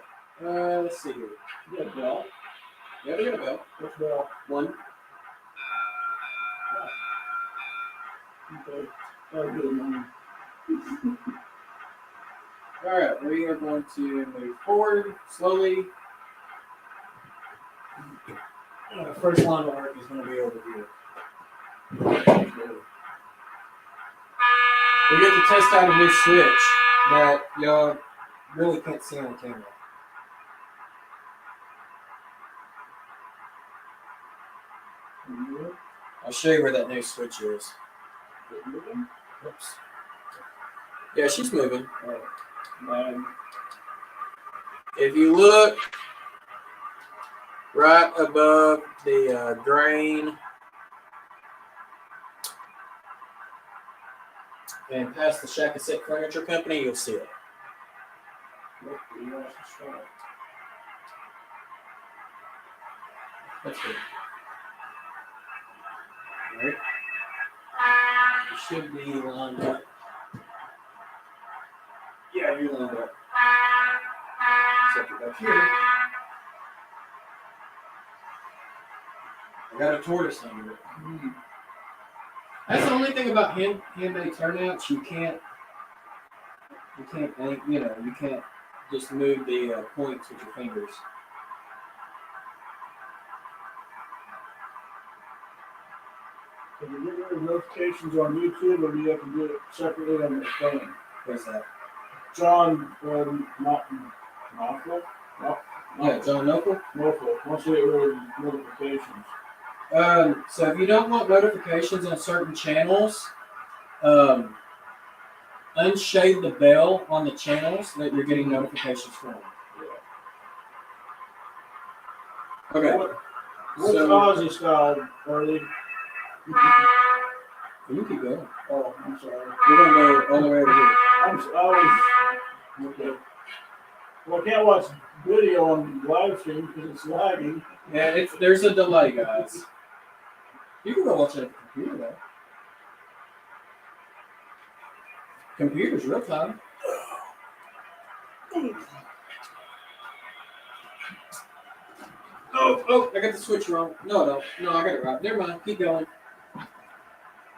let's see here. You got a bell? Yeah, we got a bell. Which bell? 1. Okay. That'll be mine. All right, we are going to move forward slowly. First line of arc is going to be over here. We get to test out a new switch that y'all really can't see on camera. I'll show you where that new switch is. Oops. Yeah, she's moving. If you look right above the drain, and past the Shack-A-Sick Furniture Company, you'll see it. That's good. All right. You should be lined up. Yeah, you're lined up. Except for back here. I got a tortoise under it. That's the only thing about handmade turnouts. You can't just move the points with your fingers. Can you get rid of notifications on YouTube, or do you have to do it separately on the phone? What's that? John Knopfler? Yeah, John Knopfler. Wants to get rid of notifications. So if you don't want notifications on certain channels, unshade the bell on the channels that you're getting notifications from. Okay. What's Aussie style, Harley? You can go. Oh, I'm sorry. We're going to go all the way over here. Okay. Well, I can't watch video on live stream because it's lagging. Yeah, there's a delay, guys. You can go watch it on the computer, though. Computer's real time. Oh, I got the switch wrong. No, I got it right. Never mind. Keep going.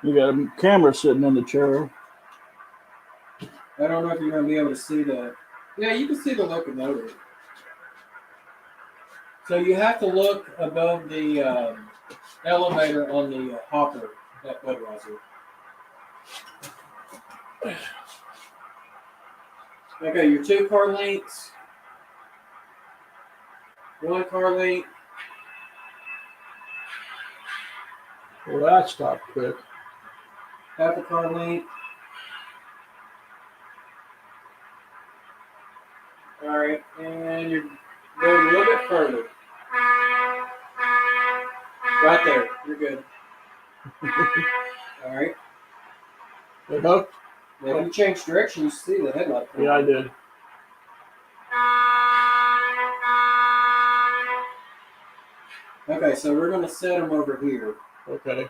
You got a camera sitting in the chair. I don't know if you're going to be able to see the... Yeah, you can see the locomotive. So you have to look above the elevator on the hopper at Budweiser. Okay, your 2 car lengths. 1 car length. Well, that stopped quick. Half a car length. All right, and you're going a little bit further. Right there, you're good. All right. It hooked? Now, if you change direction, you see the headlight. Yeah, I did. Okay, so we're going to set them over here. Okay.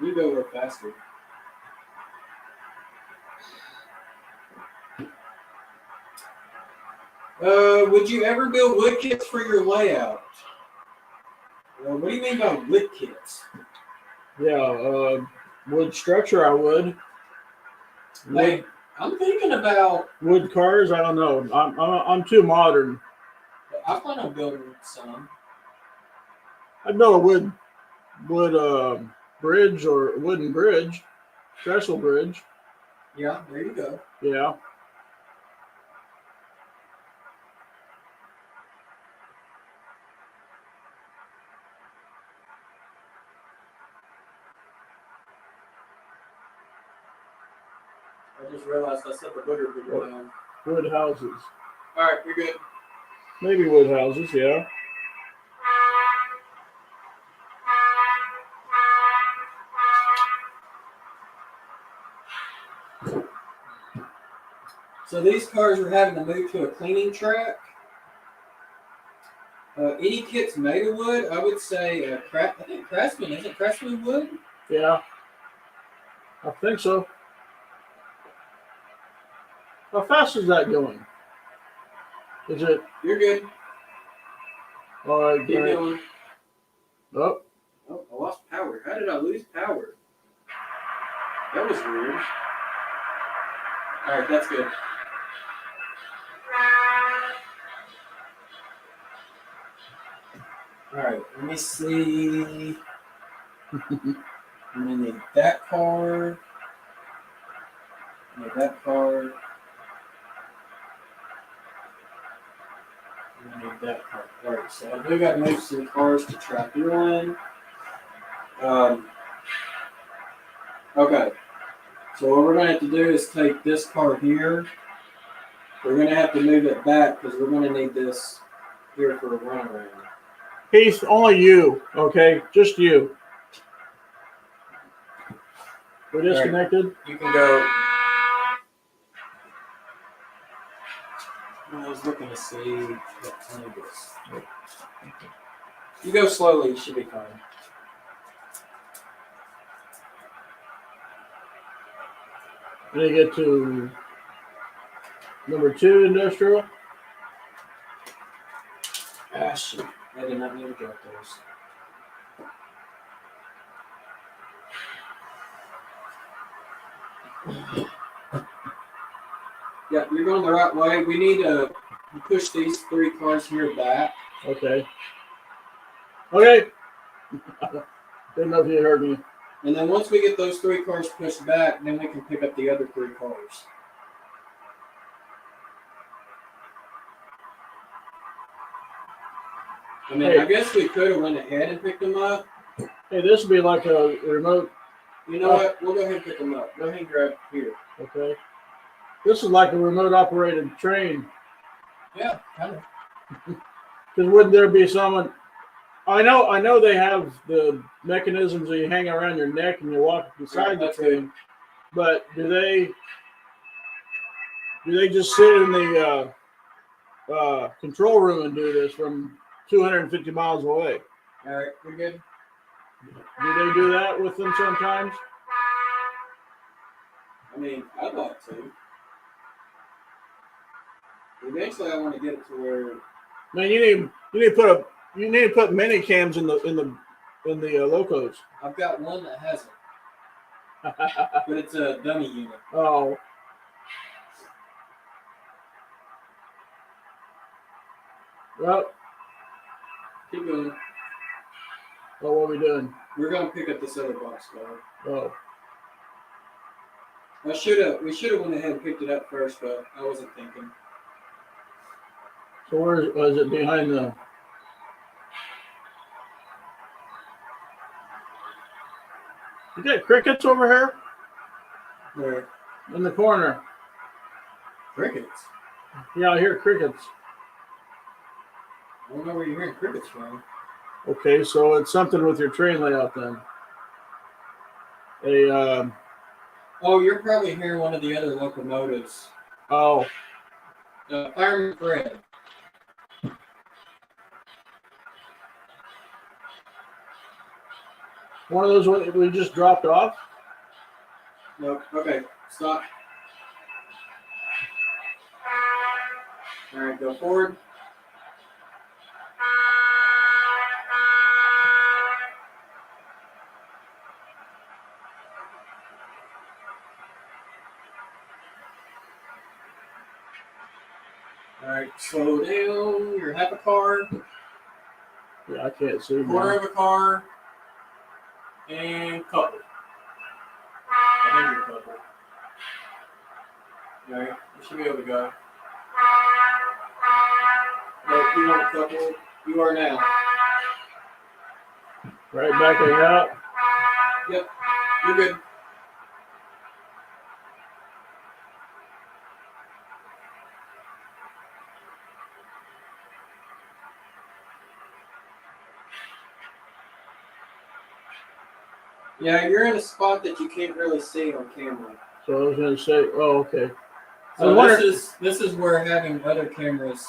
You go a little faster. Would you ever build wood kits for your layout? What do you mean by wood kits? Yeah, wood structure I would. Like, I'm thinking about wood cars. I don't know. I'm too modern. I plan on building some. I'd build a wood bridge or wooden bridge, trestle bridge. Yeah, there you go. Yeah. I just realized I set the booger video down. Wood houses. All right, you're good. Maybe wood houses, yeah. So these cars are having to move to a cleaning track. Any kits made of wood, I would say, I think Craftsman, isn't Craftsman wood? Yeah. I think so. How fast is that going? Is it? You're good. All right, Keep going. Oh. Oh, I lost power. How did I lose power? That was weird. All right, that's good. All right, let me see. I'm gonna need that card. Need that card. I need that card. All right, so I do got most of the cars to track one. Okay. So what we're gonna have to do is take this car here. We're gonna have to move it back because we're gonna need this here for a runaround. Heath, only you, okay? Just you. We're disconnected. Right. You can go. I was looking to see what time it is. You go slowly, you should be fine. When you get to number 2 industrial. Ah, shit. I did not mean to drop those. Yeah, you're going the right way. We need to push these 3 cars here back. Okay. Okay. Didn't know if you heard me. And then once we get those 3 cars pushed back, then we can pick up the other 3 cars. I mean, I guess we could have went ahead and picked them up. Hey, this would be like a remote. You know what? We'll go ahead and pick them up. Go ahead and grab here. Okay. This is like a remote operated train. Yeah, kind of. Because wouldn't there be someone? I know they have the mechanisms that you hang around your neck and you walk beside the train. But do they just sit in the control room and do this from 250 miles away? All right, we're good. Do they do that with them sometimes? I mean, I'd like to. Eventually, I want to get it to where. Man, you need to put mini cams in the locos. I've got one that has it, but it's a dummy unit. Oh. Well. Keep going. Oh, what are we doing? We're going to pick up this other box car. Oh. We should have went ahead and picked it up first, but I wasn't thinking. So where is it behind the? You got crickets over here? Where? In the corner. Crickets? Yeah, I hear crickets. I don't know where you're hearing crickets from. Okay, so it's something with your train layout then. Oh, you're probably hearing one of the other locomotives. Oh. Fireman Fred. One of those we just dropped off? Nope. Okay, stop. All right, go forward. All right, slow down. You're half a car. Yeah, I can't see. Quarter of a car. And couple. I think you're couple. All right, you should be able to go. No, you want a couple. You are now. Right back it out. Yep, you're good. Yeah, you're in a spot that you can't really see on camera. So I was going to say, oh, okay. So this is where having other cameras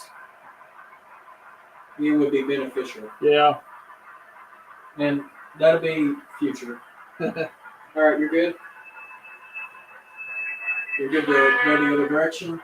would be beneficial. Yeah. And that'll be future. All right, you're good? You're good to go the other direction?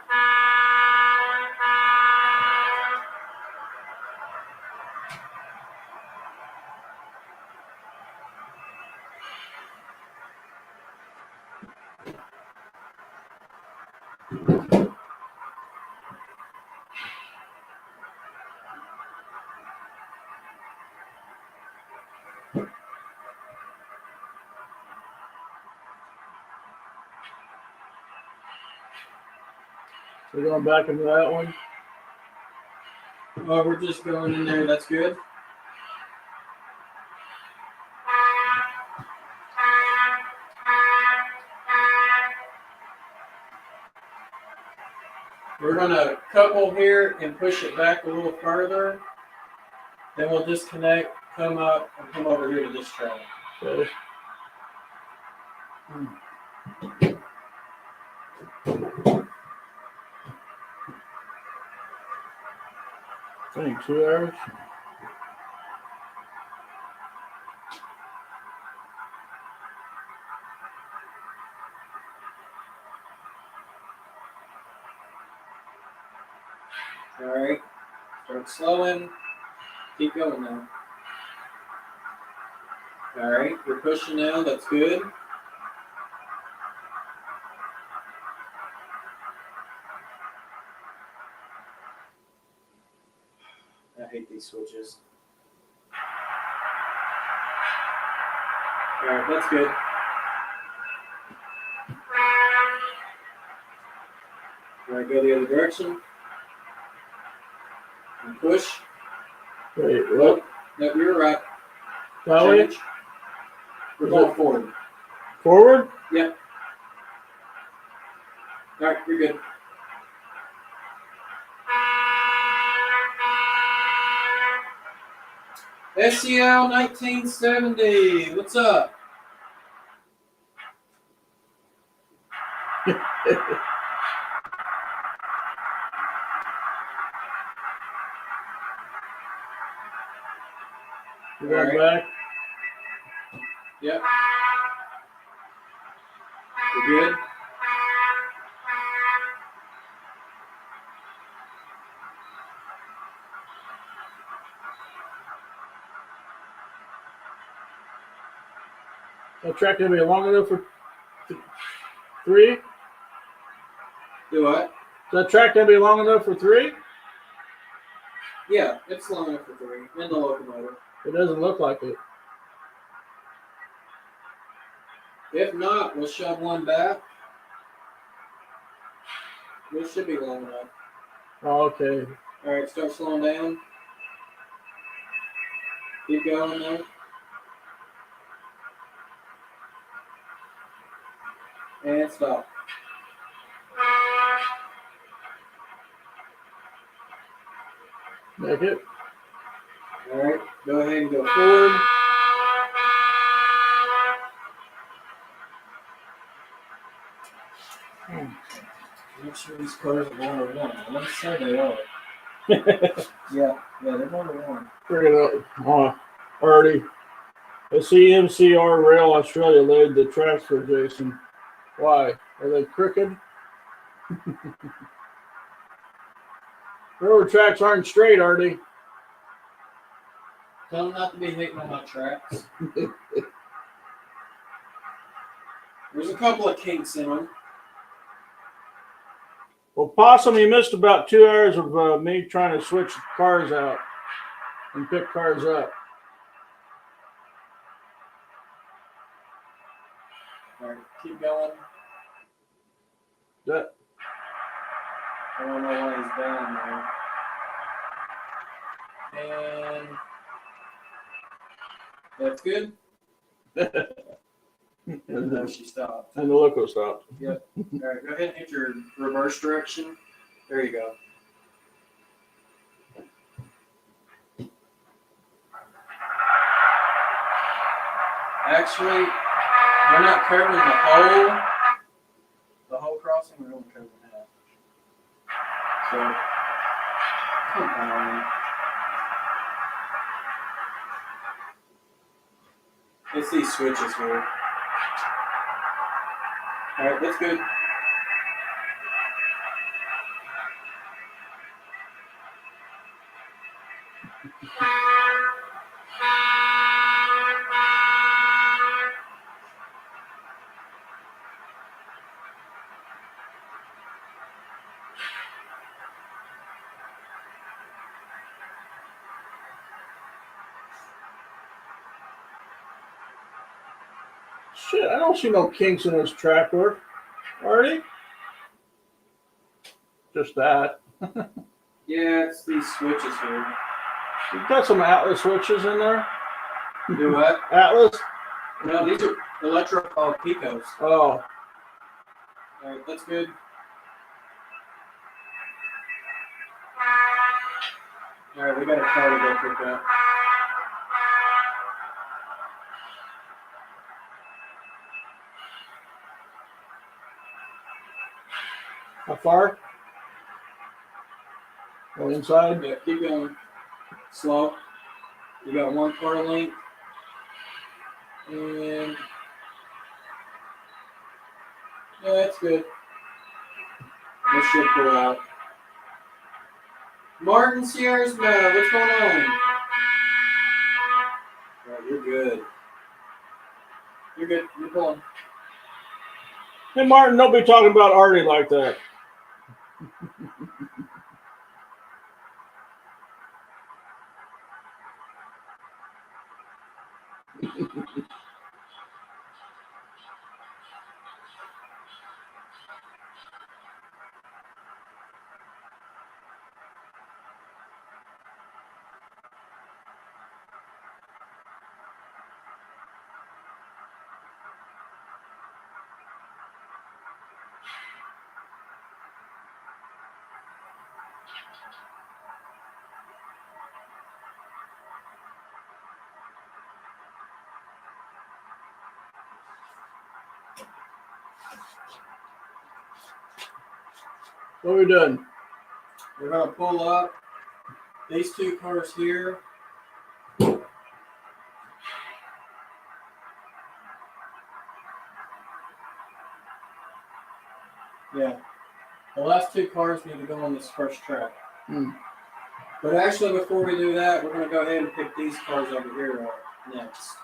We're going back into that one. Oh, we're just going in there. That's good. We're going to couple here and push it back a little further. Then we'll disconnect, come up, and come over here to this track. Okay. I think 2 hours. All right. Start slowing. Keep going now. All right. You're pushing now. That's good. I hate these switches. All right. That's good. All right. Go the other direction. And push. Wait, what? No, you're right. That way? Change. We're going forward. Forward? Yep. All right, you're good. SEL 1970. What's up? You going back? Yep. You're good. That track gonna be long enough for 3? Do what? Is that track gonna be long enough for 3? Yeah, it's long enough for 3. In the locomotive. It doesn't look like it. If not, we'll shove one back. This should be long enough. Oh, okay. All right, start slowing down. Keep going now. And stop. Make it. All right, go ahead and go forward. Make sure these cars are 101. I want to say they are. Yeah, they're 101. Figure it out. Already. The CMCR Rail Australia laid the tracks for Jason. Why? Are they crooked? Railroad tracks aren't straight, are they? Tell them not to be hating on my tracks. There's a couple of kinks in them. Well, Possum, you missed about 2 hours of me trying to switch cars out and pick cars up. All right, keep going. That I don't know why he's down there. And that's good. And then she stopped. And the loco stopped. Yep. All right, go ahead and hit your reverse direction. There you go. Actually, we're not covering the whole crossing. We're only covering half. So, come on. It's these switches here. All right, that's good. Shit, I don't see no kinks in this track work. Already? Just that. Yeah, it's these switches here. You got some Atlas switches in there? Do what? Atlas? No, these are electro Picos. Oh. All right, that's good. All right, we got a car to go pick up. How far? Go inside. Yeah, keep going. Slow. You got one car length. And yeah, that's good. This should pull out. Martin Sierra's mad. What's going on? Right, you're good. You're good. You're pulling. Hey, Martin, don't be talking about Artie like that. What are we doing? We're going to pull up these two cars here. Yeah. The last two cars need to go on this first track. But actually, before we do that, we're going to go ahead and pick these cars over here up next.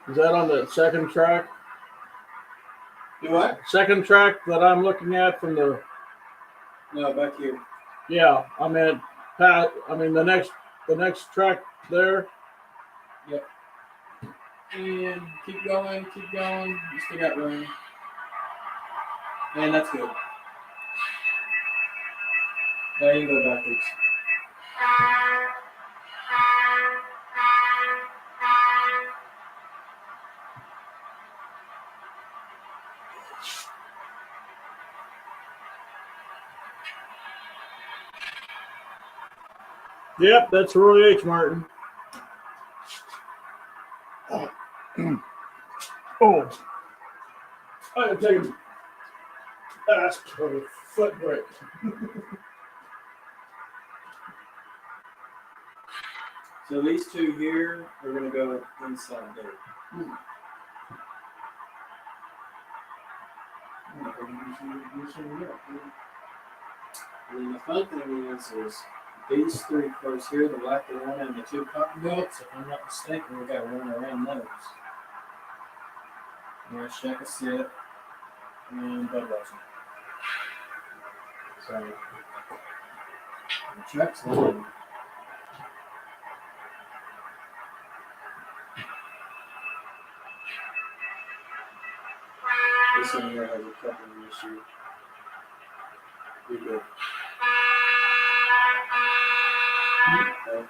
Is that on the second track? Do what? Second track that I'm looking at from the. No, back here. Yeah, I mean, the next track there. Yep. And keep going, keep going. You still got room. And that's good. There you go backwards. Yep, that's Roy H. Martin. Oh, I gotta take a ask for a foot break. So these two here are going to go inside there. And the fun thing is these three cars here, the black one and the two cotton belts, if I'm not mistaken, we got to run around those. We're check a sit and Budweiser. So the check's on. This one here has a couple of issues. You're good. Okay.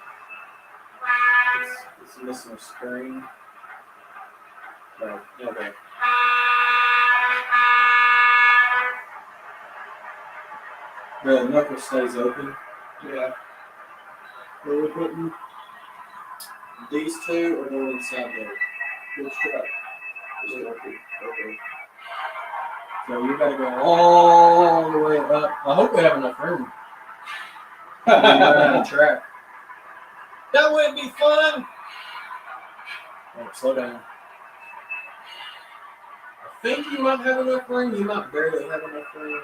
It's missing a screen. Right, okay. The knuckle stays open. Yeah. Where we putting These two are going inside there. this track? Okay. So you gotta go all the way up. I hope we have enough room. On the track. That would be fun. Oh, slow down. I think you might have enough room. You might barely have enough room.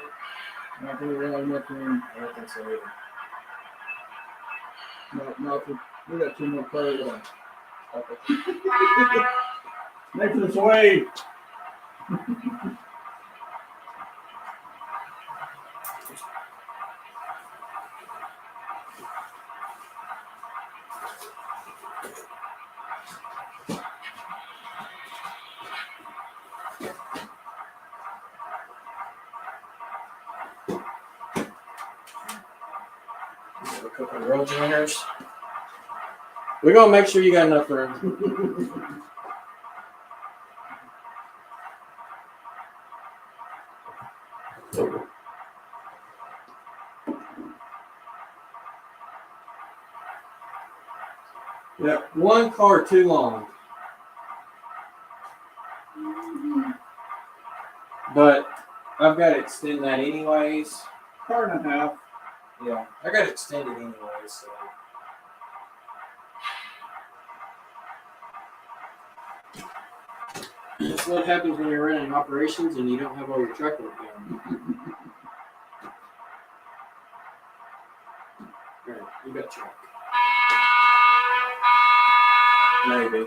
Not really have enough room. I don't think so either. We got two more cars on. Making its way. A couple of roll joiners. We're gonna make sure you got enough room. Yeah, one car too long. But I've got to extend that anyways. Car and a half. Yeah, I got to extend it anyways. So. That's what happens when you're running operations and you don't have all your truck work done. Alright, you got truck. Maybe.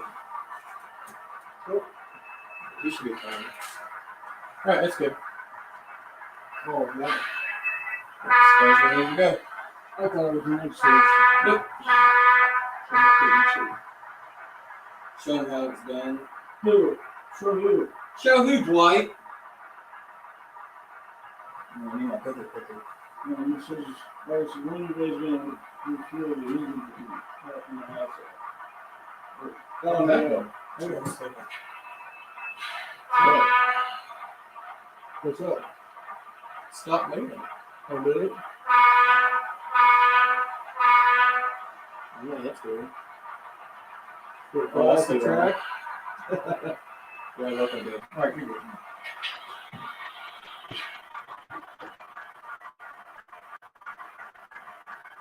Oh, you should be fine. Alright, that's good. Oh, yeah. That's where we need to go. I thought it was the next station. Nope. I couldn't Show them how it's done. see. Do it. Show you. Show who, Dwight? No, I need my cookie picker. And he says, when are you guys going to refuel the engine in the house? Oh, no. Hang on a second. What? What's up? Stop moving. Oh, did it? Yeah, that's weird. Oh, that's the track? Yeah, look at it. Alright, you go.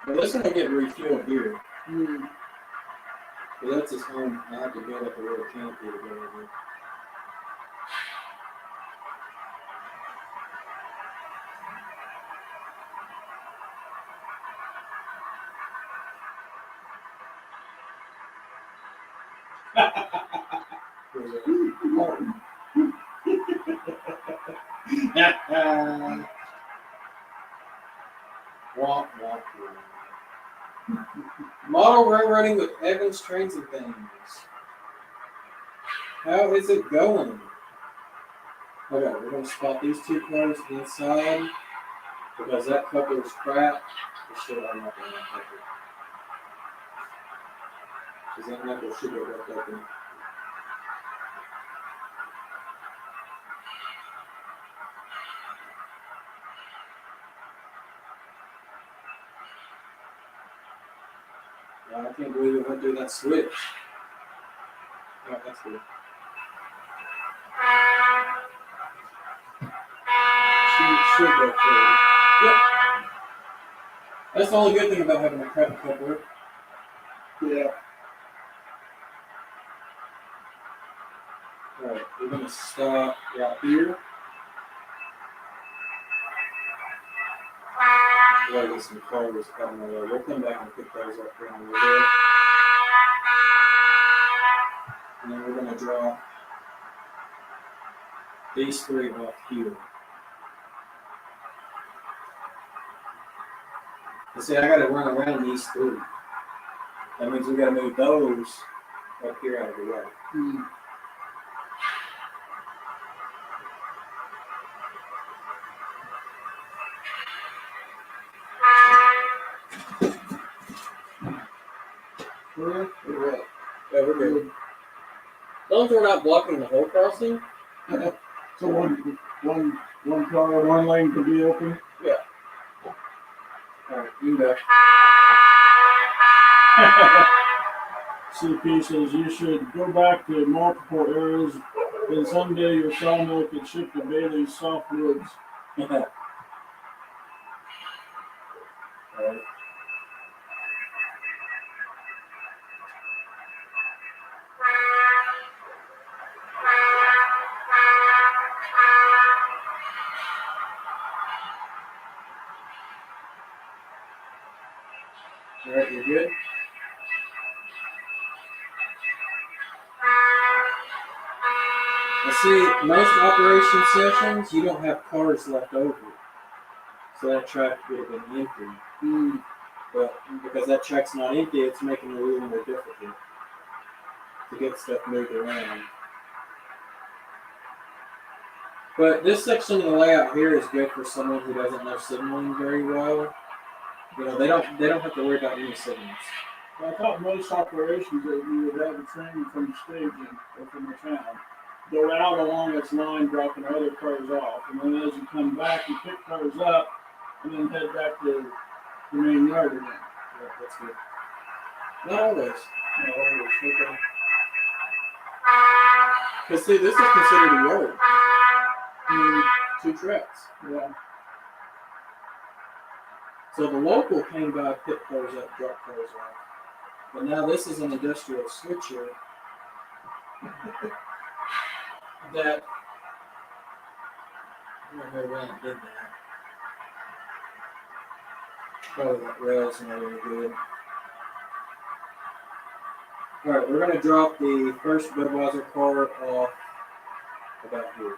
Well, this one will get refueled here. Mm. But that's his home. I have to build up a little canopy to go over. Womp, womp, womp. Model railroading with Evans trains and things. How is it going? Okay, we're going to spot these two cars inside because that coupler is crap. Shit, I'm not going to coupler. Because that knuckle should go left open. I can't believe it went through that switch. Oh, that's good. Should go through. Yep. That's the only good thing about having a crap coupler. Yeah. Alright, we're going to stop right here. We'll get some cars on the way. We'll come back and pick those up here in a little bit. And then we're going to drop these three off here. And see, I got to run around these three. That means we got to move those up here out of the way. Mm. Or what? Yeah, we're good. As long as we're not blocking the whole crossing. So one car, one lane can be open? Yeah. Alright, you go. CP says you should go back to multiple areas, then someday your sawmill could ship to Bailey's softwoods. Alright. Alright, you're good? Now see, most operation sessions, you don't have cars left over. So that track would have been empty. Mm. But because that track's not empty, it's making it a little more difficult to get stuff moved around. But this section of the layout here is good for someone who doesn't know signaling very well. You know, they don't have to worry about any signals. Well, I thought most operations that you would have a train from the station or from the town go out along its line, dropping other cars off, and then as you come back, you pick cars up, and then head back to the main yard again. Yeah, that's good. Not always. Not always. Okay. Because see, this is considered a yard. 2 trucks. Yeah. So the local came by, picked cars up, dropped cars off. But now this is an industrial switcher that I don't know when it did that. Probably that rail's not really good. Alright, we're gonna drop the first Budweiser car off about here.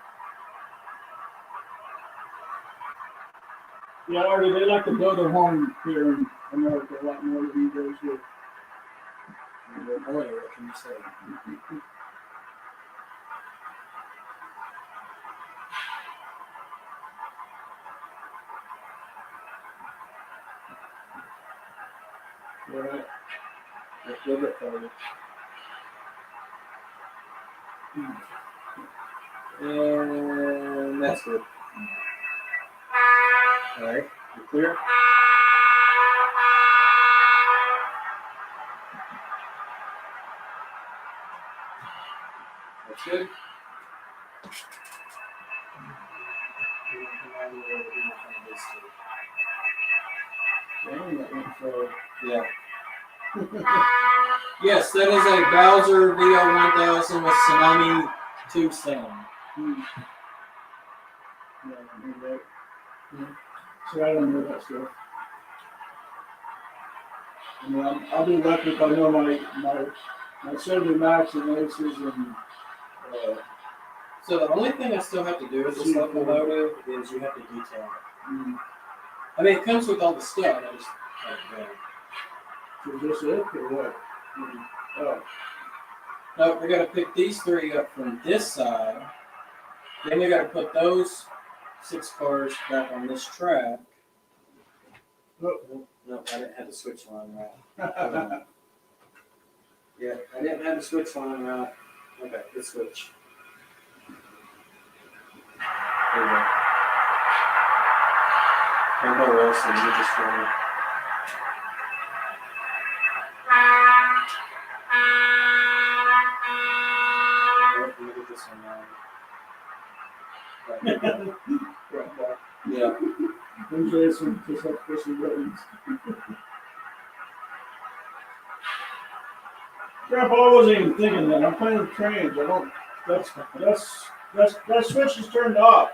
Yeah, Artie, they like to build their home here in America a lot more than you guys do. What can you say? Alright. Let's flip it forward. And that's good. Alright, you clear? That's good. Yeah. Yes, that is a Bowser VO1000 with Tsunami 2 sound. Yeah, maybe that. So I don't know that stuff. I mean, I'll be lucky if I know my 70 Max and Aces and So the only thing I still have to do with this locomotive is you have to detail it. I mean, it comes with all the stuff. I just is this it or what? Oh, no, we got to pick these 3 up from this side. Then we got to put those 6 cars back on this track. No, I didn't have the switch line right. Yeah, I didn't have the switch line right. Okay, good switch. There you go. Grandpa Wilson, you just for me. Let me get this one now. Yeah. I'm Jason, just have to push the buttons. Grandpa, I wasn't even thinking that. I'm playing with trains. I don't. That switch is turned off.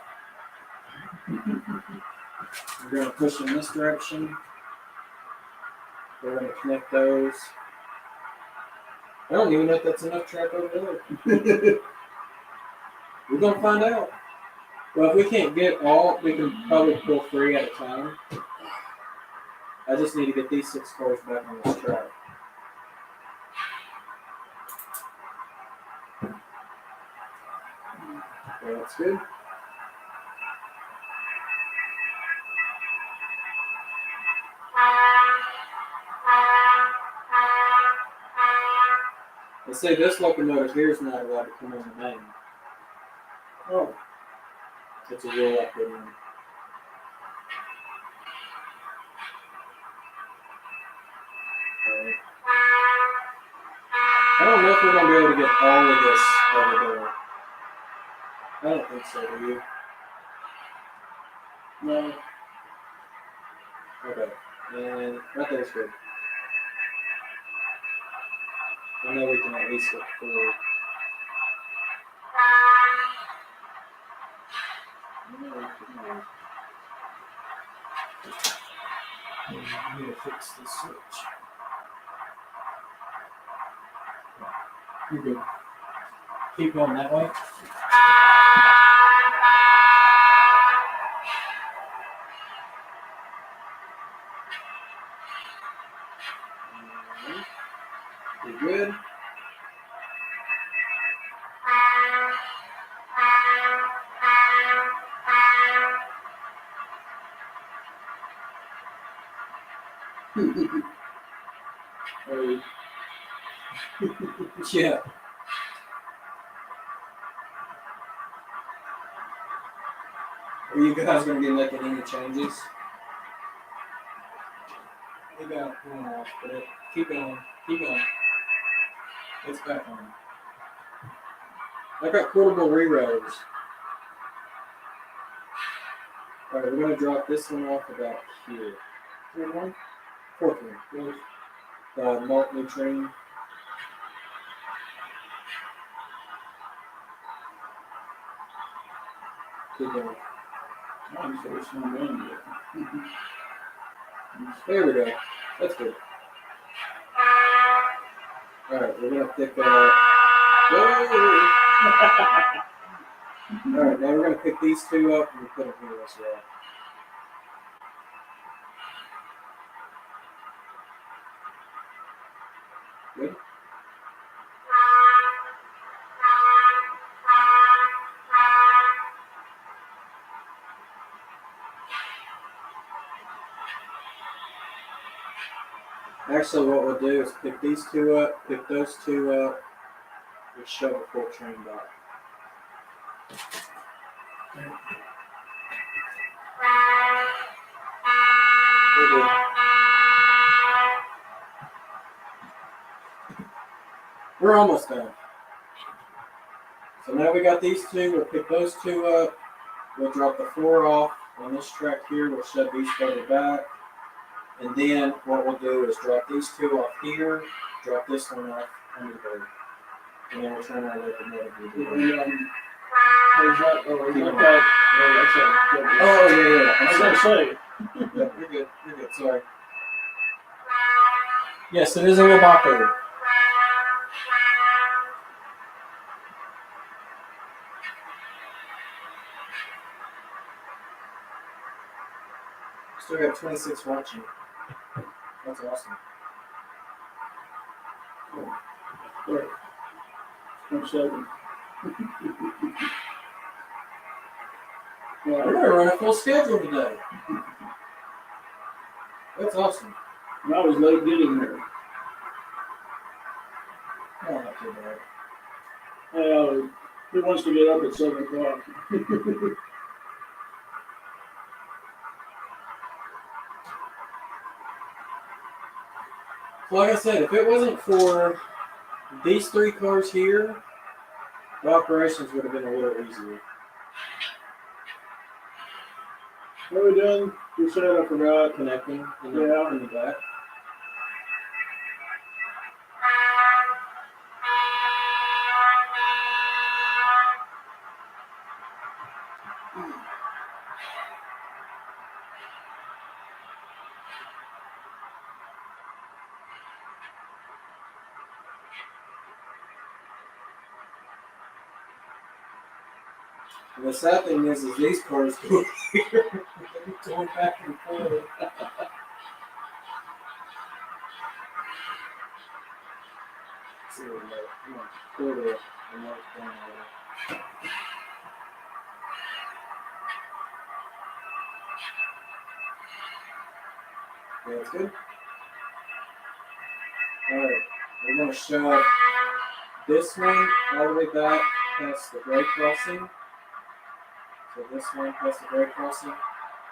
We're going to push in this direction. We're going to connect those. I don't even know if that's enough track over there. We're going to find out. Well, if we can't get all, we can probably pull 3 at a time. I just need to get these 6 cars back on this track. Okay, that's good. Let's say this locomotive here is not allowed to come on the main. Oh. It's a real upgrade one. Right. I don't know if we're going to be able to get all of this over there. I don't think so, do you? No. Okay. And right there's good. I know we can at least get 4. I need to fix this switch. You're good. Keep going that way. You're good. Yeah. Are you guys going to be making any changes? We got one off, but keep going. Keep going. It's back on. I got portable rerows. All right, we're gonna drop this one off about here. Third one? Fourth one. Malt nutrient. Keep going. I'm so it's not in yet. There we go. That's good. All right, we're gonna pick. Whoa. All right, now we're gonna pick these two up and put them here as well. Good. Actually, what we'll do is pick these two up, pick those two up, and shove a full train back. We're good. We're almost done. So now we got these two, we'll pick those two up, we'll drop the 4 off on this track here, we'll shove these further back, and then what we'll do is drop these two off here, drop this one off under there, and then we'll turn our locomotive. Where's that? Oh, is that that? Oh, that's a. Oh, yeah. I was gonna say. Yeah, you're good, sorry. Yes, it is a Wabaco. Still got 26 watching. That's awesome. Right. 27. We're Yeah, gonna run a full schedule today. That's awesome. I was late getting there. Oh, not too bad. Who wants to get up at 7 o'clock? Like I said, if it wasn't for these 3 cars here, the operations would have been a little easier. What are we doing? You said I forgot. Connecting in Yeah. the back. And the sad thing is these cars go here, going back and forth. See what we got. Come on, quarter and mark down there. Yeah, that's good. Alright, we're going to shove this one all the way back past the grade crossing. So this one past the grade crossing.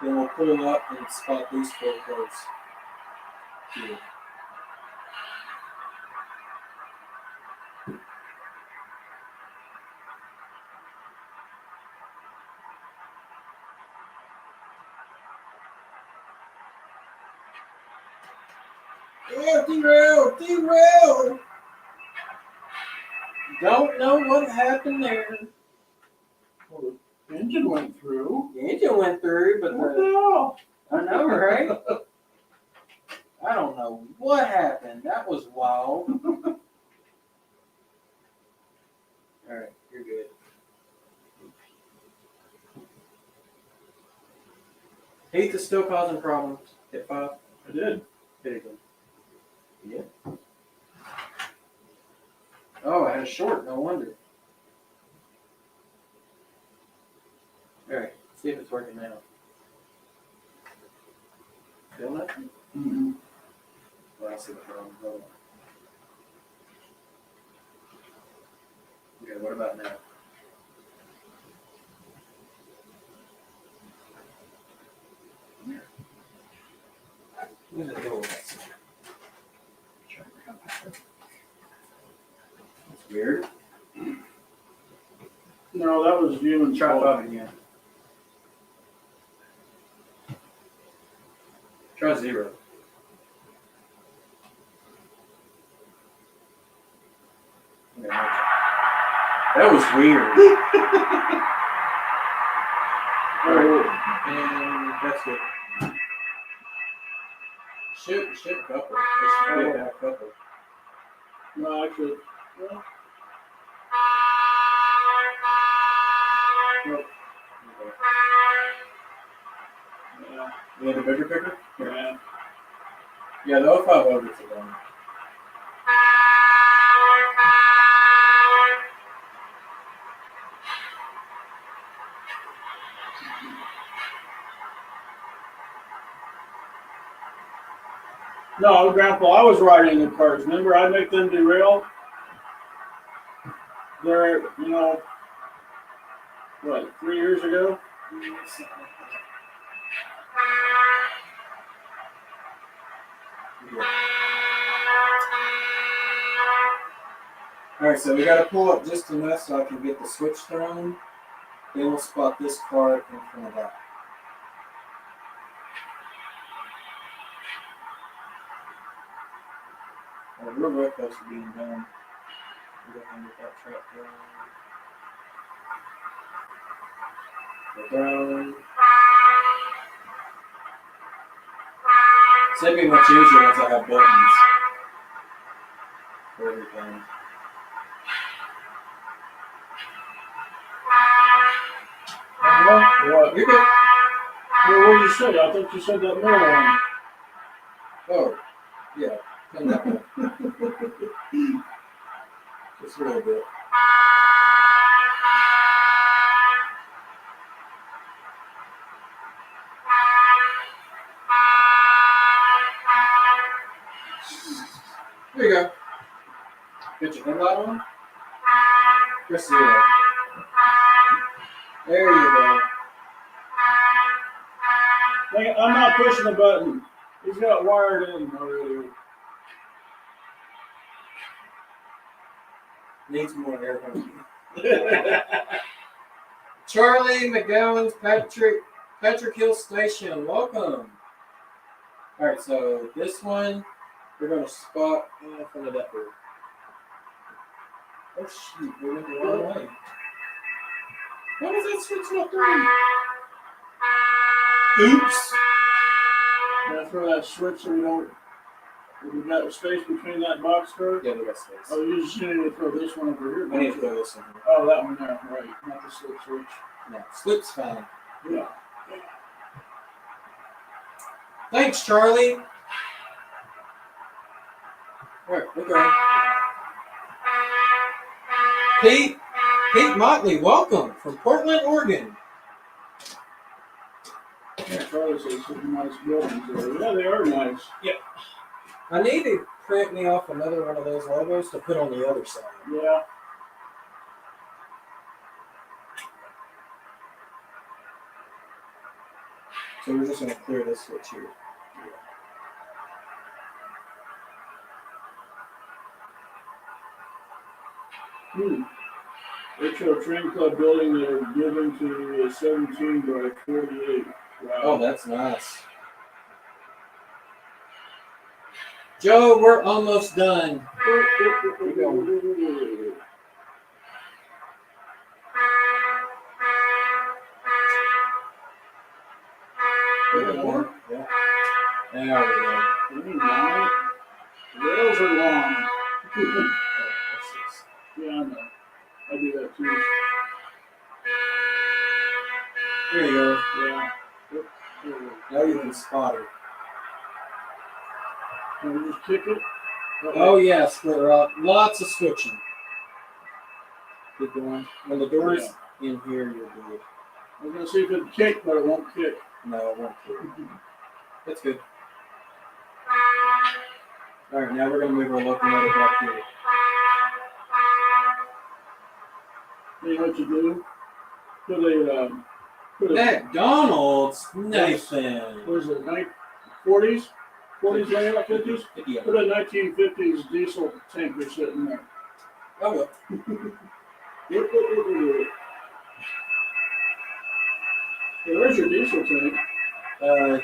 Then we'll pull up and spot these 4 cars here. Yeah, derail! Don't know what happened there. Well, the engine went through. The engine went through, but What the hell? I know, right? I don't know what happened. That was wild. Alright, you're good. Heath is still causing problems. Hit 5. I did. There you go. Yeah. Oh, I had a short, no wonder. Alright, see if it's working now. Feel nothing? Mm-hmm. Well, I see the problem. Hold on. Okay, what about now? Look at the door. That's weird. No, that was you and Try Paul. 5 again. Try 0. Yeah. That was weird. And that's good. Should couple. It should be a half couple. No, actually, well, no. Yeah, You have a bigger picker? yeah. Yeah, the 05 overs are done. No, Grandpa, I was riding the cars. Remember, I'd make them derail. They're, you know, what, 3 years ago? Alright, so we gotta pull up just enough so I can get the switch thrown. Then we'll spot this card in front of that. We're real close to being done. We're going to get that track going. It's gonna be much easier once I have buttons for everything. What? You're good. Well, what did you say? I thought you said that middle one. Oh, yeah. Come that way. Just a little bit. There you go. Get your headlight on. Press 0. There you go. Hey, I'm not pushing the button. He's got wired in already. Needs more air horn. Charlie McGowan's Patrick Hill Station. Welcome. Alright, so this one we're gonna spot in front of that bird. Oh shoot, we went the wrong way. Why does that switch not through? Oops. Gonna throw that switch so we don't. We got space between that box curve. Yeah, we got space. Oh, you just need to throw this one over here. I need to throw this in here. Oh, that one there, right? Not the slip switch. No, slip's fine. Yeah. Thanks, Charlie. Alright, okay. Pete Motley, welcome from Portland, Oregon. Yeah, Charlie says some nice buildings there. Yeah, they are nice. Yep. I need to print me off another one of those logos to put on the other side. Yeah. So we're just going to clear this switch here. They show a train club building they're given to 17 by 48. Wow. Oh, that's nice. Joe, we're almost done. Keep going. More? Yeah. There we go. Rails are long. Oh, Yeah, I know. I do that too. there you go. Yeah. Now you can spot her. Can we just kick it? Oh, yeah, split her up. Lots of switching. Keep going. When the door's in here, you're good. I was going to see if it'd kick, but it won't kick. No, it won't kick. That's good. All right, now we're going to move our locomotive back here. You know what you do? Put a McDonald's, Nathan. what is it, 40s? 40s layout, 50s? Yeah. Put a 1950s diesel tanker sitting there. Oh, well. Yeah, there's your diesel tank.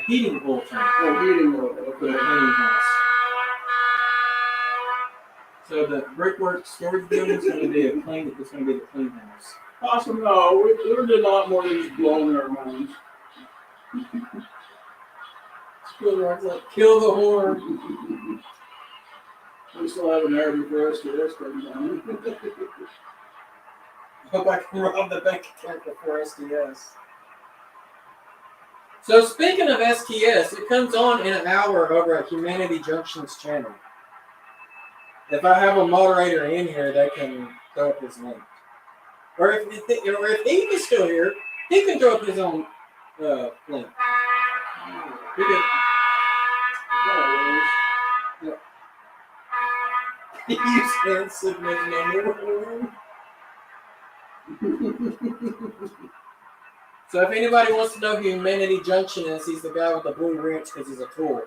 Heating oil tank. Oh, heating oil. For the Okay. cleaning house. So the brickwork storage building is going to be a clean. It's going to be the clean house. Awesome. No, we're doing a lot more than just blowing our minds. Kill the horn. We still have an air before STS comes down. Hope I can rob the bank account before STS. So speaking of STS, it comes on in an hour over at Humanity Junction's channel. If I have a moderator in here, they can throw up his link. Or if he is still here, he can throw up his own link. He can. Use hand signals number 1. So if anybody wants to know who Humanity Junction is, he's the guy with the blue wrench because he's a tool.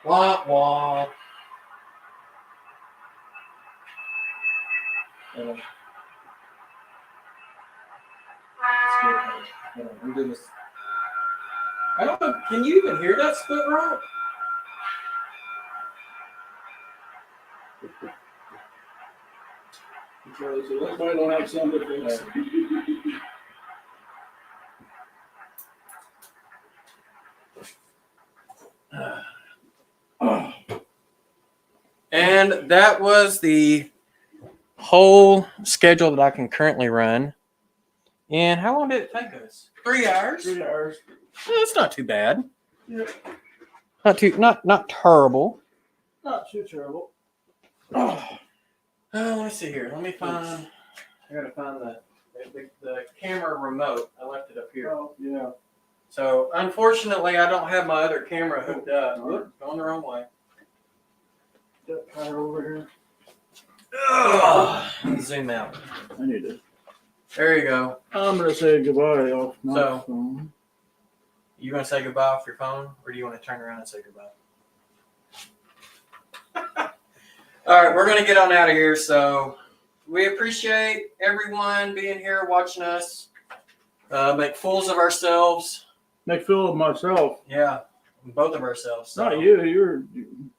Wah wah. I'm doing this. I don't know. Can you even hear that split rock? So that's why I don't have sound effects. And that was the whole schedule that I can currently run. And how long did it take us? 3 hours? 3 hours. Well, that's not too bad. Yeah. Not terrible. Not too terrible. Let's see here. Let me find. I gotta find the camera remote. I left it up here. Oh, yeah. So unfortunately, I don't have my other camera hooked up. Whoop, going the wrong way. That power over here. Zoom out. I need it. There you go. I'm gonna say goodbye off my So- phone. You gonna say goodbye off your phone, or do you want to turn around and say goodbye? All right, we're gonna get on out of here. So we appreciate everyone being here, watching us make fools of ourselves. Make feel of myself. Yeah, both of ourselves. So. Not you.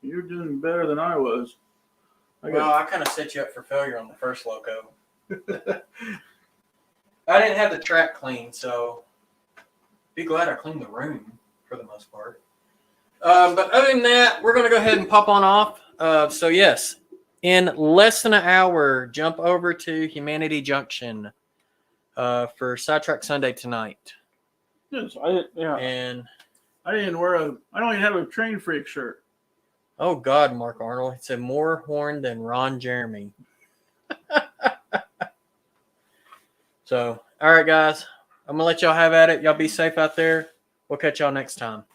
You're doing better than I was. Well, I kind of set you up for failure on the first loco. I didn't have the track clean, so be glad I cleaned the room for the most part. But other than that, we're going to go ahead and pop on off. So yes, in less than an hour, jump over to Humanity Junction for Sidetrack Sunday tonight. Yes, And I don't even have a Train Freak shirt. oh God, Mark Arnold, it's a more horn than Ron Jeremy. So, all right, guys, I'm gonna let y'all have at it. Y'all be safe out there. We'll catch y'all next time.